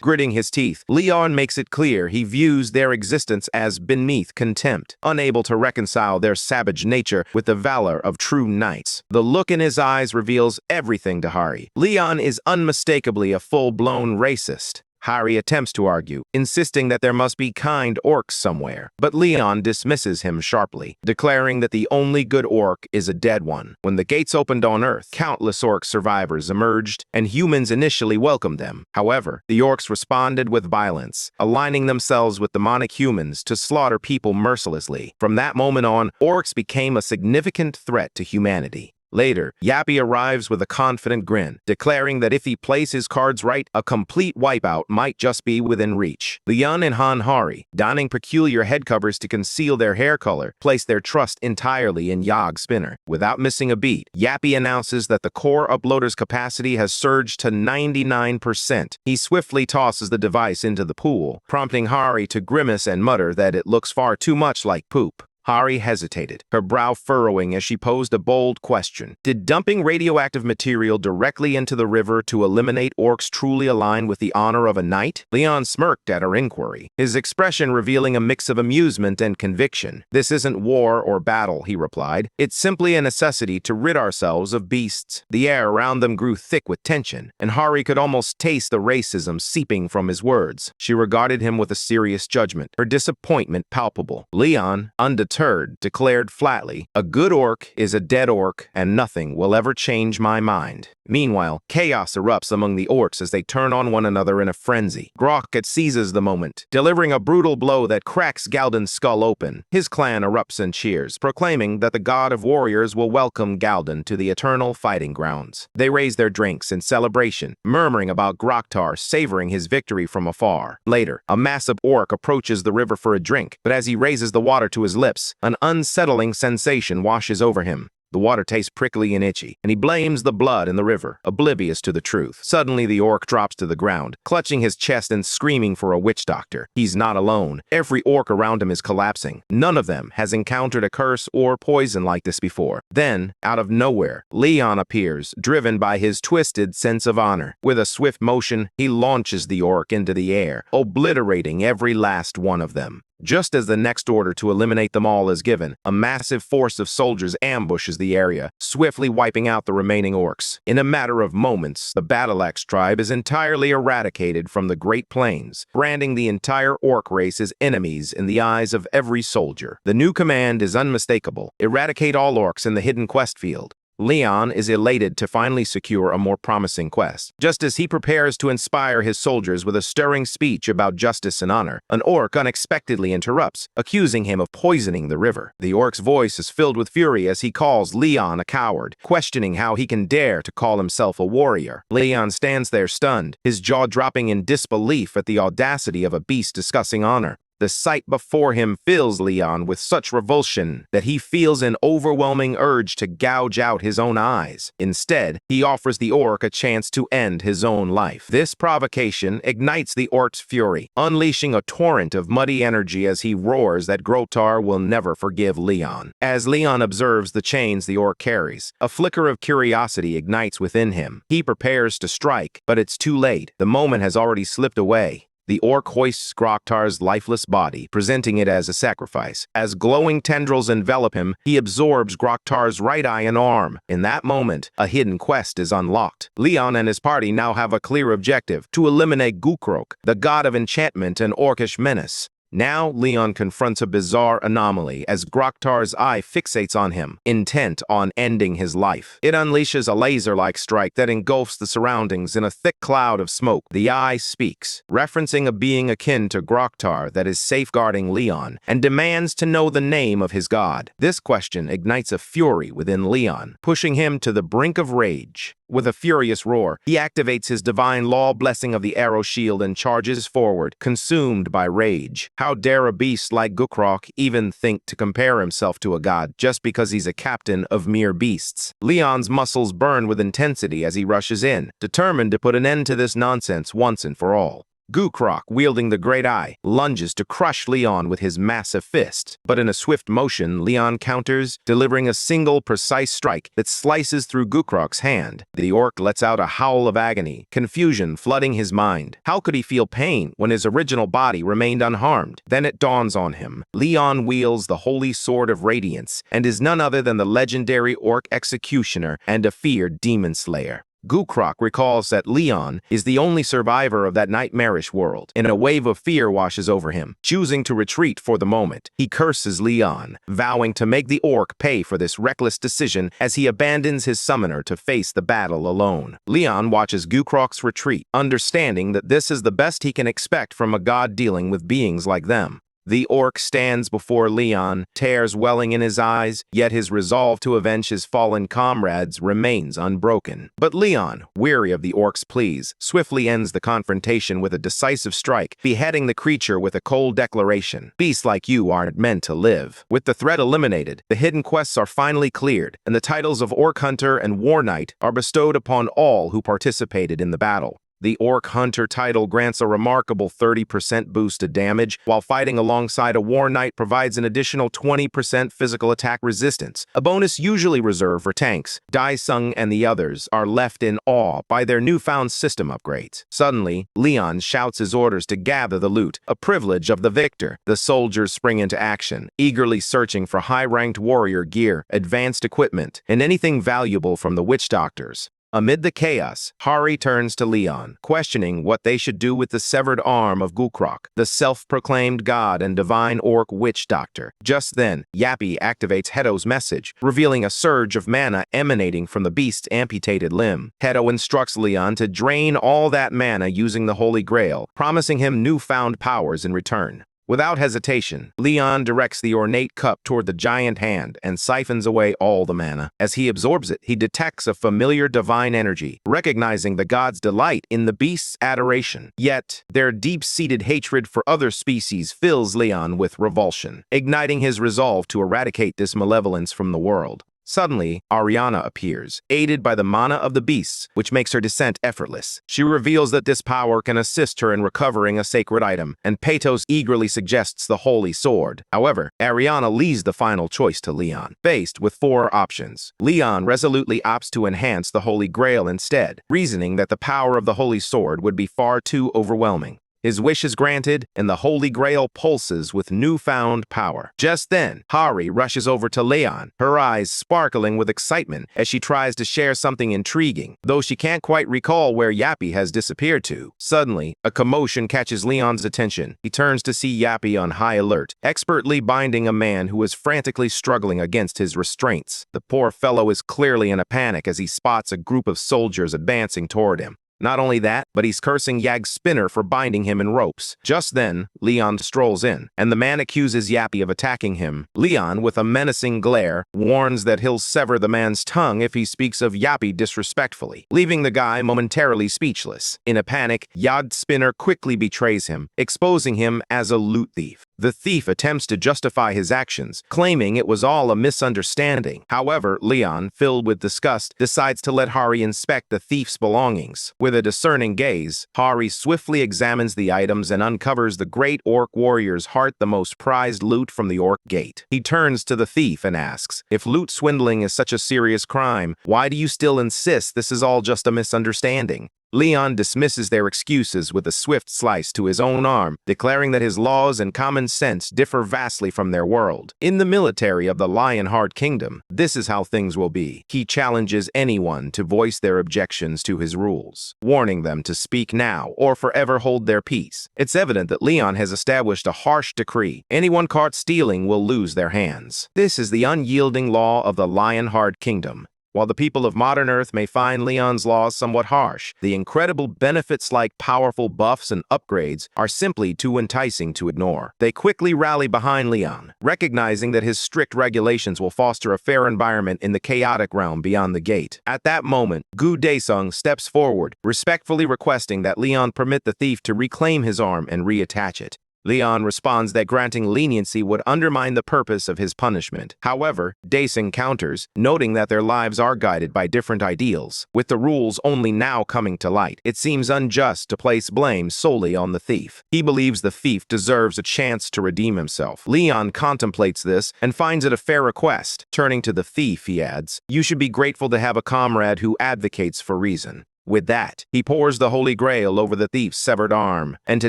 Gritting his teeth, Leon makes it clear he views their existence as beneath contempt, unable to reconcile their savage nature with the valor of true knights. The look in his eyes reveals everything to Hari. Leon is unmistakably a full-blown racist. Hari attempts to argue, insisting that there must be kind orcs somewhere, but Leon dismisses him sharply, declaring that the only good orc is a dead one. When the gates opened on Earth, countless orc survivors emerged, and humans initially welcomed them. However, the orcs responded with violence, aligning themselves with demonic humans to slaughter people mercilessly. From that moment on, orcs became a significant threat to humanity. Later, Yappy arrives with a confident grin, declaring that if he plays his cards right, a complete wipeout might just be within reach. Leon and Hanhari, donning peculiar head covers to conceal their hair color, place their trust entirely in Yogg Spinner. Without missing a beat, Yappy announces that the core uploader's capacity has surged to 99%. He swiftly tosses the device into the pool, prompting Hari to grimace and mutter that it looks far too much like poop. Hari hesitated, her brow furrowing as she posed a bold question. Did dumping radioactive material directly into the river to eliminate orcs truly align with the honor of a knight? Leon smirked at her inquiry, his expression revealing a mix of amusement and conviction. This isn't war or battle, he replied. It's simply a necessity to rid ourselves of beasts. The air around them grew thick with tension, and Hari could almost taste the racism seeping from his words. She regarded him with a serious judgment, her disappointment palpable. Leon, undeterred, declared flatly, "A good orc is a dead orc, and nothing will ever change my mind." Meanwhile, chaos erupts among the orcs as they turn on one another in a frenzy. Grocket seizes the moment, delivering a brutal blow that cracks Galdan's skull open. His clan erupts in cheers, proclaiming that the god of warriors will welcome Galdan to the eternal fighting grounds. They raise their drinks in celebration, murmuring about Groktar savoring his victory from afar. Later, a massive orc approaches the river for a drink, but as he raises the water to his lips, an unsettling sensation washes over him. The water tastes prickly and itchy, and he blames the blood in the river, oblivious to the truth. Suddenly, the orc drops to the ground, clutching his chest and screaming for a witch doctor. He's not alone. Every orc around him is collapsing. None of them has encountered a curse or poison like this before. Then, out of nowhere, Leon appears, driven by his twisted sense of honor. With a swift motion, he launches the orc into the air, obliterating every last one of them. Just as the next order to eliminate them all is given, a massive force of soldiers ambushes the area, swiftly wiping out the remaining orcs. In a matter of moments, the Battle-Axe tribe is entirely eradicated from the Great Plains, branding the entire orc race as enemies in the eyes of every soldier. The new command is unmistakable: eradicate all orcs in the hidden quest field. Leon is elated to finally secure a more promising quest. Just as he prepares to inspire his soldiers with a stirring speech about justice and honor, an orc unexpectedly interrupts, accusing him of poisoning the river. The orc's voice is filled with fury as he calls Leon a coward, questioning how he can dare to call himself a warrior. Leon stands there stunned, his jaw dropping in disbelief at the audacity of a beast discussing honor. The sight before him fills Leon with such revulsion that he feels an overwhelming urge to gouge out his own eyes. Instead, he offers the orc a chance to end his own life. This provocation ignites the orc's fury, unleashing a torrent of muddy energy as he roars that Groktar will never forgive Leon. As Leon observes the chains the orc carries, a flicker of curiosity ignites within him. He prepares to strike, but it's too late. The moment has already slipped away. The orc hoists Groktar's lifeless body, presenting it as a sacrifice. As glowing tendrils envelop him, he absorbs Groktar's right eye and arm. In that moment, a hidden quest is unlocked. Leon and his party now have a clear objective: to eliminate Gukrok, the god of enchantment and orcish menace. Now, Leon confronts a bizarre anomaly as Groktar's eye fixates on him, intent on ending his life. It unleashes a laser-like strike that engulfs the surroundings in a thick cloud of smoke. The eye speaks, referencing a being akin to Groktar that is safeguarding Leon, and demands to know the name of his god. This question ignites a fury within Leon, pushing him to the brink of rage. With a furious roar, he activates his divine law blessing of the arrow shield and charges forward, consumed by rage. How dare a beast like Gukrok even think to compare himself to a god just because he's a captain of mere beasts? Leon's muscles burn with intensity as he rushes in, determined to put an end to this nonsense once and for all. Gukrok, wielding the Great Eye, lunges to crush Leon with his massive fist. But in a swift motion, Leon counters, delivering a single precise strike that slices through Gukrok's hand. The orc lets out a howl of agony, confusion flooding his mind. How could he feel pain when his original body remained unharmed? Then it dawns on him. Leon wields the holy sword of radiance and is none other than the legendary orc executioner and a feared demon slayer. Gukrok recalls that Leon is the only survivor of that nightmarish world, and a wave of fear washes over him. Choosing to retreat for the moment, he curses Leon, vowing to make the orc pay for this reckless decision as he abandons his summoner to face the battle alone. Leon watches Gukrok's retreat, understanding that this is the best he can expect from a god dealing with beings like them. The orc stands before Leon, tears welling in his eyes, yet his resolve to avenge his fallen comrades remains unbroken. But Leon, weary of the orc's pleas, swiftly ends the confrontation with a decisive strike, beheading the creature with a cold declaration: "Beasts like you aren't meant to live." With the threat eliminated, the hidden quests are finally cleared, and the titles of Orc Hunter and War Knight are bestowed upon all who participated in the battle. The Orc Hunter title grants a remarkable 30% boost to damage, while fighting alongside a War Knight provides an additional 20% physical attack resistance, a bonus usually reserved for tanks. Daesung and the others are left in awe by their newfound system upgrades. Suddenly, Leon shouts his orders to gather the loot, a privilege of the victor. The soldiers spring into action, eagerly searching for high-ranked warrior gear, advanced equipment, and anything valuable from the witch doctors. Amid the chaos, Hari turns to Leon, questioning what they should do with the severed arm of Gukrok, the self-proclaimed god and divine orc witch doctor. Just then, Yappy activates Heto's message, revealing a surge of mana emanating from the beast's amputated limb. Heto instructs Leon to drain all that mana using the Holy Grail, promising him newfound powers in return. Without hesitation, Leon directs the ornate cup toward the giant hand and siphons away all the mana. As he absorbs it, he detects a familiar divine energy, recognizing the god's delight in the beast's adoration. Yet, their deep-seated hatred for other species fills Leon with revulsion, igniting his resolve to eradicate this malevolence from the world. Suddenly, Ariana appears, aided by the mana of the beasts, which makes her descent effortless. She reveals that this power can assist her in recovering a sacred item, and Patos eagerly suggests the Holy Sword. However, Ariana leaves the final choice to Leon. Faced with 4 options, Leon resolutely opts to enhance the Holy Grail instead, reasoning that the power of the Holy Sword would be far too overwhelming. His wish is granted, and the Holy Grail pulses with newfound power. Just then, Hari rushes over to Leon, her eyes sparkling with excitement as she tries to share something intriguing, though she can't quite recall where Yappy has disappeared to. Suddenly, a commotion catches Leon's attention. He turns to see Yappy on high alert, expertly binding a man who is frantically struggling against his restraints. The poor fellow is clearly in a panic as he spots a group of soldiers advancing toward him. Not only that, but he's cursing Yag's spinner for binding him in ropes. Just then, Leon strolls in, and the man accuses Yappy of attacking him. Leon, with a menacing glare, warns that he'll sever the man's tongue if he speaks of Yappy disrespectfully, leaving the guy momentarily speechless. In a panic, Yag's spinner quickly betrays him, exposing him as a loot thief. The thief attempts to justify his actions, claiming it was all a misunderstanding. However, Leon, filled with disgust, decides to let Hari inspect the thief's belongings. With a discerning gaze, Hari swiftly examines the items and uncovers the great orc warrior's heart, the most prized loot from the orc gate. He turns to the thief and asks, "If loot swindling is such a serious crime, why do you still insist this is all just a misunderstanding?" Leon dismisses their excuses with a swift slice to his own arm, declaring that his laws and common sense differ vastly from their world. In the military of the Lionheart Kingdom, this is how things will be. He challenges anyone to voice their objections to his rules, warning them to speak now or forever hold their peace. It's evident that Leon has established a harsh decree. Anyone caught stealing will lose their hands. This is the unyielding law of the Lionheart Kingdom. While the people of modern Earth may find Leon's laws somewhat harsh, the incredible benefits like powerful buffs and upgrades are simply too enticing to ignore. They quickly rally behind Leon, recognizing that his strict regulations will foster a fair environment in the chaotic realm beyond the gate. At that moment, Gu Daesung steps forward, respectfully requesting that Leon permit the thief to reclaim his arm and reattach it. Leon responds that granting leniency would undermine the purpose of his punishment. However, Daesung counters, noting that their lives are guided by different ideals. With the rules only now coming to light, it seems unjust to place blame solely on the thief. He believes the thief deserves a chance to redeem himself. Leon contemplates this and finds it a fair request. Turning to the thief, he adds, "You should be grateful to have a comrade who advocates for reason." With that, he pours the Holy Grail over the thief's severed arm, and to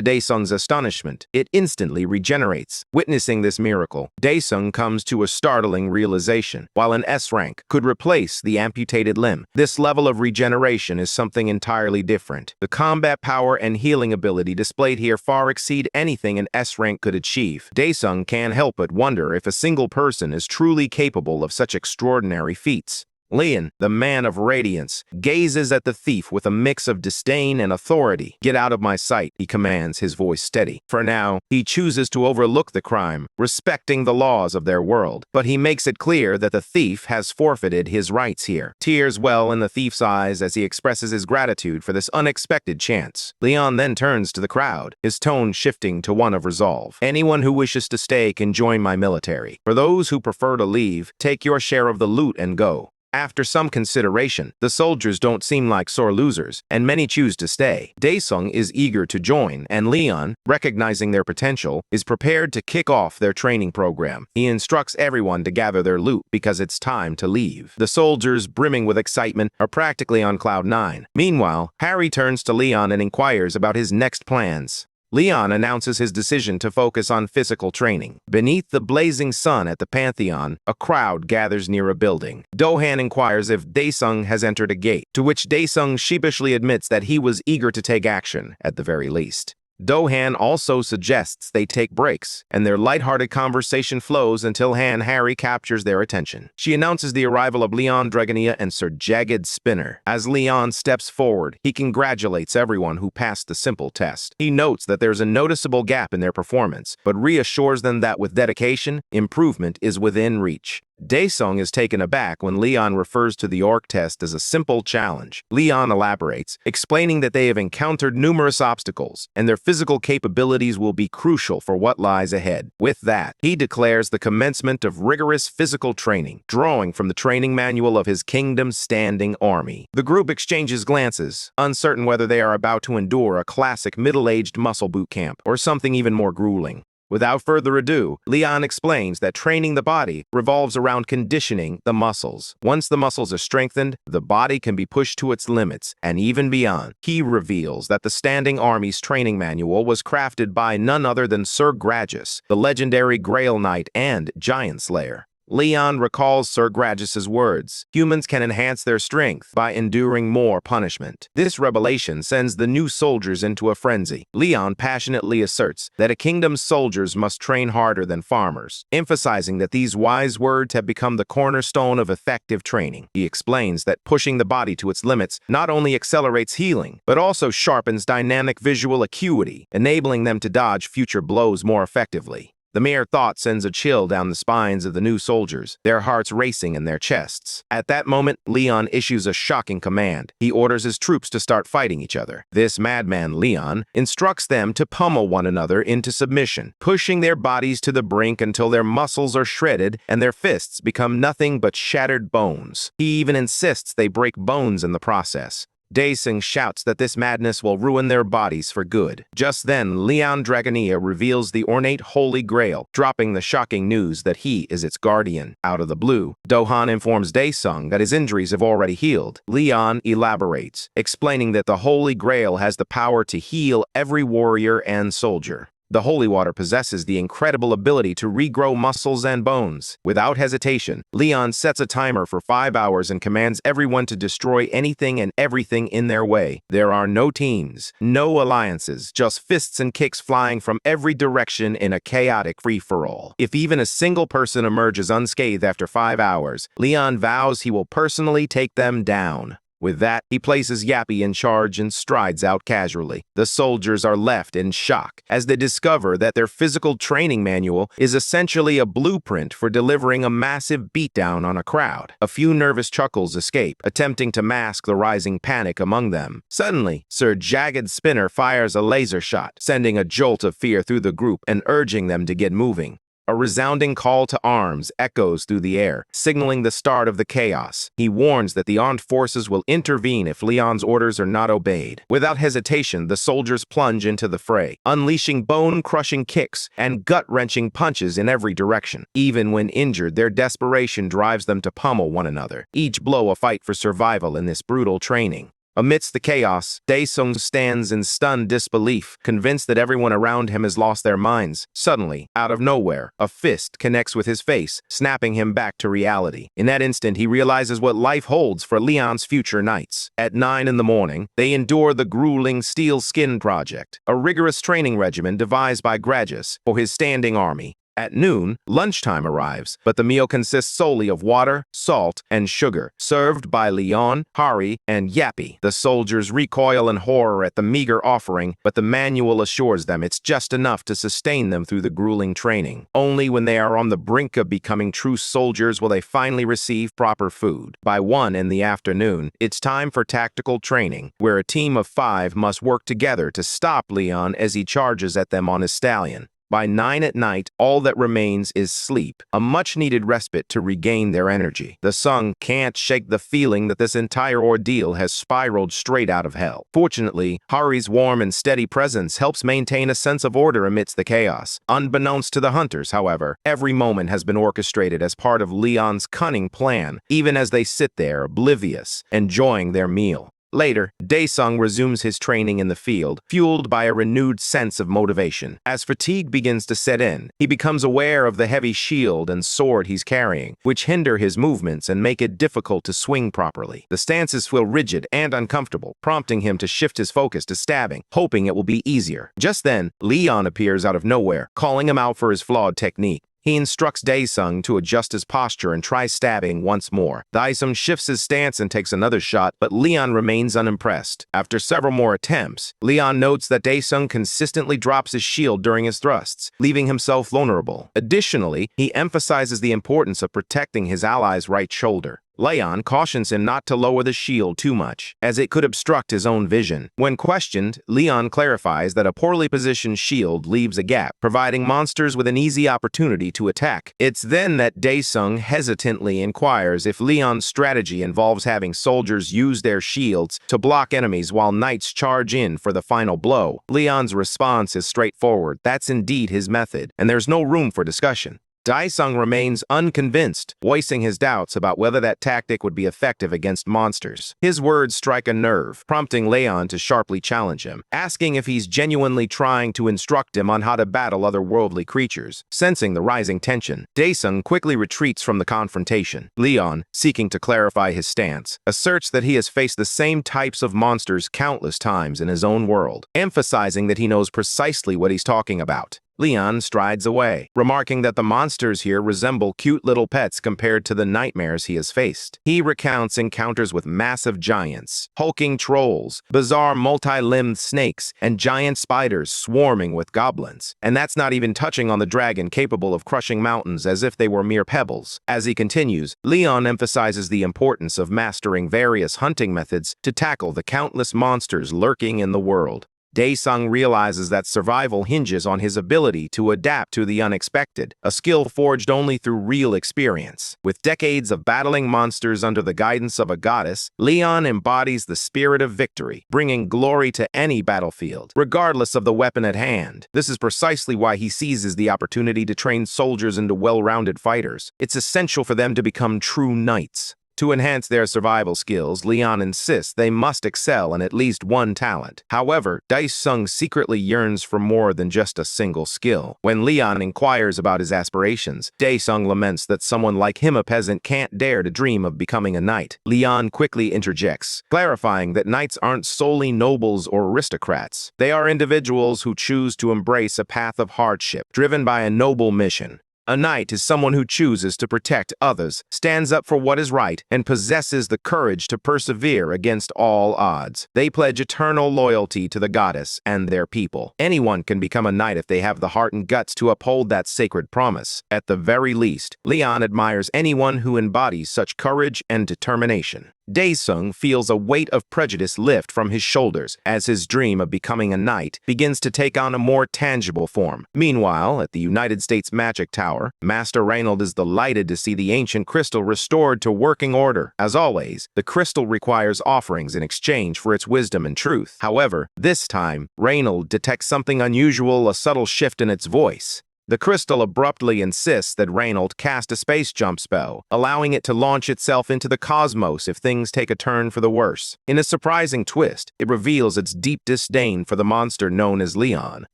Daesung's astonishment, it instantly regenerates. Witnessing this miracle, Daesung comes to a startling realization. While an S rank could replace the amputated limb, this level of regeneration is something entirely different. The combat power and healing ability displayed here far exceed anything an S rank could achieve. Daesung can't help but wonder if a single person is truly capable of such extraordinary feats. Leon, the man of radiance, gazes at the thief with a mix of disdain and authority. "Get out of my sight," he commands, his voice steady. For now, he chooses to overlook the crime, respecting the laws of their world. But he makes it clear that the thief has forfeited his rights here. Tears well in the thief's eyes as he expresses his gratitude for this unexpected chance. Leon then turns to the crowd, his tone shifting to one of resolve. "Anyone who wishes to stay can join my military. For those who prefer to leave, take your share of the loot and go." After some consideration, the soldiers don't seem like sore losers, and many choose to stay. Daesung is eager to join, and Leon, recognizing their potential, is prepared to kick off their training program. He instructs everyone to gather their loot because it's time to leave. The soldiers, brimming with excitement, are practically on cloud 9. Meanwhile, Harry turns to Leon and inquires about his next plans. Leon announces his decision to focus on physical training. Beneath the blazing sun at the Pantheon, a crowd gathers near a building. Do-han inquires if Daesung has entered a gate, to which Daesung sheepishly admits that he was eager to take action, at the very least. Do-han also suggests they take breaks, and their lighthearted conversation flows until Harry captures their attention. She announces the arrival of Leon Dragania and Sir Jagged Spinner. As Leon steps forward, he congratulates everyone who passed the simple test. He notes that there's a noticeable gap in their performance, but reassures them that with dedication, improvement is within reach. Daesung is taken aback when Leon refers to the orc test as a simple challenge. Leon elaborates, explaining that they have encountered numerous obstacles, and their physical capabilities will be crucial for what lies ahead. With that, he declares the commencement of rigorous physical training, drawing from the training manual of his kingdom's standing army. The group exchanges glances, uncertain whether they are about to endure a classic middle-aged muscle boot camp or something even more grueling. Without further ado, Leon explains that training the body revolves around conditioning the muscles. Once the muscles are strengthened, the body can be pushed to its limits and even beyond. He reveals that the Standing Army's training manual was crafted by none other than Sir Gragus, the legendary Grail Knight and Giant Slayer. Leon recalls Sir Gragus's words, "Humans can enhance their strength by enduring more punishment." This revelation sends the new soldiers into a frenzy. Leon passionately asserts that a kingdom's soldiers must train harder than farmers, emphasizing that these wise words have become the cornerstone of effective training. He explains that pushing the body to its limits not only accelerates healing, but also sharpens dynamic visual acuity, enabling them to dodge future blows more effectively. The mere thought sends a chill down the spines of the new soldiers, their hearts racing in their chests. At that moment, Leon issues a shocking command. He orders his troops to start fighting each other. This madman, Leon, instructs them to pummel one another into submission, pushing their bodies to the brink until their muscles are shredded and their fists become nothing but shattered bones. He even insists they break bones in the process. Daesung shouts that this madness will ruin their bodies for good. Just then, Leon Dragania reveals the ornate Holy Grail, dropping the shocking news that he is its guardian. Out of the blue, Do-han informs Daesung that his injuries have already healed. Leon elaborates, explaining that the Holy Grail has the power to heal every warrior and soldier. The holy water possesses the incredible ability to regrow muscles and bones. Without hesitation, Leon sets a timer for 5 hours and commands everyone to destroy anything and everything in their way. There are no teams, no alliances, just fists and kicks flying from every direction in a chaotic free-for-all. If even a single person emerges unscathed after 5 hours, Leon vows he will personally take them down. With that, he places Yappy in charge and strides out casually. The soldiers are left in shock as they discover that their physical training manual is essentially a blueprint for delivering a massive beatdown on a crowd. A few nervous chuckles escape, attempting to mask the rising panic among them. Suddenly, Sir Jagged Spinner fires a laser shot, sending a jolt of fear through the group and urging them to get moving. A resounding call to arms echoes through the air, signaling the start of the chaos. He warns that the armed forces will intervene if Leon's orders are not obeyed. Without hesitation, the soldiers plunge into the fray, unleashing bone-crushing kicks and gut-wrenching punches in every direction. Even when injured, their desperation drives them to pummel one another, each blow a fight for survival in this brutal training. Amidst the chaos, Daesung stands in stunned disbelief, convinced that everyone around him has lost their minds. Suddenly, out of nowhere, a fist connects with his face, snapping him back to reality. In that instant, he realizes what life holds for Leon's future knights. At 9 in the morning, they endure the grueling Steel Skin Project, a rigorous training regimen devised by Gragus for his standing army. At noon, lunchtime arrives, but the meal consists solely of water, salt, and sugar, served by Leon, Hari, and Yappy. The soldiers recoil in horror at the meager offering, but the manual assures them it's just enough to sustain them through the grueling training. Only when they are on the brink of becoming true soldiers will they finally receive proper food. By 1 in the afternoon, it's time for tactical training, where a team of 5 must work together to stop Leon as he charges at them on his stallion. By 9 at night, all that remains is sleep, a much-needed respite to regain their energy. The Sung can't shake the feeling that this entire ordeal has spiraled straight out of hell. Fortunately, Hari's warm and steady presence helps maintain a sense of order amidst the chaos. Unbeknownst to the hunters, however, every moment has been orchestrated as part of Leon's cunning plan, even as they sit there, oblivious, enjoying their meal. Later, Daesung resumes his training in the field, fueled by a renewed sense of motivation. As fatigue begins to set in, he becomes aware of the heavy shield and sword he's carrying, which hinder his movements and make it difficult to swing properly. The stances feel rigid and uncomfortable, prompting him to shift his focus to stabbing, hoping it will be easier. Just then, Leon appears out of nowhere, calling him out for his flawed technique. He instructs Daesung to adjust his posture and try stabbing once more. Daesung shifts his stance and takes another shot, but Leon remains unimpressed. After several more attempts, Leon notes that Daesung consistently drops his shield during his thrusts, leaving himself vulnerable. Additionally, he emphasizes the importance of protecting his ally's right shoulder. Leon cautions him not to lower the shield too much, as it could obstruct his own vision. When questioned, Leon clarifies that a poorly positioned shield leaves a gap, providing monsters with an easy opportunity to attack. It's then that Daesung hesitantly inquires if Leon's strategy involves having soldiers use their shields to block enemies while knights charge in for the final blow. Leon's response is straightforward. That's indeed his method, and there's no room for discussion. Daesung remains unconvinced, voicing his doubts about whether that tactic would be effective against monsters. His words strike a nerve, prompting Leon to sharply challenge him, asking if he's genuinely trying to instruct him on how to battle otherworldly creatures. Sensing the rising tension, Daesung quickly retreats from the confrontation. Leon, seeking to clarify his stance, asserts that he has faced the same types of monsters countless times in his own world, emphasizing that he knows precisely what he's talking about. Leon strides away, remarking that the monsters here resemble cute little pets compared to the nightmares he has faced. He recounts encounters with massive giants, hulking trolls, bizarre multi-limbed snakes, and giant spiders swarming with goblins. And that's not even touching on the dragon capable of crushing mountains as if they were mere pebbles. As he continues, Leon emphasizes the importance of mastering various hunting methods to tackle the countless monsters lurking in the world. Daesung realizes that survival hinges on his ability to adapt to the unexpected, a skill forged only through real experience. With decades of battling monsters under the guidance of a goddess, Leon embodies the spirit of victory, bringing glory to any battlefield, regardless of the weapon at hand. This is precisely why he seizes the opportunity to train soldiers into well-rounded fighters. It's essential for them to become true knights. To enhance their survival skills, Leon insists they must excel in at least one talent. However, Daesung secretly yearns for more than just a single skill. When Leon inquires about his aspirations, Daesung laments that someone like him, a peasant, can't dare to dream of becoming a knight. Leon quickly interjects, clarifying that knights aren't solely nobles or aristocrats. They are individuals who choose to embrace a path of hardship, driven by a noble mission. A knight is someone who chooses to protect others, stands up for what is right, and possesses the courage to persevere against all odds. They pledge eternal loyalty to the goddess and their people. Anyone can become a knight if they have the heart and guts to uphold that sacred promise. At the very least, Leon admires anyone who embodies such courage and determination. Daesung feels a weight of prejudice lift from his shoulders as his dream of becoming a knight begins to take on a more tangible form. Meanwhile, at the United States Magic Tower, Master Reynold is delighted to see the ancient crystal restored to working order. As always, the crystal requires offerings in exchange for its wisdom and truth. However, this time, Reynold detects something unusual, a subtle shift in its voice. The crystal abruptly insists that Reynold cast a space jump spell, allowing it to launch itself into the cosmos if things take a turn for the worse. In a surprising twist, it reveals its deep disdain for the monster known as Leon,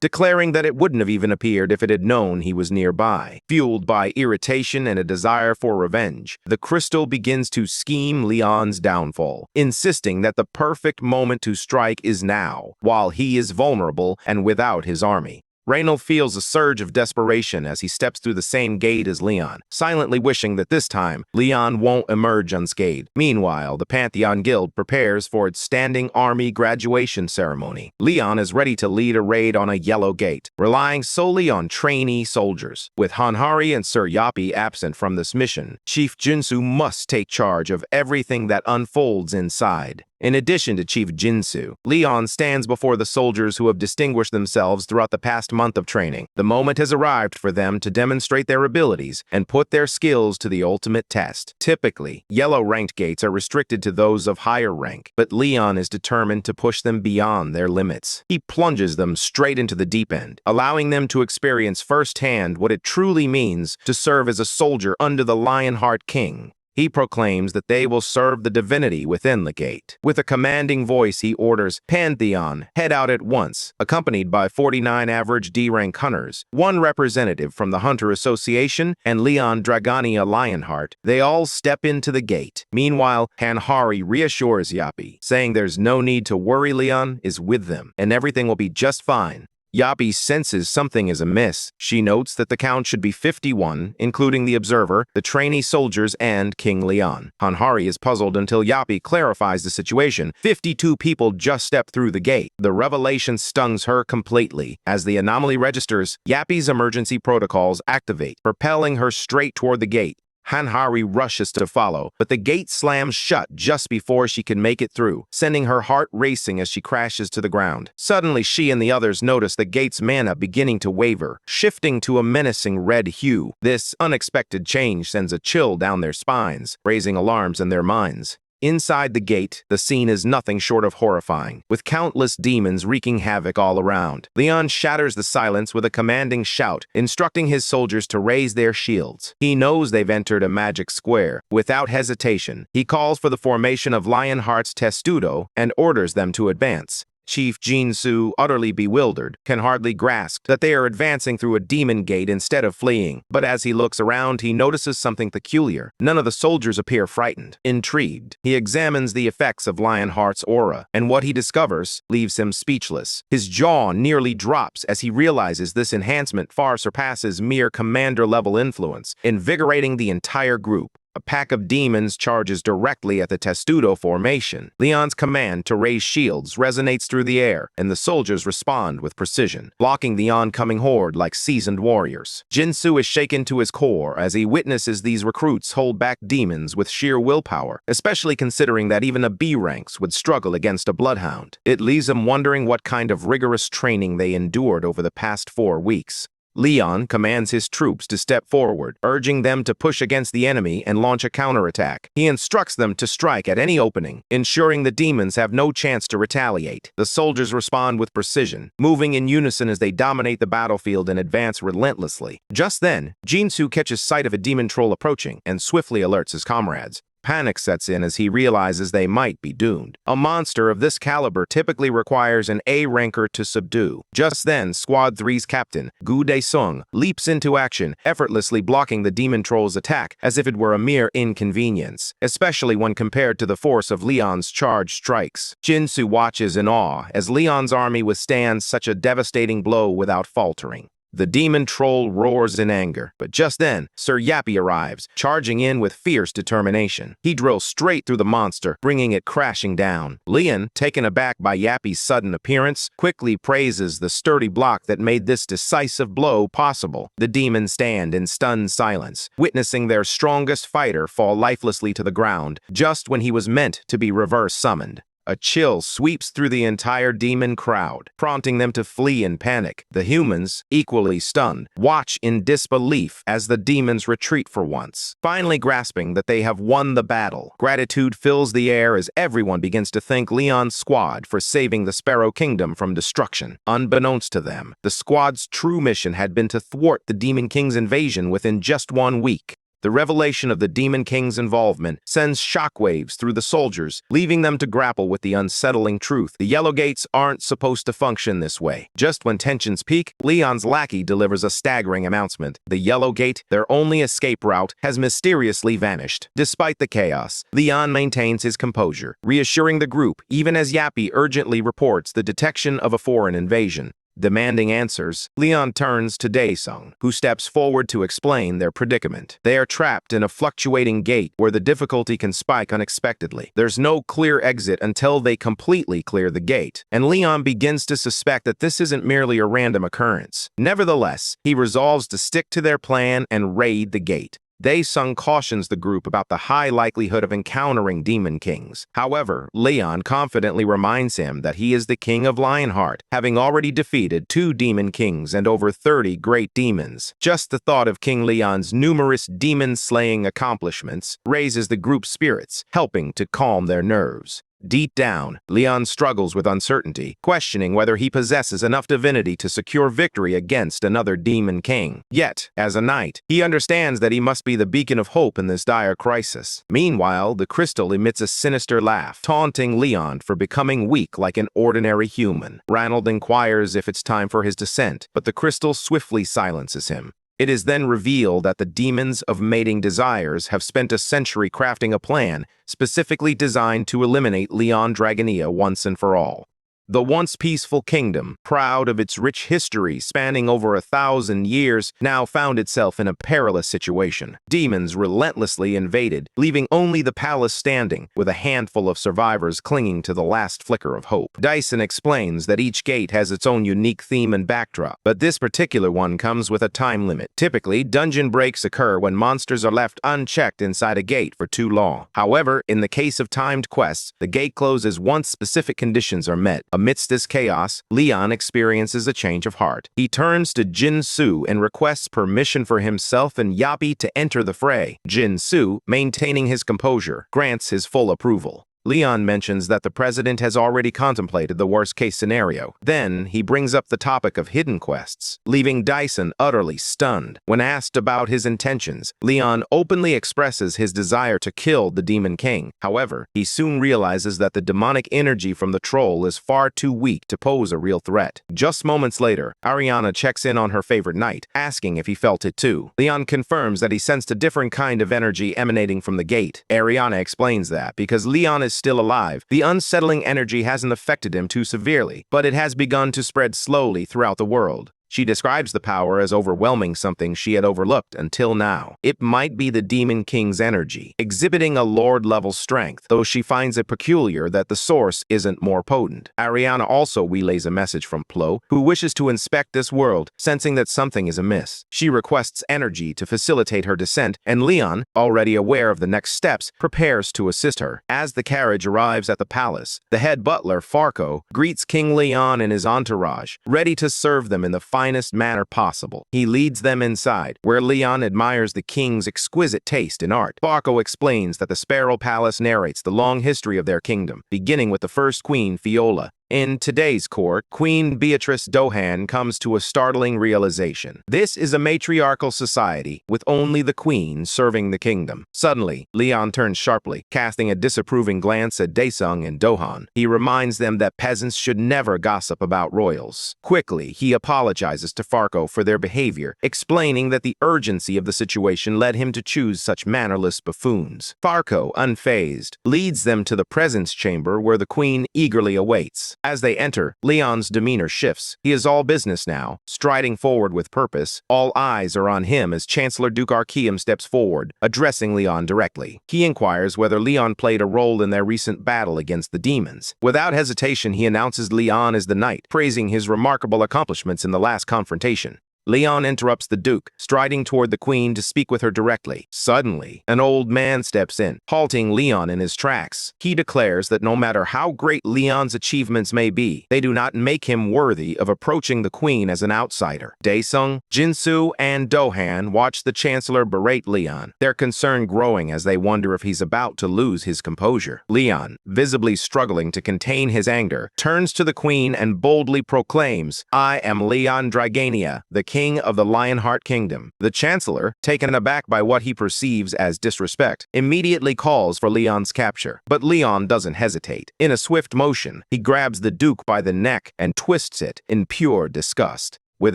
declaring that it wouldn't have even appeared if it had known he was nearby. Fueled by irritation and a desire for revenge, the crystal begins to scheme Leon's downfall, insisting that the perfect moment to strike is now, while he is vulnerable and without his army. Reynold feels a surge of desperation as he steps through the same gate as Leon, silently wishing that this time, Leon won't emerge unscathed. Meanwhile, the Pantheon Guild prepares for its standing army graduation ceremony. Leon is ready to lead a raid on a yellow gate, relying solely on trainee soldiers. With Hanhari and Sir Yapi absent from this mission, Chief Jinsu must take charge of everything that unfolds inside. In addition to Chief Jinsu, Leon stands before the soldiers who have distinguished themselves throughout the past month of training. The moment has arrived for them to demonstrate their abilities and put their skills to the ultimate test. Typically, yellow ranked gates are restricted to those of higher rank, but Leon is determined to push them beyond their limits. He plunges them straight into the deep end, allowing them to experience firsthand what it truly means to serve as a soldier under the Lionheart King. He proclaims that they will serve the divinity within the gate. With a commanding voice, he orders Pantheon head out at once, accompanied by 49 average D-rank hunters, one representative from the Hunter Association, and Leon Dragonia Lionheart. They all step into the gate. Meanwhile, Hanhari reassures Yappy, saying there's no need to worry, Leon is with them, and everything will be just fine. Yappy senses something is amiss. She notes that the count should be 51, including the observer, the trainee soldiers, and King Leon. Hanhari is puzzled until Yappy clarifies the situation. 52 people just stepped through the gate. The revelation stuns her completely. As the anomaly registers, Yappy's emergency protocols activate, propelling her straight toward the gate. Hanhari rushes to follow, but the gate slams shut just before she can make it through, sending her heart racing as she crashes to the ground. Suddenly, she and the others notice the gate's mana beginning to waver, shifting to a menacing red hue. This unexpected change sends a chill down their spines, raising alarms in their minds. Inside the gate, the scene is nothing short of horrifying, with countless demons wreaking havoc all around. Leon shatters the silence with a commanding shout, instructing his soldiers to raise their shields. He knows they've entered a magic square. Without hesitation, he calls for the formation of Lionheart's Testudo and orders them to advance. Chief Jinsu, utterly bewildered, can hardly grasp that they are advancing through a demon gate instead of fleeing. But as he looks around, he notices something peculiar. None of the soldiers appear frightened. Intrigued, he examines the effects of Lionheart's aura, and what he discovers leaves him speechless. His jaw nearly drops as he realizes this enhancement far surpasses mere commander-level influence, invigorating the entire group. A pack of demons charges directly at the Testudo formation. Leon's command to raise shields resonates through the air, and the soldiers respond with precision, blocking the oncoming horde like seasoned warriors. Jinsu is shaken to his core as he witnesses these recruits hold back demons with sheer willpower, especially considering that even a B ranks would struggle against a bloodhound. It leaves him wondering what kind of rigorous training they endured over the past 4 weeks. Leon commands his troops to step forward, urging them to push against the enemy and launch a counterattack. He instructs them to strike at any opening, ensuring the demons have no chance to retaliate. The soldiers respond with precision, moving in unison as they dominate the battlefield and advance relentlessly. Just then, Jinsu catches sight of a demon troll approaching and swiftly alerts his comrades. Panic sets in as he realizes they might be doomed. A monster of this caliber typically requires an A ranker to subdue. Just then, Squad 3's captain, Gu Dae-sung, leaps into action, effortlessly blocking the demon troll's attack as if it were a mere inconvenience, especially when compared to the force of Leon's charged strikes. Jinsu watches in awe as Leon's army withstands such a devastating blow without faltering. The demon troll roars in anger, but just then, Sir Yappy arrives, charging in with fierce determination. He drills straight through the monster, bringing it crashing down. Leon, taken aback by Yappy's sudden appearance, quickly praises the sturdy block that made this decisive blow possible. The demons stand in stunned silence, witnessing their strongest fighter fall lifelessly to the ground, just when he was meant to be reverse summoned. A chill sweeps through the entire demon crowd, prompting them to flee in panic. The humans, equally stunned, watch in disbelief as the demons retreat for once, finally grasping that they have won the battle. Gratitude fills the air as everyone begins to thank Leon's squad for saving the Sparrow Kingdom from destruction. Unbeknownst to them, the squad's true mission had been to thwart the Demon King's invasion within just 1 week. The revelation of the Demon King's involvement sends shockwaves through the soldiers, leaving them to grapple with the unsettling truth. The Yellow Gates aren't supposed to function this way. Just when tensions peak, Leon's lackey delivers a staggering announcement. The Yellow Gate, their only escape route, has mysteriously vanished. Despite the chaos, Leon maintains his composure, reassuring the group even as Yappy urgently reports the detection of a foreign invasion. Demanding answers, Leon turns to Dae-sung, who steps forward to explain their predicament. They are trapped in a fluctuating gate where the difficulty can spike unexpectedly. There's no clear exit until they completely clear the gate, and Leon begins to suspect that this isn't merely a random occurrence. Nevertheless, he resolves to stick to their plan and raid the gate. Dae-sung cautions the group about the high likelihood of encountering demon kings. However, Leon confidently reminds him that he is the king of Lionheart, having already defeated 2 demon kings and over 30 great demons. Just the thought of King Leon's numerous demon-slaying accomplishments raises the group's spirits, helping to calm their nerves. Deep down, Leon struggles with uncertainty, questioning whether he possesses enough divinity to secure victory against another demon king. Yet, as a knight, he understands that he must be the beacon of hope in this dire crisis. Meanwhile, the crystal emits a sinister laugh, taunting Leon for becoming weak like an ordinary human. Ranald inquires if it's time for his descent, but the crystal swiftly silences him. It is then revealed that the demons of mating desires have spent a century crafting a plan specifically designed to eliminate Leon Dragonia once and for all. The once peaceful kingdom, proud of its rich history spanning over 1,000 years, now found itself in a perilous situation. Demons relentlessly invaded, leaving only the palace standing, with a handful of survivors clinging to the last flicker of hope. Dyson explains that each gate has its own unique theme and backdrop, but this particular one comes with a time limit. Typically, dungeon breaks occur when monsters are left unchecked inside a gate for too long. However, in the case of timed quests, the gate closes once specific conditions are met. Amidst this chaos, Leon experiences a change of heart. He turns to Jin-Soo and requests permission for himself and Yapi to enter the fray. Jin-Soo, maintaining his composure, grants his full approval. Leon mentions that the president has already contemplated the worst-case scenario. Then, he brings up the topic of hidden quests, leaving Dyson utterly stunned. When asked about his intentions, Leon openly expresses his desire to kill the Demon King. However, he soon realizes that the demonic energy from the troll is far too weak to pose a real threat. Just moments later, Ariana checks in on her favorite knight, asking if he felt it too. Leon confirms that he sensed a different kind of energy emanating from the gate. Ariana explains that because Leon is still alive, the unsettling energy hasn't affected him too severely, but it has begun to spread slowly throughout the world. She describes the power as overwhelming something she had overlooked until now. It might be the Demon King's energy, exhibiting a Lord-level strength, though she finds it peculiar that the source isn't more potent. Ariana also relays a message from Plo, who wishes to inspect this world, sensing that something is amiss. She requests energy to facilitate her descent, and Leon, already aware of the next steps, prepares to assist her. As the carriage arrives at the palace, the head butler, Farco, greets King Leon and his entourage, ready to serve them in the finest manner possible. He leads them inside, where Leon admires the king's exquisite taste in art. Farco explains that the Sparrow Palace narrates the long history of their kingdom, beginning with the first queen, Fiola. In today's court, Queen Beatrice Dohan comes to a startling realization. This is a matriarchal society, with only the queen serving the kingdom. Suddenly, Leon turns sharply, casting a disapproving glance at Daesung and Dohan. He reminds them that peasants should never gossip about royals. Quickly, he apologizes to Farco for their behavior, explaining that the urgency of the situation led him to choose such mannerless buffoons. Farco, unfazed, leads them to the presence chamber where the queen eagerly awaits. As they enter, Leon's demeanor shifts. He is all business now, striding forward with purpose. All eyes are on him as Chancellor Duke Archeum steps forward, addressing Leon directly. He inquires whether Leon played a role in their recent battle against the demons. Without hesitation, he announces Leon as the knight, praising his remarkable accomplishments in the last confrontation. Leon interrupts the Duke, striding toward the Queen to speak with her directly. Suddenly, an old man steps in, halting Leon in his tracks. He declares that no matter how great Leon's achievements may be, they do not make him worthy of approaching the Queen as an outsider. Daesung, Jin-Soo, and Dohan watch the Chancellor berate Leon, their concern growing as they wonder if he's about to lose his composure. Leon, visibly struggling to contain his anger, turns to the Queen and boldly proclaims, "I am Leon Dragonia, the King of the Lionheart Kingdom." The Chancellor, taken aback by what he perceives as disrespect, immediately calls for Leon's capture. But Leon doesn't hesitate. In a swift motion, he grabs the Duke by the neck and twists it in pure disgust. With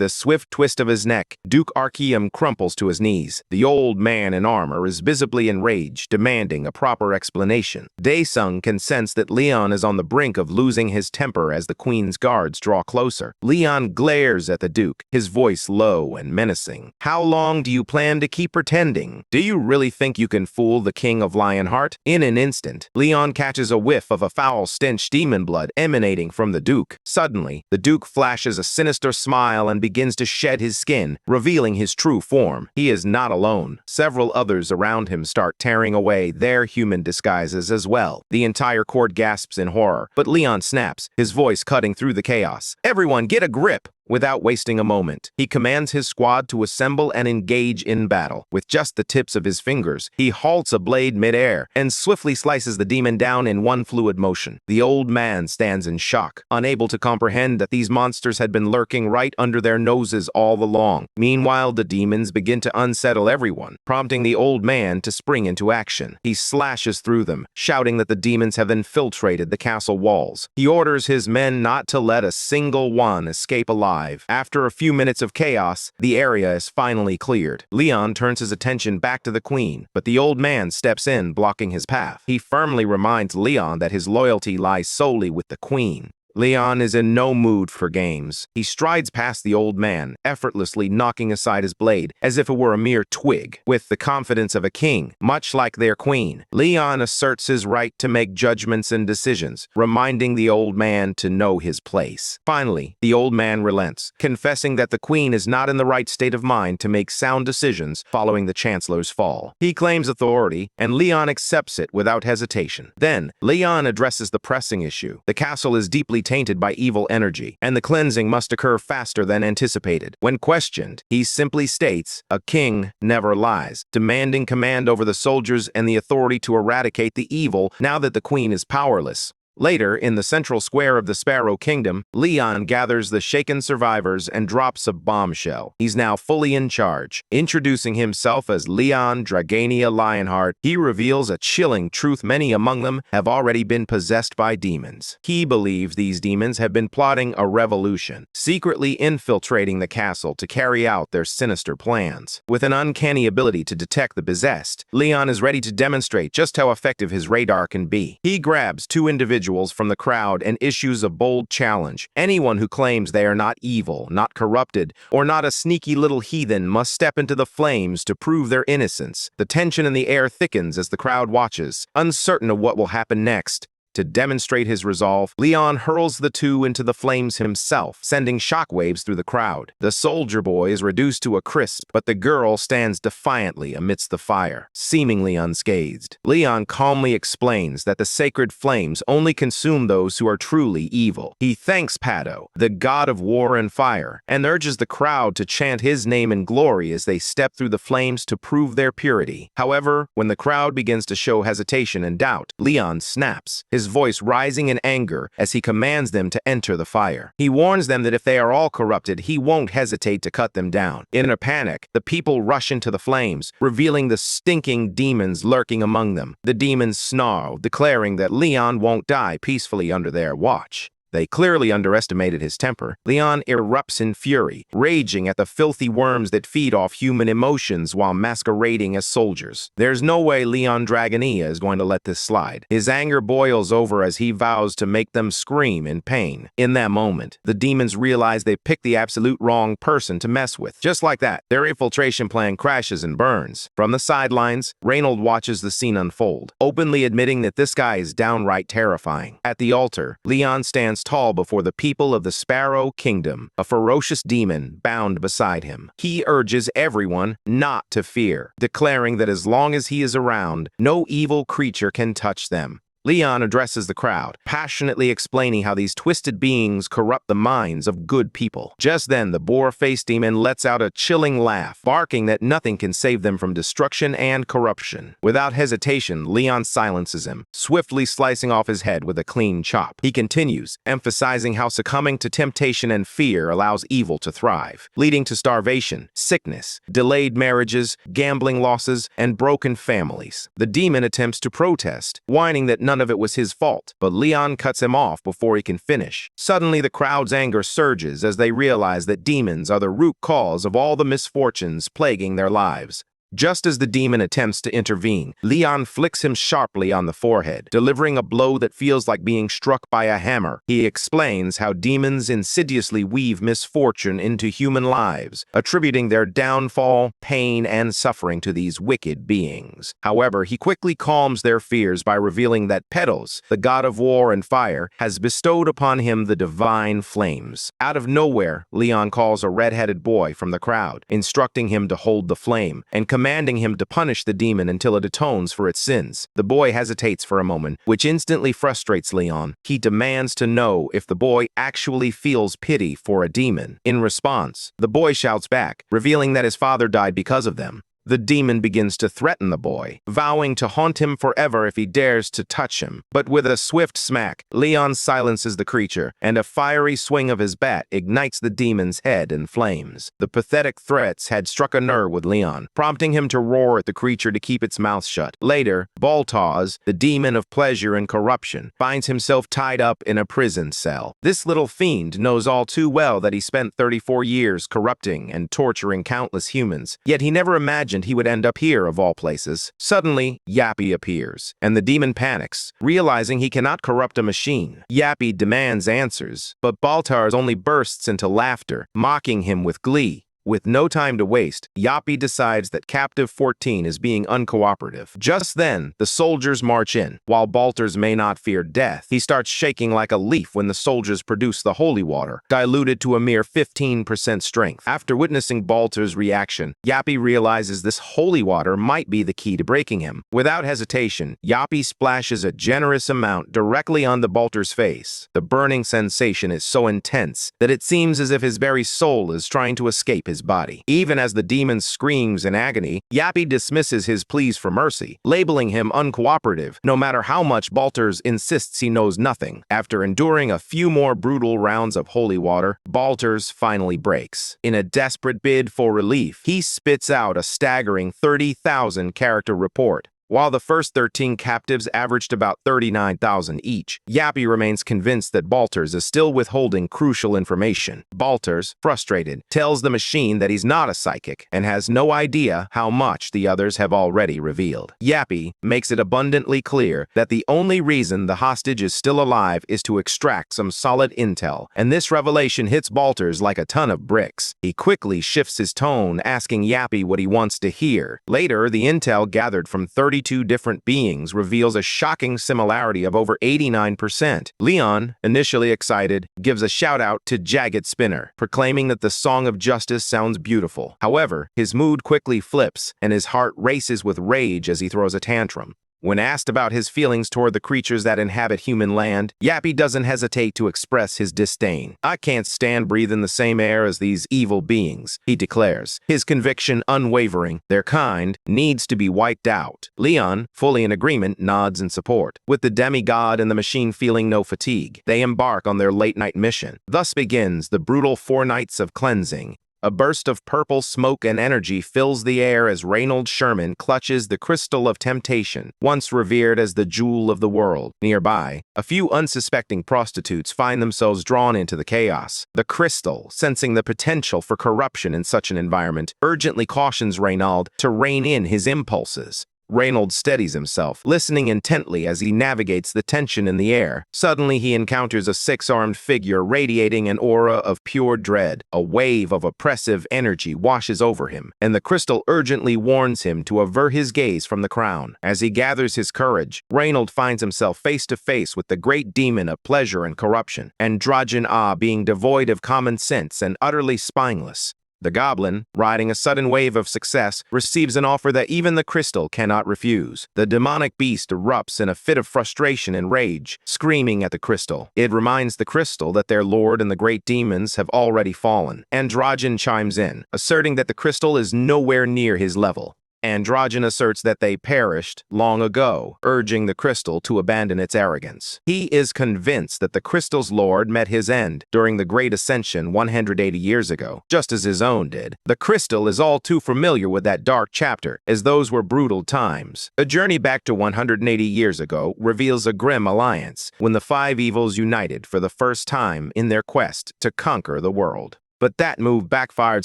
a swift twist of his neck, Duke Archeum crumples to his knees. The old man in armor is visibly enraged, demanding a proper explanation. Daesung can sense that Leon is on the brink of losing his temper as the Queen's guards draw closer. Leon glares at the Duke, his voice low and menacing. "How long do you plan to keep pretending? Do you really think you can fool the King of Lionheart?" In an instant, Leon catches a whiff of a foul stench demon blood emanating from the Duke. Suddenly, the Duke flashes a sinister smile and begins to shed his skin, revealing his true form. He is not alone. Several others around him start tearing away their human disguises as well. The entire court gasps in horror, but Leon snaps, his voice cutting through the chaos. "Everyone, get a grip!" Without wasting a moment, he commands his squad to assemble and engage in battle. With just the tips of his fingers, he halts a blade midair and swiftly slices the demon down in one fluid motion. The old man stands in shock, unable to comprehend that these monsters had been lurking right under their noses all along. Meanwhile, the demons begin to unsettle everyone, prompting the old man to spring into action. He slashes through them, shouting that the demons have infiltrated the castle walls. He orders his men not to let a single one escape alive. After a few minutes of chaos, the area is finally cleared. Leon turns his attention back to the queen, but the old man steps in, blocking his path. He firmly reminds Leon that his loyalty lies solely with the queen. Leon is in no mood for games. He strides past the old man, effortlessly knocking aside his blade, as if it were a mere twig. With the confidence of a king, much like their queen, Leon asserts his right to make judgments and decisions, reminding the old man to know his place. Finally, the old man relents, confessing that the queen is not in the right state of mind to make sound decisions following the chancellor's fall. He claims authority, and Leon accepts it without hesitation. Then, Leon addresses the pressing issue. The castle is deeply tainted by evil energy, and the cleansing must occur faster than anticipated. When questioned, he simply states, "A king never lies," demanding command over the soldiers and the authority to eradicate the evil now that the queen is powerless. Later, in the central square of the Sparrow Kingdom, Leon gathers the shaken survivors and drops a bombshell. He's now fully in charge. Introducing himself as Leon Dragania Lionheart, he reveals a chilling truth: many among them have already been possessed by demons. He believes these demons have been plotting a revolution, secretly infiltrating the castle to carry out their sinister plans. With an uncanny ability to detect the possessed, Leon is ready to demonstrate just how effective his radar can be. He grabs two individuals from the crowd and issues a bold challenge. Anyone who claims they are not evil, not corrupted, or not a sneaky little heathen must step into the flames to prove their innocence. The tension in the air thickens as the crowd watches, uncertain of what will happen next. To demonstrate his resolve, Leon hurls the two into the flames himself, sending shockwaves through the crowd. The soldier boy is reduced to a crisp, but the girl stands defiantly amidst the fire, seemingly unscathed. Leon calmly explains that the sacred flames only consume those who are truly evil. He thanks Pado, the god of war and fire, and urges the crowd to chant his name in glory as they step through the flames to prove their purity. However, when the crowd begins to show hesitation and doubt, Leon snaps, his voice rising in anger as he commands them to enter the fire. He warns them that if they are all corrupted, he won't hesitate to cut them down. In a panic, the people rush into the flames, revealing the stinking demons lurking among them. The demons snarl, declaring that Leon won't die peacefully under their watch. They clearly underestimated his temper. Leon erupts in fury, raging at the filthy worms that feed off human emotions while masquerading as soldiers. There's no way Leon Dragania is going to let this slide. His anger boils over as he vows to make them scream in pain. In that moment, the demons realize they picked the absolute wrong person to mess with. Just like that, their infiltration plan crashes and burns. From the sidelines, Reynold watches the scene unfold, openly admitting that this guy is downright terrifying. At the altar, Leon stands tall before the people of the Sparrow Kingdom, a ferocious demon bound beside him. He urges everyone not to fear, declaring that as long as he is around, no evil creature can touch them. Leon addresses the crowd, passionately explaining how these twisted beings corrupt the minds of good people. Just then, the boar-faced demon lets out a chilling laugh, barking that nothing can save them from destruction and corruption. Without hesitation, Leon silences him, swiftly slicing off his head with a clean chop. He continues, emphasizing how succumbing to temptation and fear allows evil to thrive, leading to starvation, sickness, delayed marriages, gambling losses, and broken families. The demon attempts to protest, whining that none of it was his fault, but Leon cuts him off before he can finish. Suddenly, the crowd's anger surges as they realize that demons are the root cause of all the misfortunes plaguing their lives. Just as the demon attempts to intervene, Leon flicks him sharply on the forehead, delivering a blow that feels like being struck by a hammer. He explains how demons insidiously weave misfortune into human lives, attributing their downfall, pain, and suffering to these wicked beings. However, he quickly calms their fears by revealing that Petos, the god of war and fire, has bestowed upon him the divine flames. Out of nowhere, Leon calls a red-headed boy from the crowd, instructing him to hold the flame, and commanding him to punish the demon until it atones for its sins. The boy hesitates for a moment, which instantly frustrates Leon. He demands to know if the boy actually feels pity for a demon. In response, the boy shouts back, revealing that his father died because of them. The demon begins to threaten the boy, vowing to haunt him forever if he dares to touch him. But with a swift smack, Leon silences the creature, and a fiery swing of his bat ignites the demon's head in flames. The pathetic threats had struck a nerve with Leon, prompting him to roar at the creature to keep its mouth shut. Later, Baltaz, the demon of pleasure and corruption, finds himself tied up in a prison cell. This little fiend knows all too well that he spent 34 years corrupting and torturing countless humans, yet he never imagined he would end up here of all places. Suddenly, Yappy appears, and the demon panics, realizing he cannot corrupt a machine. Yappy demands answers, but Baltaz only bursts into laughter, mocking him with glee. With no time to waste, Yappy decides that Captive 14 is being uncooperative. Just then, the soldiers march in. While Baltaz may not fear death, he starts shaking like a leaf when the soldiers produce the holy water, diluted to a mere 15% strength. After witnessing Baltaz's reaction, Yappy realizes this holy water might be the key to breaking him. Without hesitation, Yappy splashes a generous amount directly on the Baltaz's face. The burning sensation is so intense that it seems as if his very soul is trying to escape his body. Even as the demon screams in agony, Yappy dismisses his pleas for mercy, labeling him uncooperative, no matter how much Baltaz insists he knows nothing. After enduring a few more brutal rounds of holy water, Baltaz finally breaks. In a desperate bid for relief, he spits out a staggering 30,000 character report. While the first 13 captives averaged about 39,000 each, Yappy remains convinced that Baltaz is still withholding crucial information. Baltaz, frustrated, tells the machine that he's not a psychic and has no idea how much the others have already revealed. Yappy makes it abundantly clear that the only reason the hostage is still alive is to extract some solid intel, and this revelation hits Baltaz like a ton of bricks. He quickly shifts his tone, asking Yappy what he wants to hear. Later, the intel gathered from 32 different beings reveals a shocking similarity of over 89%. Leon, initially excited, gives a shout-out to Jagged Spinner, proclaiming that the Song of Justice sounds beautiful. However, his mood quickly flips, and his heart races with rage as he throws a tantrum. When asked about his feelings toward the creatures that inhabit human land, Yappy doesn't hesitate to express his disdain. "I can't stand breathing the same air as these evil beings," he declares, his conviction unwavering. Their kind needs to be wiped out. Leon, fully in agreement, nods in support. With the demigod and the machine feeling no fatigue, they embark on their late-night mission. Thus begins the brutal 4 nights of cleansing. A burst of purple smoke and energy fills the air as Reynold Sherman clutches the crystal of temptation, once revered as the jewel of the world. Nearby, a few unsuspecting prostitutes find themselves drawn into the chaos. The crystal, sensing the potential for corruption in such an environment, urgently cautions Reynold to rein in his impulses. Reynold steadies himself, listening intently as he navigates the tension in the air. Suddenly, he encounters a 6-armed figure radiating an aura of pure dread. A wave of oppressive energy washes over him, and the crystal urgently warns him to avert his gaze from the crown. As he gathers his courage, Reynold finds himself face to face with the great demon of pleasure and corruption, androgyn being devoid of common sense and utterly spineless. The goblin, riding a sudden wave of success, receives an offer that even the crystal cannot refuse. The demonic beast erupts in a fit of frustration and rage, screaming at the crystal. It reminds the crystal that their lord and the great demons have already fallen. Androgyn chimes in, asserting that the crystal is nowhere near his level. Androgyn asserts that they perished long ago, urging the crystal to abandon its arrogance. He is convinced that the crystal's lord met his end during the Great Ascension 180 years ago, just as his own did. The crystal is all too familiar with that dark chapter, as those were brutal times. A journey back to 180 years ago reveals a grim alliance, when the 5 evils united for the first time in their quest to conquer the world. But that move backfired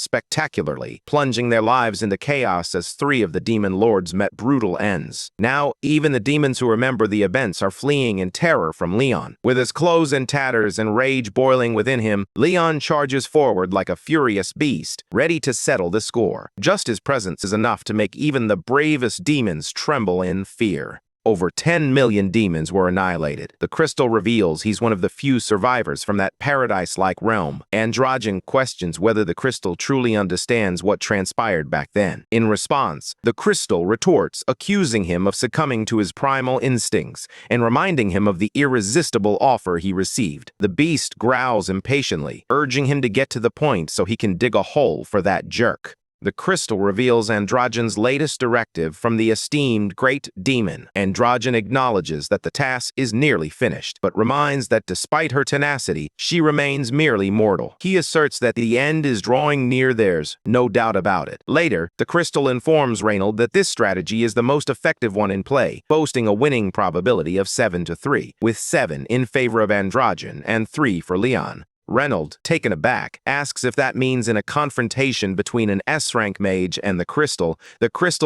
spectacularly, plunging their lives into chaos as 3 of the demon lords met brutal ends. Now, even the demons who remember the events are fleeing in terror from Leon. With his clothes in tatters and rage boiling within him, Leon charges forward like a furious beast, ready to settle the score. Just his presence is enough to make even the bravest demons tremble in fear. Over 10 million demons were annihilated. The crystal reveals he's one of the few survivors from that paradise-like realm. Androgen questions whether the crystal truly understands what transpired back then. In response, the crystal retorts, accusing him of succumbing to his primal instincts and reminding him of the irresistible offer he received. The beast growls impatiently, urging him to get to the point so he can dig a hole for that jerk. The crystal reveals Androgen's latest directive from the esteemed Great Demon. Androgen acknowledges that the task is nearly finished, but reminds that despite her tenacity, she remains merely mortal. He asserts that the end is drawing near theirs, no doubt about it. Later, the crystal informs Reynold that this strategy is the most effective one in play, boasting a winning probability of 7-3, with 7 in favor of Androgen and 3 for Leon. Reynold, taken aback, asks if that means in a confrontation between an S-rank mage and the crystal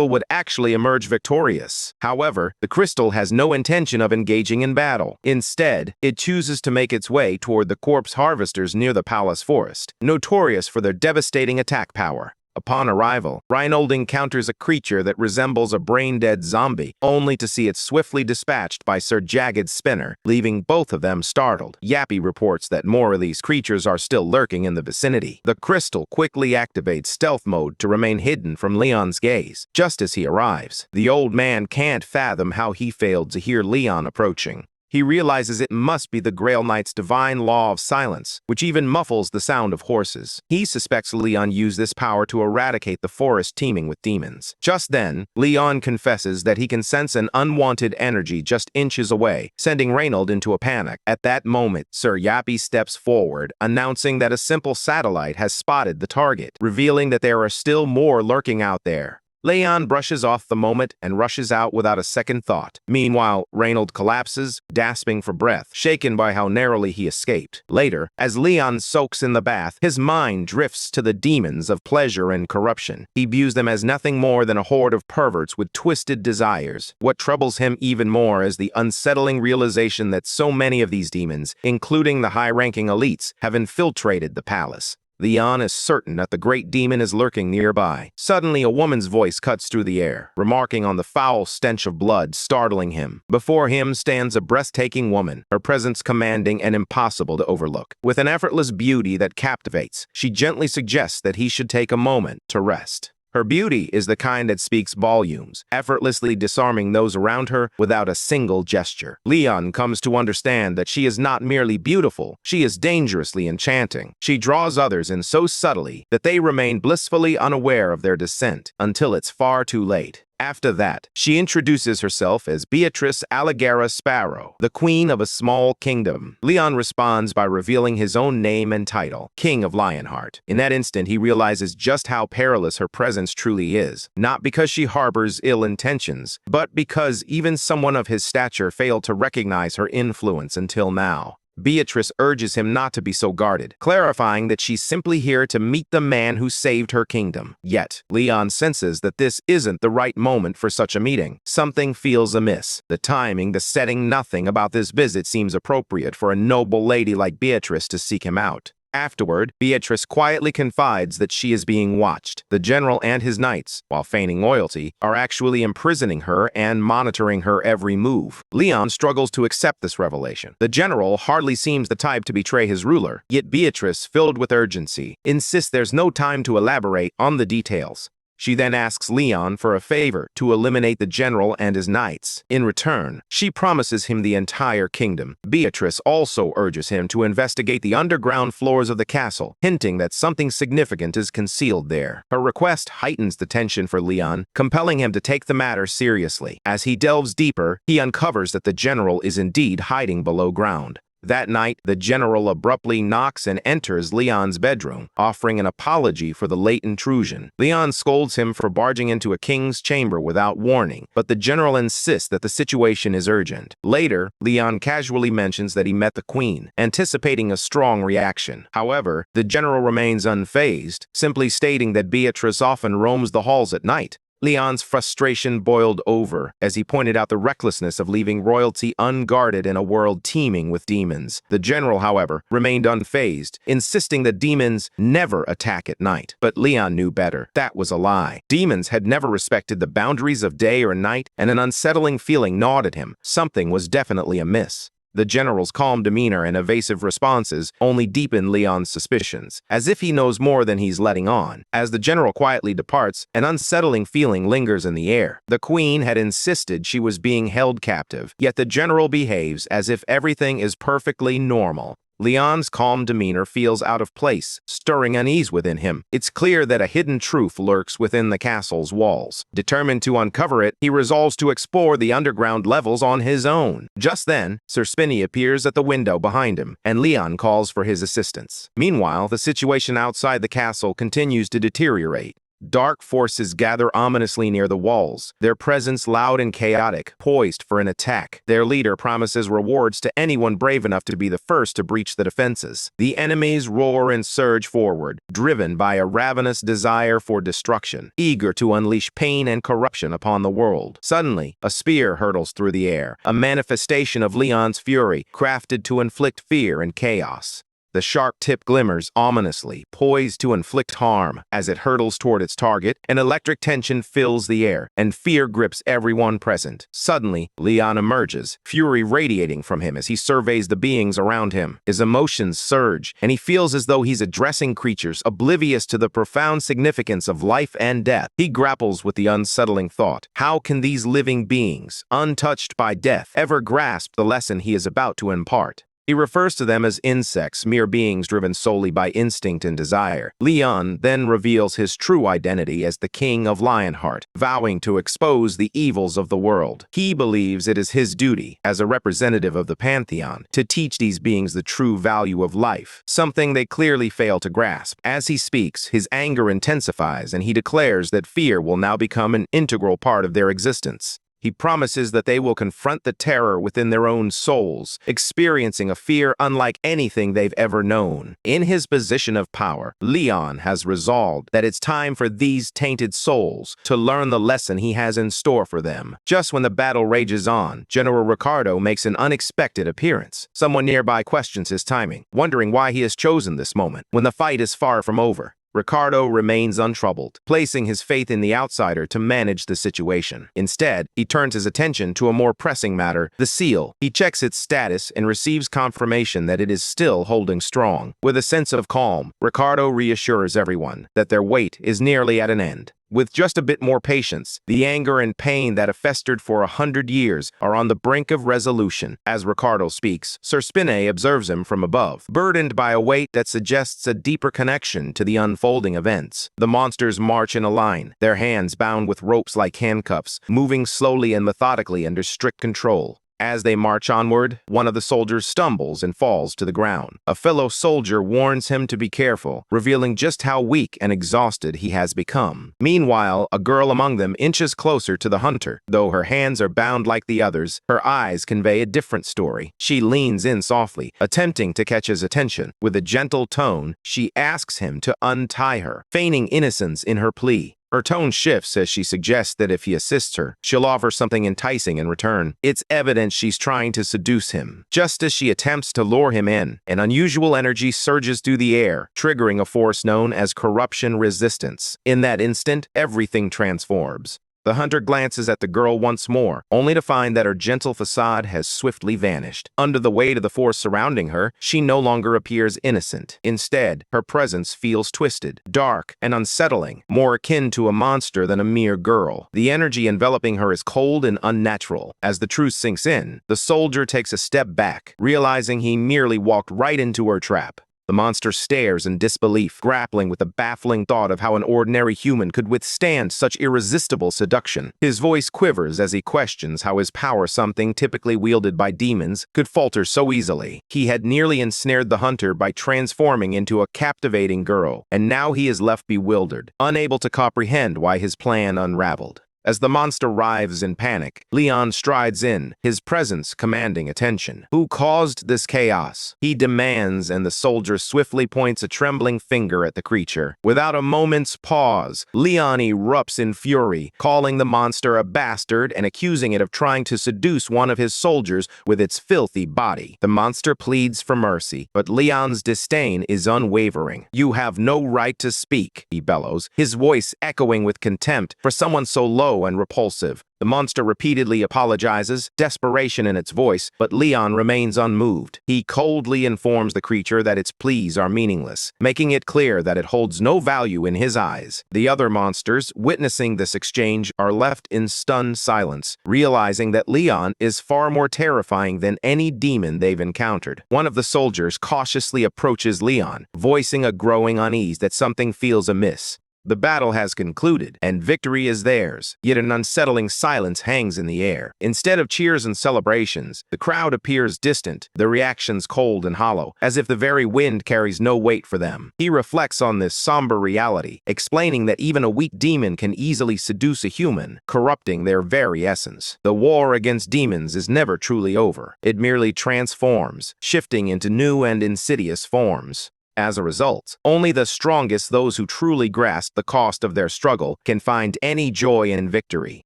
would actually emerge victorious. However, the crystal has no intention of engaging in battle. Instead, it chooses to make its way toward the corpse harvesters near the palace forest, notorious for their devastating attack power. Upon arrival, Reynold encounters a creature that resembles a brain-dead zombie, only to see it swiftly dispatched by Sir Jagged Spinner, leaving both of them startled. Yappy reports that more of these creatures are still lurking in the vicinity. The crystal quickly activates stealth mode to remain hidden from Leon's gaze. Just as he arrives, the old man can't fathom how he failed to hear Leon approaching. He realizes it must be the Grail Knight's divine law of silence, which even muffles the sound of horses. He suspects Leon used this power to eradicate the forest teeming with demons. Just then, Leon confesses that he can sense an unwanted energy just inches away, sending Reynold into a panic. At that moment, Sir Yappy steps forward, announcing that a simple satellite has spotted the target, revealing that there are still more lurking out there. Leon brushes off the moment and rushes out without a second thought. Meanwhile, Reynold collapses, gasping for breath, shaken by how narrowly he escaped. Later, as Leon soaks in the bath, his mind drifts to the demons of pleasure and corruption. He views them as nothing more than a horde of perverts with twisted desires. What troubles him even more is the unsettling realization that so many of these demons, including the high-ranking elites, have infiltrated the palace. Leon is certain that the great demon is lurking nearby. Suddenly, a woman's voice cuts through the air, remarking on the foul stench of blood, startling him. Before him stands a breathtaking woman, her presence commanding and impossible to overlook. With an effortless beauty that captivates, she gently suggests that he should take a moment to rest. Her beauty is the kind that speaks volumes, effortlessly disarming those around her without a single gesture. Leon comes to understand that she is not merely beautiful, she is dangerously enchanting. She draws others in so subtly that they remain blissfully unaware of their descent until it's far too late. After that, she introduces herself as Beatrice Alligera Sparrow, the queen of a small kingdom. Leon responds by revealing his own name and title, King of Lionheart. In that instant, he realizes just how perilous her presence truly is, not because she harbors ill intentions, but because even someone of his stature failed to recognize her influence until now. Beatrice urges him not to be so guarded, clarifying that she's simply here to meet the man who saved her kingdom. Yet, Leon senses that this isn't the right moment for such a meeting. Something feels amiss. The timing, the setting, nothing about this visit seems appropriate for a noble lady like Beatrice to seek him out. Afterward, Beatrice quietly confides that she is being watched. The general and his knights, while feigning loyalty, are actually imprisoning her and monitoring her every move. Leon struggles to accept this revelation. The general hardly seems the type to betray his ruler, yet Beatrice, filled with urgency, insists there's no time to elaborate on the details. She then asks Leon for a favor to eliminate the general and his knights. In return, she promises him the entire kingdom. Beatrice also urges him to investigate the underground floors of the castle, hinting that something significant is concealed there. Her request heightens the tension for Leon, compelling him to take the matter seriously. As he delves deeper, he uncovers that the general is indeed hiding below ground. That night, the general abruptly knocks and enters Leon's bedroom, offering an apology for the late intrusion. Leon scolds him for barging into a king's chamber without warning, but the general insists that the situation is urgent. Later, Leon casually mentions that he met the queen, anticipating a strong reaction. However, the general remains unfazed, simply stating that Beatrice often roams the halls at night. Leon's frustration boiled over as he pointed out the recklessness of leaving royalty unguarded in a world teeming with demons. The general, however, remained unfazed, insisting that demons never attack at night. But Leon knew better. That was a lie. Demons had never respected the boundaries of day or night, and an unsettling feeling gnawed at him. Something was definitely amiss. The general's calm demeanor and evasive responses only deepen Leon's suspicions, as if he knows more than he's letting on. As the general quietly departs, an unsettling feeling lingers in the air. The queen had insisted she was being held captive, yet the general behaves as if everything is perfectly normal. Leon's calm demeanor feels out of place, stirring unease within him. It's clear that a hidden truth lurks within the castle's walls. Determined to uncover it, he resolves to explore the underground levels on his own. Just then, Sir Spinny appears at the window behind him, and Leon calls for his assistance. Meanwhile, the situation outside the castle continues to deteriorate. Dark forces gather ominously near the walls, their presence loud and chaotic, poised for an attack. Their leader promises rewards to anyone brave enough to be the first to breach the defenses. The enemies roar and surge forward, driven by a ravenous desire for destruction, eager to unleash pain and corruption upon the world. Suddenly, a spear hurtles through the air, a manifestation of Leon's fury, crafted to inflict fear and chaos. The sharp tip glimmers ominously, poised to inflict harm. As it hurtles toward its target, an electric tension fills the air, and fear grips everyone present. Suddenly, Leon emerges, fury radiating from him as he surveys the beings around him. His emotions surge, and he feels as though he's addressing creatures oblivious to the profound significance of life and death. He grapples with the unsettling thought: how can these living beings, untouched by death, ever grasp the lesson he is about to impart? He refers to them as insects, mere beings driven solely by instinct and desire. Leon then reveals his true identity as the King of Lionheart, vowing to expose the evils of the world. He believes it is his duty, as a representative of the Pantheon, to teach these beings the true value of life, something they clearly fail to grasp. As he speaks, his anger intensifies, and he declares that fear will now become an integral part of their existence. He promises that they will confront the terror within their own souls, experiencing a fear unlike anything they've ever known. In his position of power, Leon has resolved that it's time for these tainted souls to learn the lesson he has in store for them. Just when the battle rages on, General Ricardo makes an unexpected appearance. Someone nearby questions his timing, wondering why he has chosen this moment, when the fight is far from over. Ricardo remains untroubled, placing his faith in the outsider to manage the situation. Instead, he turns his attention to a more pressing matter: the seal. He checks its status and receives confirmation that it is still holding strong. With a sense of calm, Ricardo reassures everyone that their wait is nearly at an end. With just a bit more patience, the anger and pain that have festered for 100 years are on the brink of resolution. As Ricardo speaks, Sir Spinny observes him from above, burdened by a weight that suggests a deeper connection to the unfolding events. The monsters march in a line, their hands bound with ropes like handcuffs, moving slowly and methodically under strict control. As they march onward, one of the soldiers stumbles and falls to the ground. A fellow soldier warns him to be careful, revealing just how weak and exhausted he has become. Meanwhile, a girl among them inches closer to the hunter. Though her hands are bound like the others, her eyes convey a different story. She leans in softly, attempting to catch his attention. With a gentle tone, she asks him to untie her, feigning innocence in her plea. Her tone shifts as she suggests that if he assists her, she'll offer something enticing in return. It's evident she's trying to seduce him. Just as she attempts to lure him in, an unusual energy surges through the air, triggering a force known as corruption resistance. In that instant, everything transforms. The hunter glances at the girl once more, only to find that her gentle facade has swiftly vanished. Under the weight of the force surrounding her, she no longer appears innocent. Instead, her presence feels twisted, dark, and unsettling, more akin to a monster than a mere girl. The energy enveloping her is cold and unnatural. As the truth sinks in, the soldier takes a step back, realizing he merely walked right into her trap. The monster stares in disbelief, grappling with the baffling thought of how an ordinary human could withstand such irresistible seduction. His voice quivers as he questions how his power, something typically wielded by demons, could falter so easily. He had nearly ensnared the hunter by transforming into a captivating girl, and now he is left bewildered, unable to comprehend why his plan unraveled. As the monster writhes in panic, Leon strides in, his presence commanding attention. Who caused this chaos? He demands, and the soldier swiftly points a trembling finger at the creature. Without a moment's pause, Leon erupts in fury, calling the monster a bastard and accusing it of trying to seduce one of his soldiers with its filthy body. The monster pleads for mercy, but Leon's disdain is unwavering. "You have no right to speak," he bellows, his voice echoing with contempt for someone so low and repulsive. The monster repeatedly apologizes, desperation in its voice, but Leon remains unmoved. He coldly informs the creature that its pleas are meaningless, making it clear that it holds no value in his eyes. The other monsters, witnessing this exchange, are left in stunned silence, realizing that Leon is far more terrifying than any demon they've encountered. One of the soldiers cautiously approaches Leon, voicing a growing unease that something feels amiss. The battle has concluded, and victory is theirs, yet an unsettling silence hangs in the air. Instead of cheers and celebrations, the crowd appears distant, their reactions cold and hollow, as if the very wind carries no weight for them. He reflects on this somber reality, explaining that even a weak demon can easily seduce a human, corrupting their very essence. The war against demons is never truly over. It merely transforms, shifting into new and insidious forms. As a result, only the strongest, those who truly grasp the cost of their struggle, can find any joy in victory.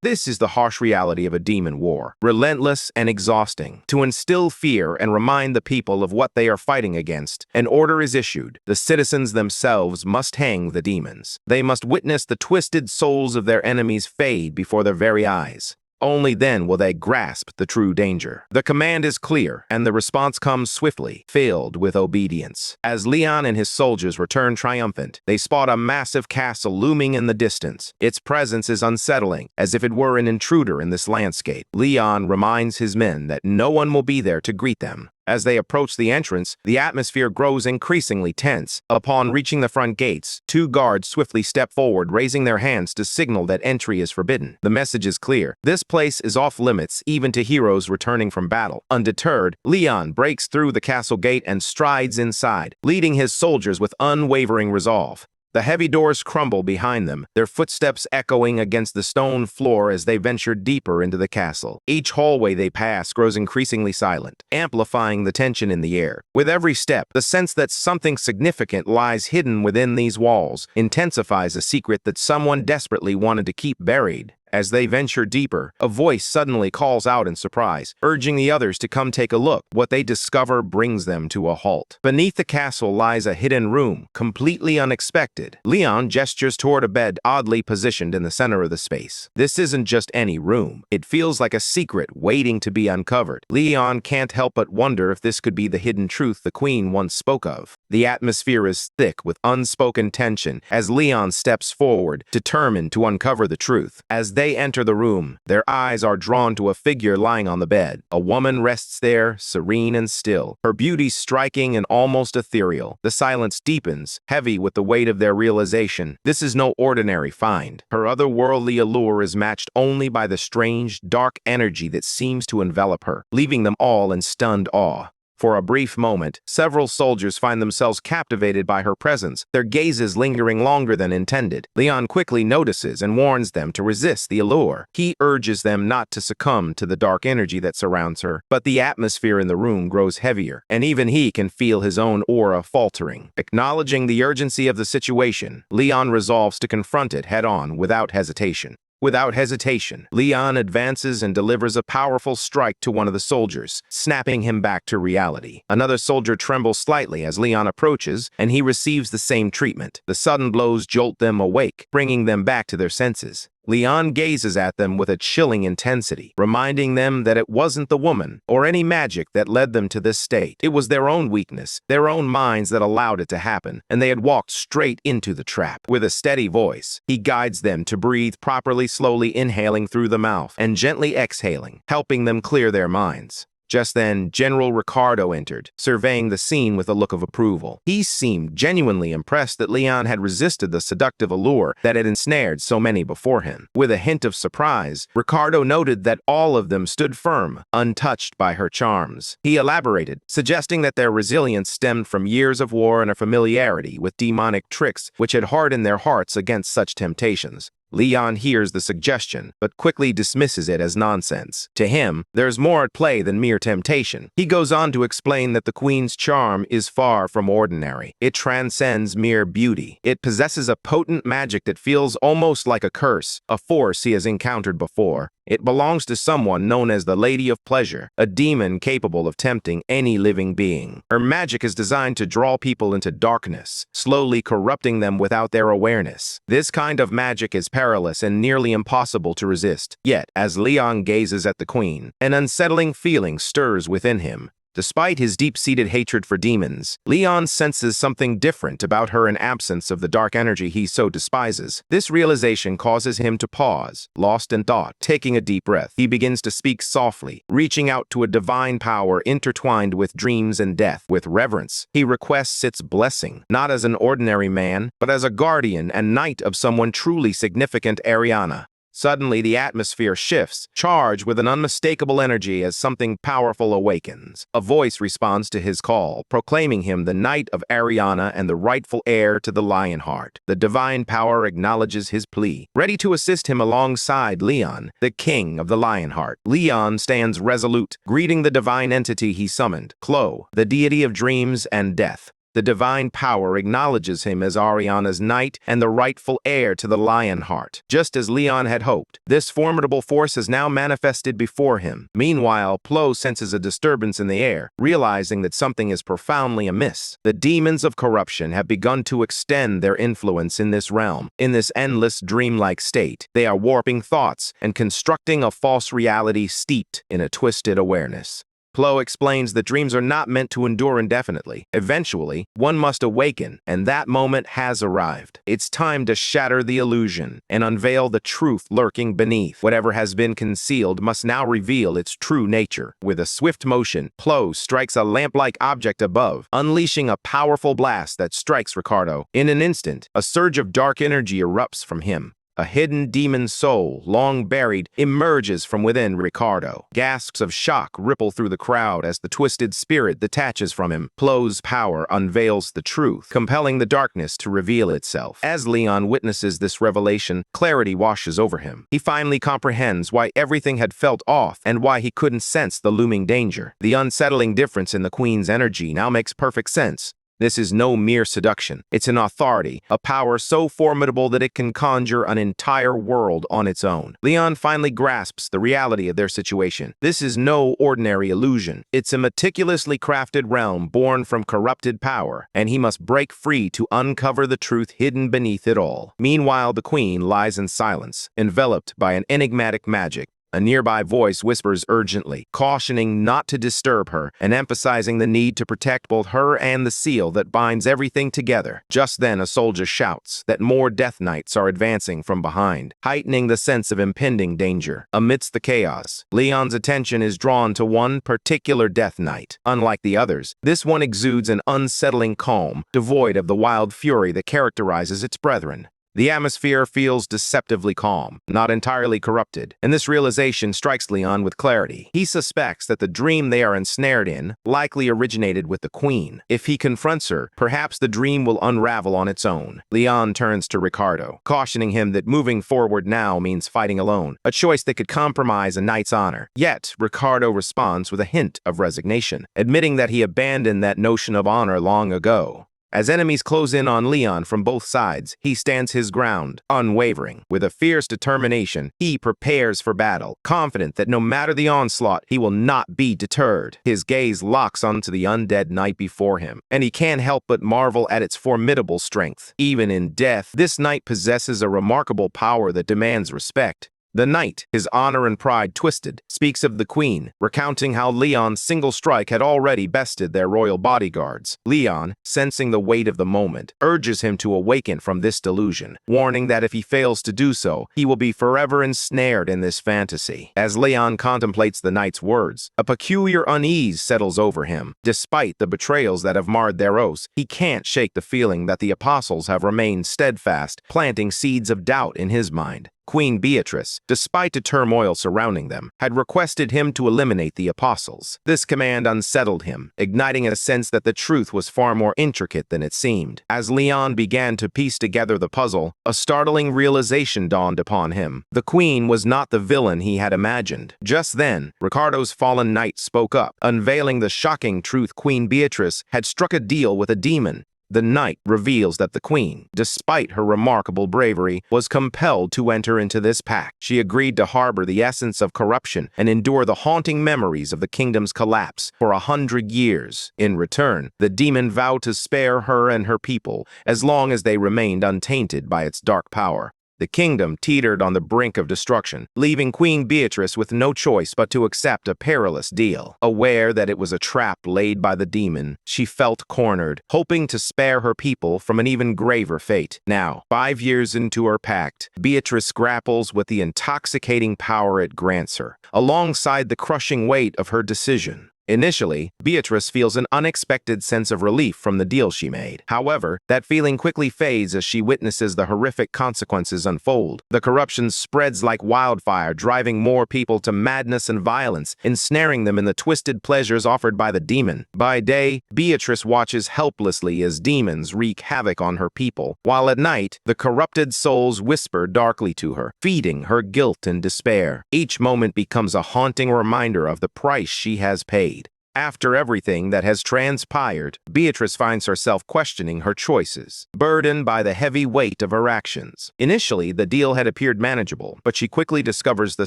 This is the harsh reality of a demon war, relentless and exhausting. To instill fear and remind the people of what they are fighting against, an order is issued. The citizens themselves must hang the demons. They must witness the twisted souls of their enemies fade before their very eyes. Only then will they grasp the true danger. The command is clear, and the response comes swiftly, filled with obedience. As Leon and his soldiers return triumphant, they spot a massive castle looming in the distance. Its presence is unsettling, as if it were an intruder in this landscape. Leon reminds his men that no one will be there to greet them. As they approach the entrance, the atmosphere grows increasingly tense. Upon reaching the front gates, two guards swiftly step forward, raising their hands to signal that entry is forbidden. The message is clear. This place is off limits, even to heroes returning from battle. Undeterred, Leon breaks through the castle gate and strides inside, leading his soldiers with unwavering resolve. The heavy doors crumble behind them, their footsteps echoing against the stone floor as they venture deeper into the castle. Each hallway they pass grows increasingly silent, amplifying the tension in the air. With every step, the sense that something significant lies hidden within these walls intensifies a secret that someone desperately wanted to keep buried. As they venture deeper, a voice suddenly calls out in surprise, urging the others to come take a look. What they discover brings them to a halt. Beneath the castle lies a hidden room, completely unexpected. Leon gestures toward a bed oddly positioned in the center of the space. This isn't just any room. It feels like a secret waiting to be uncovered. Leon can't help but wonder if this could be the hidden truth the Queen once spoke of. The atmosphere is thick with unspoken tension as Leon steps forward, determined to uncover the truth. As they enter the room, their eyes are drawn to a figure lying on the bed. A woman rests there, serene and still, her beauty striking and almost ethereal. The silence deepens, heavy with the weight of their realization. This is no ordinary find. Her otherworldly allure is matched only by the strange, dark energy that seems to envelop her, leaving them all in stunned awe. For a brief moment, several soldiers find themselves captivated by her presence, their gazes lingering longer than intended. Leon quickly notices and warns them to resist the allure. He urges them not to succumb to the dark energy that surrounds her, but the atmosphere in the room grows heavier, and even he can feel his own aura faltering. Acknowledging the urgency of the situation, Leon resolves to confront it head-on without hesitation. Without hesitation, Leon advances and delivers a powerful strike to one of the soldiers, snapping him back to reality. Another soldier trembles slightly as Leon approaches, and he receives the same treatment. The sudden blows jolt them awake, bringing them back to their senses. Leon gazes at them with a chilling intensity, reminding them that it wasn't the woman or any magic that led them to this state. It was their own weakness, their own minds that allowed it to happen, and they had walked straight into the trap. With a steady voice, he guides them to breathe properly, slowly inhaling through the mouth and gently exhaling, helping them clear their minds. Just then, General Ricardo entered, surveying the scene with a look of approval. He seemed genuinely impressed that Leon had resisted the seductive allure that had ensnared so many before him. With a hint of surprise, Ricardo noted that all of them stood firm, untouched by her charms. He elaborated, suggesting that their resilience stemmed from years of war and a familiarity with demonic tricks which had hardened their hearts against such temptations. Leon hears the suggestion, but quickly dismisses it as nonsense. To him, there's more at play than mere temptation. He goes on to explain that the queen's charm is far from ordinary. It transcends mere beauty. It possesses a potent magic that feels almost like a curse, a force he has encountered before. It belongs to someone known as the Lady of Pleasure, a demon capable of tempting any living being. Her magic is designed to draw people into darkness, slowly corrupting them without their awareness. This kind of magic is perilous and nearly impossible to resist. Yet, as Leon gazes at the queen, an unsettling feeling stirs within him. Despite his deep-seated hatred for demons, Leon senses something different about her in absence of the dark energy he so despises. This realization causes him to pause, lost in thought. Taking a deep breath, he begins to speak softly, reaching out to a divine power intertwined with dreams and death. With reverence, he requests its blessing, not as an ordinary man, but as a guardian and knight of someone truly significant, Ariana. Suddenly, the atmosphere shifts, charged with an unmistakable energy as something powerful awakens. A voice responds to his call, proclaiming him the Knight of Ariana and the rightful heir to the Lionheart. The divine power acknowledges his plea, ready to assist him alongside Leon, the King of the Lionheart. Leon stands resolute, greeting the divine entity he summoned, Clo, the deity of dreams and death. The divine power acknowledges him as Ariana's knight and the rightful heir to the Lionheart. Just as Leon had hoped, this formidable force is now manifested before him. Meanwhile, Plo senses a disturbance in the air, realizing that something is profoundly amiss. The demons of corruption have begun to extend their influence in this realm. In this endless, dreamlike state, they are warping thoughts and constructing a false reality steeped in a twisted awareness. Plo explains that dreams are not meant to endure indefinitely. Eventually, one must awaken, and that moment has arrived. It's time to shatter the illusion and unveil the truth lurking beneath. Whatever has been concealed must now reveal its true nature. With a swift motion, Plo strikes a lamp-like object above, unleashing a powerful blast that strikes Ricardo. In an instant, a surge of dark energy erupts from him. A hidden demon soul, long buried, emerges from within Ricardo. Gasps of shock ripple through the crowd as the twisted spirit detaches from him. Plo's power unveils the truth, compelling the darkness to reveal itself. As Leon witnesses this revelation, clarity washes over him. He finally comprehends why everything had felt off and why he couldn't sense the looming danger. The unsettling difference in the Queen's energy now makes perfect sense. This is no mere seduction. It's an authority, a power so formidable that it can conjure an entire world on its own. Leon finally grasps the reality of their situation. This is no ordinary illusion. It's a meticulously crafted realm born from corrupted power, and he must break free to uncover the truth hidden beneath it all. Meanwhile, the Queen lies in silence, enveloped by an enigmatic magic. A nearby voice whispers urgently, cautioning not to disturb her and emphasizing the need to protect both her and the seal that binds everything together. Just then, a soldier shouts that more Death Knights are advancing from behind, heightening the sense of impending danger. Amidst the chaos, Leon's attention is drawn to one particular Death Knight. Unlike the others, this one exudes an unsettling calm, devoid of the wild fury that characterizes its brethren. The atmosphere feels deceptively calm, not entirely corrupted, and this realization strikes Leon with clarity. He suspects that the dream they are ensnared in likely originated with the Queen. If he confronts her, perhaps the dream will unravel on its own. Leon turns to Ricardo, cautioning him that moving forward now means fighting alone, a choice that could compromise a knight's honor. Yet, Ricardo responds with a hint of resignation, admitting that he abandoned that notion of honor long ago. As enemies close in on Leon from both sides, he stands his ground, unwavering. With a fierce determination, he prepares for battle, confident that no matter the onslaught, he will not be deterred. His gaze locks onto the undead knight before him, and he can't help but marvel at its formidable strength. Even in death, this knight possesses a remarkable power that demands respect. The knight, his honor and pride twisted, speaks of the queen, recounting how Leon's single strike had already bested their royal bodyguards. Leon, sensing the weight of the moment, urges him to awaken from this delusion, warning that if he fails to do so, he will be forever ensnared in this fantasy. As Leon contemplates the knight's words, a peculiar unease settles over him. Despite the betrayals that have marred their oaths, he can't shake the feeling that the apostles have remained steadfast, planting seeds of doubt in his mind. Queen Beatrice, despite the turmoil surrounding them, had requested him to eliminate the apostles. This command unsettled him, igniting a sense that the truth was far more intricate than it seemed. As Leon began to piece together the puzzle, a startling realization dawned upon him. The queen was not the villain he had imagined. Just then, Ricardo's fallen knight spoke up, unveiling the shocking truth: Queen Beatrice had struck a deal with a demon. The knight reveals that the queen, despite her remarkable bravery, was compelled to enter into this pact. She agreed to harbor the essence of corruption and endure the haunting memories of the kingdom's collapse for 100 years. In return, the demon vowed to spare her and her people as long as they remained untainted by its dark power. The kingdom teetered on the brink of destruction, leaving Queen Beatrice with no choice but to accept a perilous deal. Aware that it was a trap laid by the demon, she felt cornered, hoping to spare her people from an even graver fate. Now, 5 years into her pact, Beatrice grapples with the intoxicating power it grants her, alongside the crushing weight of her decision. Initially, Beatrice feels an unexpected sense of relief from the deal she made. However, that feeling quickly fades as she witnesses the horrific consequences unfold. The corruption spreads like wildfire, driving more people to madness and violence, ensnaring them in the twisted pleasures offered by the demon. By day, Beatrice watches helplessly as demons wreak havoc on her people, while at night, the corrupted souls whisper darkly to her, feeding her guilt and despair. Each moment becomes a haunting reminder of the price she has paid. After everything that has transpired, Beatrice finds herself questioning her choices, burdened by the heavy weight of her actions. Initially, the deal had appeared manageable, but she quickly discovers the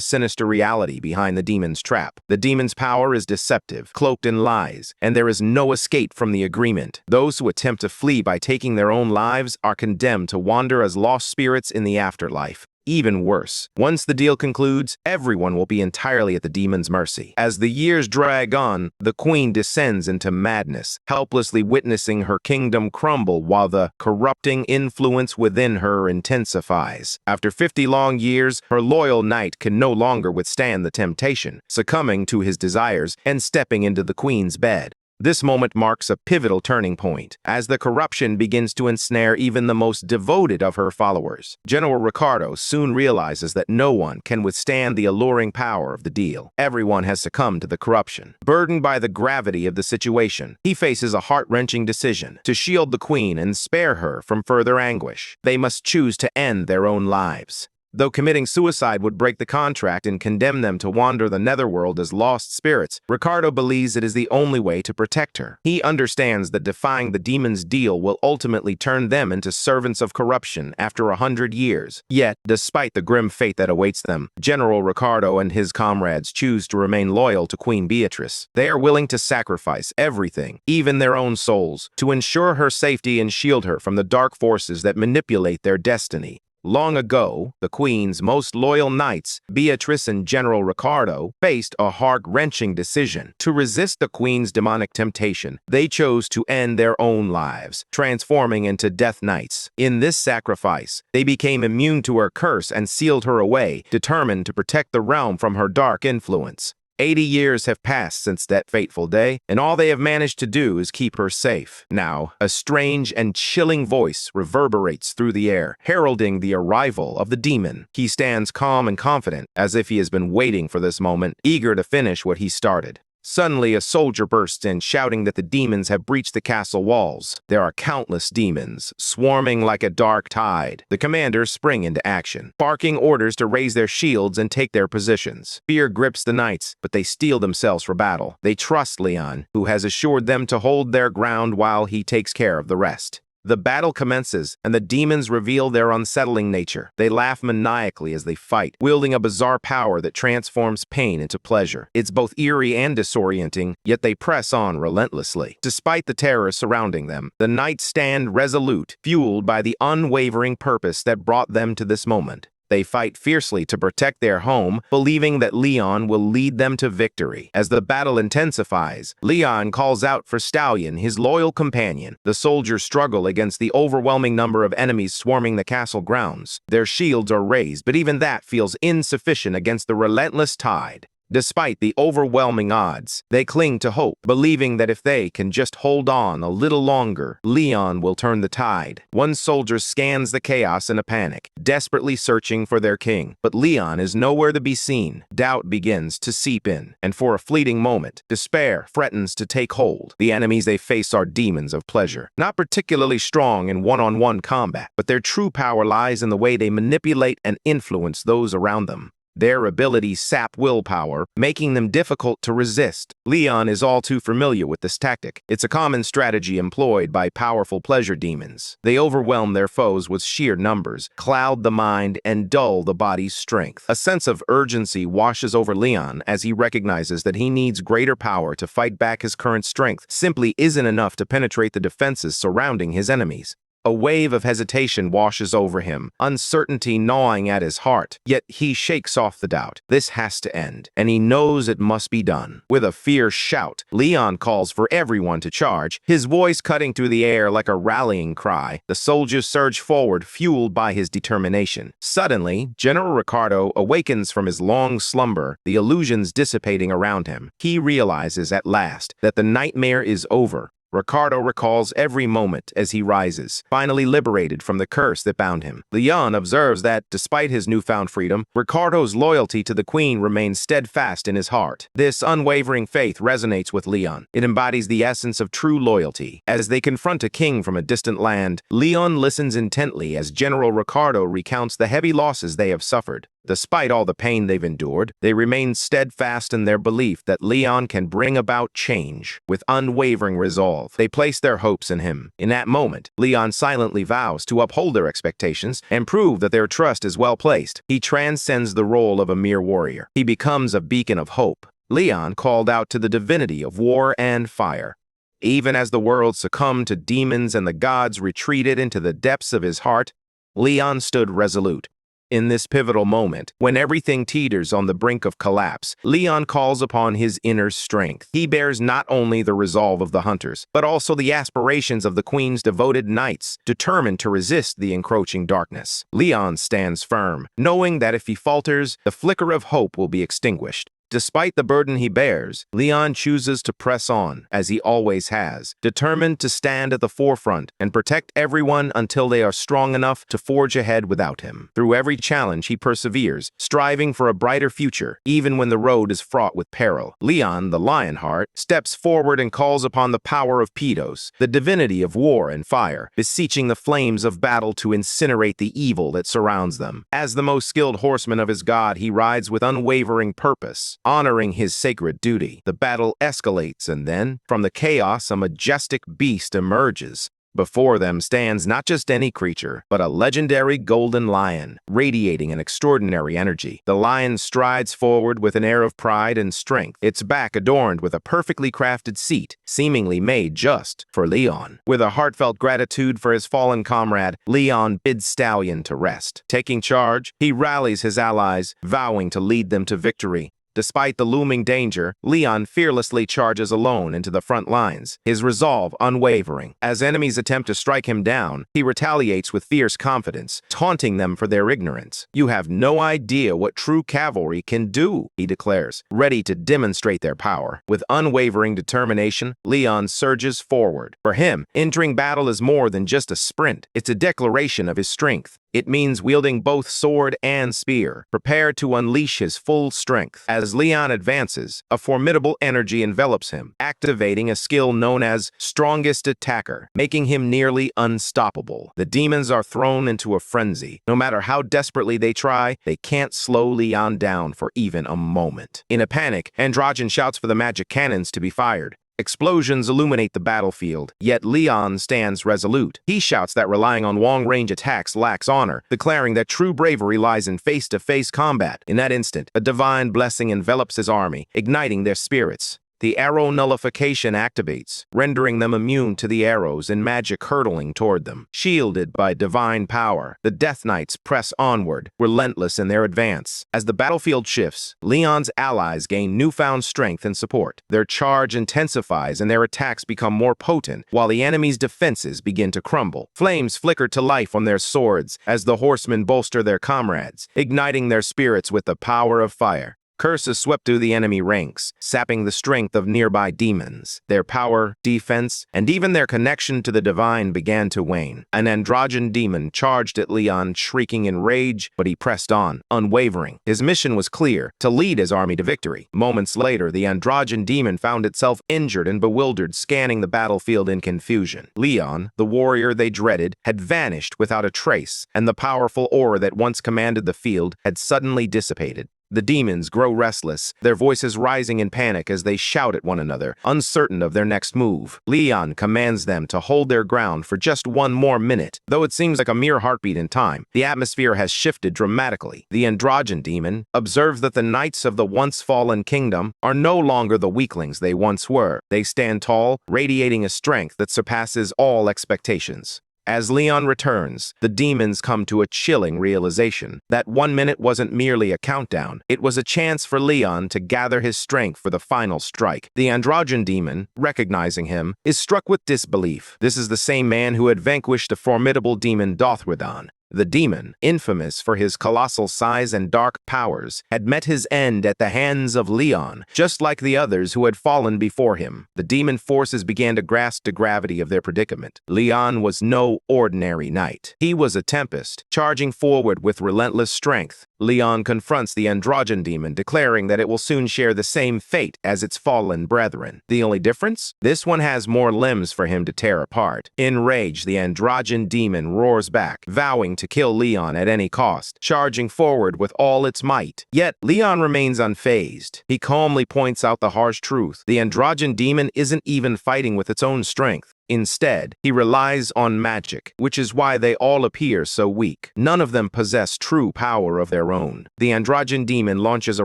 sinister reality behind the demon's trap. The demon's power is deceptive, cloaked in lies, and there is no escape from the agreement. Those who attempt to flee by taking their own lives are condemned to wander as lost spirits in the afterlife. Even worse, once the deal concludes, everyone will be entirely at the demon's mercy. As the years drag on, the queen descends into madness, helplessly witnessing her kingdom crumble while the corrupting influence within her intensifies. After 50 long years, her loyal knight can no longer withstand the temptation, succumbing to his desires and stepping into the queen's bed. This moment marks a pivotal turning point, as the corruption begins to ensnare even the most devoted of her followers. General Ricardo soon realizes that no one can withstand the alluring power of the deal. Everyone has succumbed to the corruption. Burdened by the gravity of the situation, he faces a heart-wrenching decision: to shield the queen and spare her from further anguish. They must choose to end their own lives. Though committing suicide would break the contract and condemn them to wander the netherworld as lost spirits, Ricardo believes it is the only way to protect her. He understands that defying the demon's deal will ultimately turn them into servants of corruption after 100 years. Yet, despite the grim fate that awaits them, General Ricardo and his comrades choose to remain loyal to Queen Beatrice. They are willing to sacrifice everything, even their own souls, to ensure her safety and shield her from the dark forces that manipulate their destiny. Long ago, the Queen's most loyal knights, Beatrice and General Ricardo, faced a heart-wrenching decision. To resist the Queen's demonic temptation, they chose to end their own lives, transforming into Death Knights. In this sacrifice, they became immune to her curse and sealed her away, determined to protect the realm from her dark influence. 80 years have passed since that fateful day, and all they have managed to do is keep her safe. Now, a strange and chilling voice reverberates through the air, heralding the arrival of the demon. He stands calm and confident, as if he has been waiting for this moment, eager to finish what he started. Suddenly, a soldier bursts in, shouting that the demons have breached the castle walls. There are countless demons, swarming like a dark tide. The commanders spring into action, barking orders to raise their shields and take their positions. Fear grips the knights, but they steel themselves for battle. They trust Leon, who has assured them to hold their ground while he takes care of the rest. The battle commences, and the demons reveal their unsettling nature. They laugh maniacally as they fight, wielding a bizarre power that transforms pain into pleasure. It's both eerie and disorienting, yet they press on relentlessly. Despite the terror surrounding them, the knights stand resolute, fueled by the unwavering purpose that brought them to this moment. They fight fiercely to protect their home, believing that Leon will lead them to victory. As the battle intensifies, Leon calls out for Stallion, his loyal companion. The soldiers struggle against the overwhelming number of enemies swarming the castle grounds. Their shields are raised, but even that feels insufficient against the relentless tide. Despite the overwhelming odds, they cling to hope, believing that if they can just hold on a little longer, Leon will turn the tide. One soldier scans the chaos in a panic, desperately searching for their king. But Leon is nowhere to be seen. Doubt begins to seep in, and for a fleeting moment, despair threatens to take hold. The enemies they face are demons of pleasure, not particularly strong in one-on-one combat, but their true power lies in the way they manipulate and influence those around them. Their abilities sap willpower, making them difficult to resist. Leon is all too familiar with this tactic. It's a common strategy employed by powerful pleasure demons. They overwhelm their foes with sheer numbers, cloud the mind, and dull the body's strength. A sense of urgency washes over Leon as he recognizes that he needs greater power to fight back. His current strength simply isn't enough to penetrate the defenses surrounding his enemies. A wave of hesitation washes over him, uncertainty gnawing at his heart. Yet he shakes off the doubt. This has to end, and he knows it must be done. With a fierce shout, Leon calls for everyone to charge, his voice cutting through the air like a rallying cry. The soldiers surge forward, fueled by his determination. Suddenly, General Ricardo awakens from his long slumber, the illusions dissipating around him. He realizes at last that the nightmare is over. Ricardo recalls every moment as he rises, finally liberated from the curse that bound him. Leon observes that, despite his newfound freedom, Ricardo's loyalty to the Queen remains steadfast in his heart. This unwavering faith resonates with Leon. It embodies the essence of true loyalty. As they confront a king from a distant land, Leon listens intently as General Ricardo recounts the heavy losses they have suffered. Despite all the pain they've endured, they remain steadfast in their belief that Leon can bring about change. With unwavering resolve, they place their hopes in him. In that moment, Leon silently vows to uphold their expectations and prove that their trust is well placed. He transcends the role of a mere warrior. He becomes a beacon of hope. Leon called out to the divinity of war and fire. Even as the world succumbed to demons and the gods retreated into the depths of his heart, Leon stood resolute. In this pivotal moment, when everything teeters on the brink of collapse, Leon calls upon his inner strength. He bears not only the resolve of the hunters, but also the aspirations of the Queen's devoted knights, determined to resist the encroaching darkness. Leon stands firm, knowing that if he falters, the flicker of hope will be extinguished. Despite the burden he bears, Leon chooses to press on, as he always has, determined to stand at the forefront and protect everyone until they are strong enough to forge ahead without him. Through every challenge, he perseveres, striving for a brighter future, even when the road is fraught with peril. Leon, the Lionheart, steps forward and calls upon the power of Pedos, the divinity of war and fire, beseeching the flames of battle to incinerate the evil that surrounds them. As the most skilled horseman of his god, he rides with unwavering purpose, honoring his sacred duty. The battle escalates, and then, from the chaos, a majestic beast emerges. Before them stands not just any creature, but a legendary golden lion, radiating an extraordinary energy. The lion strides forward with an air of pride and strength, its back adorned with a perfectly crafted seat, seemingly made just for Leon. With a heartfelt gratitude for his fallen comrade, Leon bids Stallion to rest. Taking charge, he rallies his allies, vowing to lead them to victory. Despite the looming danger, Leon fearlessly charges alone into the front lines, his resolve unwavering. As enemies attempt to strike him down, he retaliates with fierce confidence, taunting them for their ignorance. "You have no idea what true cavalry can do," he declares, ready to demonstrate their power. With unwavering determination, Leon surges forward. For him, entering battle is more than just a sprint. It's a declaration of his strength. It means wielding both sword and spear, prepared to unleash his full strength. As Leon advances, a formidable energy envelops him, activating a skill known as Strongest Attacker, making him nearly unstoppable. The demons are thrown into a frenzy. No matter how desperately they try, they can't slow Leon down for even a moment. In a panic, Androgen shouts for the magic cannons to be fired. Explosions illuminate the battlefield, yet Leon stands resolute. He shouts that relying on long-range attacks lacks honor, declaring that true bravery lies in face-to-face combat. In that instant, a divine blessing envelops his army, igniting their spirits. the arrow nullification activates, rendering them immune to the arrows and magic hurtling toward them. Shielded by divine power, the Death Knights press onward, relentless in their advance. As the battlefield shifts, Leon's allies gain newfound strength and support. Their charge intensifies and their attacks become more potent, while the enemy's defenses begin to crumble. Flames flicker to life on their swords as the horsemen bolster their comrades, igniting their spirits with the power of fire. Curses swept through the enemy ranks, sapping the strength of nearby demons. Their power, defense, and even their connection to the divine began to wane. An androgyne demon charged at Leon, shrieking in rage, but he pressed on, unwavering. His mission was clear, to lead his army to victory. Moments later, the androgyne demon found itself injured and bewildered, scanning the battlefield in confusion. Leon, the warrior they dreaded, had vanished without a trace, and the powerful aura that once commanded the field had suddenly dissipated. The demons grow restless, their voices rising in panic as they shout at one another, uncertain of their next move. Leon commands them to hold their ground for just one more minute. Though it seems like a mere heartbeat in time, the atmosphere has shifted dramatically. The androgyne demon observes that the knights of the once fallen kingdom are no longer the weaklings they once were. They stand tall, radiating a strength that surpasses all expectations. As Leon returns, the demons come to a chilling realization. That 1 minute wasn't merely a countdown. It was a chance for Leon to gather his strength for the final strike. The androgyne demon, recognizing him, is struck with disbelief. This is the same man who had vanquished the formidable demon Dothradon. The demon, infamous for his colossal size and dark powers, had met his end at the hands of Leon, just like the others who had fallen before him. The demon forces began to grasp the gravity of their predicament. Leon was no ordinary knight. He was a tempest, charging forward with relentless strength. Leon confronts the androgyne demon, declaring that it will soon share the same fate as its fallen brethren. The only difference? This one has more limbs for him to tear apart. Enraged, the androgyne demon roars back, vowing to kill Leon at any cost, charging forward with all its might. Yet, Leon remains unfazed. He calmly points out the harsh truth. The androgyne demon isn't even fighting with its own strength. Instead, he relies on magic, which is why they all appear so weak. None of them possess true power of their own. The androgyne demon launches a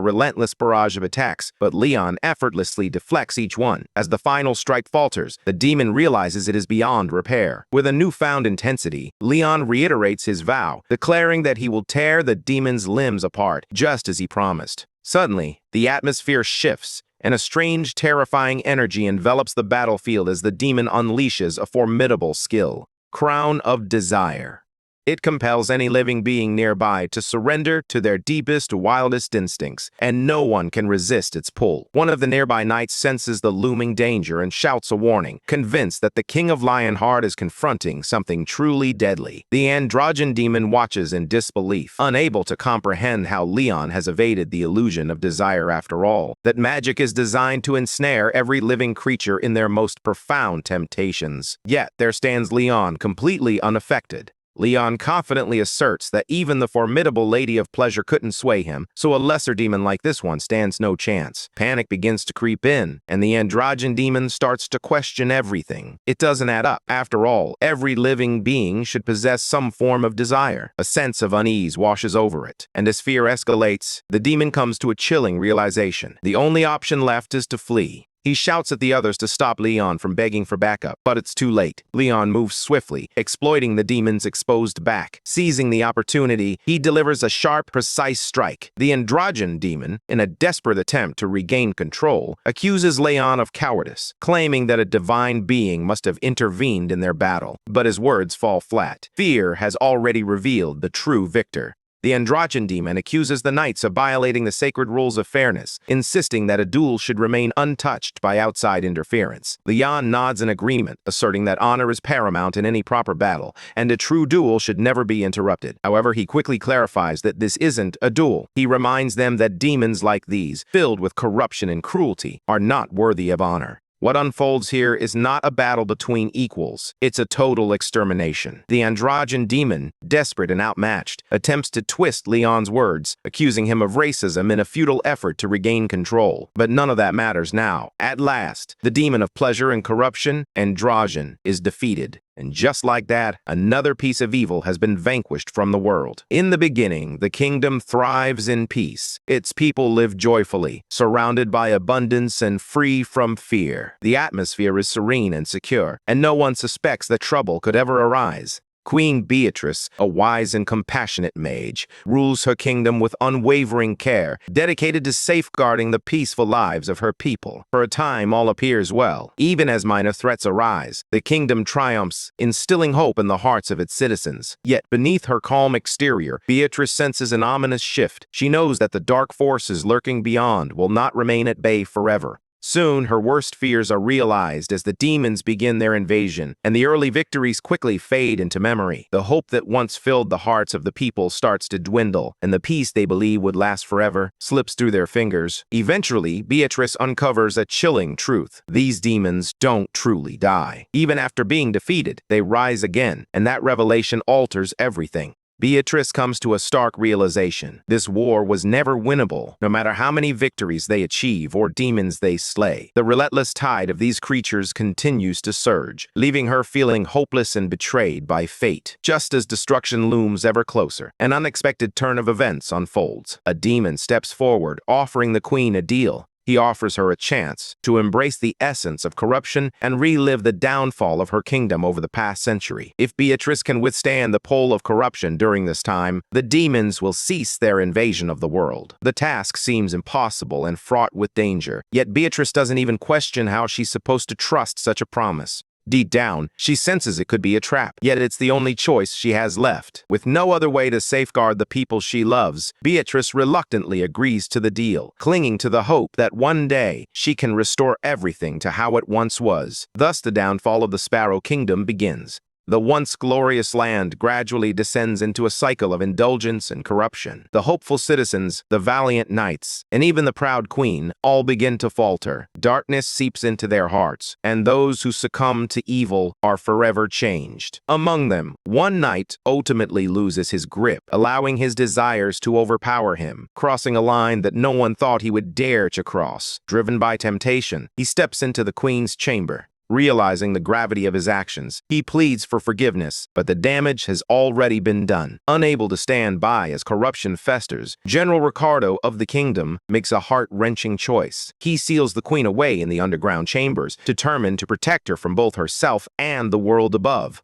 relentless barrage of attacks, but Leon effortlessly deflects each one. As the final strike falters, the demon realizes it is beyond repair. With a newfound intensity, Leon reiterates his vow, declaring that he will tear the demon's limbs apart, just as he promised. Suddenly, the atmosphere shifts, and a strange, terrifying energy envelops the battlefield as the demon unleashes a formidable skill, Crown of Desire. It compels any living being nearby to surrender to their deepest, wildest instincts, and no one can resist its pull. One of the nearby knights senses the looming danger and shouts a warning, convinced that the King of Lionheart is confronting something truly deadly. The androgyne demon watches in disbelief, unable to comprehend how Leon has evaded the illusion of desire after all, that magic is designed to ensnare every living creature in their most profound temptations. Yet there stands Leon, completely unaffected. Leon confidently asserts that even the formidable Lady of Pleasure couldn't sway him, so a lesser demon like this one stands no chance. Panic begins to creep in, and the androgyne demon starts to question everything. It doesn't add up. After all, every living being should possess some form of desire. A sense of unease washes over it, and as fear escalates, the demon comes to a chilling realization. The only option left is to flee. He shouts at the others to stop Leon from begging for backup, but it's too late. Leon moves swiftly, exploiting the demon's exposed back. Seizing the opportunity, he delivers a sharp, precise strike. The androgyne demon, in a desperate attempt to regain control, accuses Leon of cowardice, claiming that a divine being must have intervened in their battle. But his words fall flat. Fear has already revealed the true victor. The androgyne demon accuses the knights of violating the sacred rules of fairness, insisting that a duel should remain untouched by outside interference. Leon nods in agreement, asserting that honor is paramount in any proper battle, and a true duel should never be interrupted. However, he quickly clarifies that this isn't a duel. He reminds them that demons like these, filled with corruption and cruelty, are not worthy of honor. What unfolds here is not a battle between equals. It's a total extermination. The androgyne demon, desperate and outmatched, attempts to twist Leon's words, accusing him of racism in a futile effort to regain control. But none of that matters now. At last, the demon of pleasure and corruption, androgyne, is defeated. And just like that, another piece of evil has been vanquished from the world. In the beginning, the kingdom thrives in peace. Its people live joyfully, surrounded by abundance and free from fear. The atmosphere is serene and secure, and no one suspects that trouble could ever arise. Queen Beatrice, a wise and compassionate mage, rules her kingdom with unwavering care, dedicated to safeguarding the peaceful lives of her people. For a time, all appears well. Even as minor threats arise, the kingdom triumphs, instilling hope in the hearts of its citizens. Yet beneath her calm exterior, Beatrice senses an ominous shift. She knows that the dark forces lurking beyond will not remain at bay forever. Soon, her worst fears are realized as the demons begin their invasion, and the early victories quickly fade into memory. The hope that once filled the hearts of the people starts to dwindle, and the peace they believe would last forever slips through their fingers. Eventually, Beatrice uncovers a chilling truth. These demons don't truly die. Even after being defeated, they rise again, and that revelation alters everything. Beatrice comes to a stark realization. This war was never winnable, no matter how many victories they achieve or demons they slay. The relentless tide of these creatures continues to surge, leaving her feeling hopeless and betrayed by fate. Just as destruction looms ever closer, an unexpected turn of events unfolds. A demon steps forward, offering the queen a deal. He offers her a chance to embrace the essence of corruption and relive the downfall of her kingdom over the past century. If Beatrice can withstand the pull of corruption during this time, the demons will cease their invasion of the world. The task seems impossible and fraught with danger, yet Beatrice doesn't even question how she's supposed to trust such a promise. Deep down, she senses it could be a trap, yet it's the only choice she has left. With no other way to safeguard the people she loves, Beatrice reluctantly agrees to the deal, clinging to the hope that one day she can restore everything to how it once was. Thus, the downfall of the Sparrow Kingdom begins. The once glorious land gradually descends into a cycle of indulgence and corruption. The hopeful citizens, the valiant knights, and even the proud queen all begin to falter. Darkness seeps into their hearts, and those who succumb to evil are forever changed. Among them, one knight ultimately loses his grip, allowing his desires to overpower him, crossing a line that no one thought he would dare to cross. Driven by temptation, he steps into the queen's chamber. Realizing the gravity of his actions, he pleads for forgiveness, but the damage has already been done. Unable to stand by as corruption festers, General Ricardo of the kingdom makes a heart-wrenching choice. He seals the queen away in the underground chambers, determined to protect her from both herself and the world above.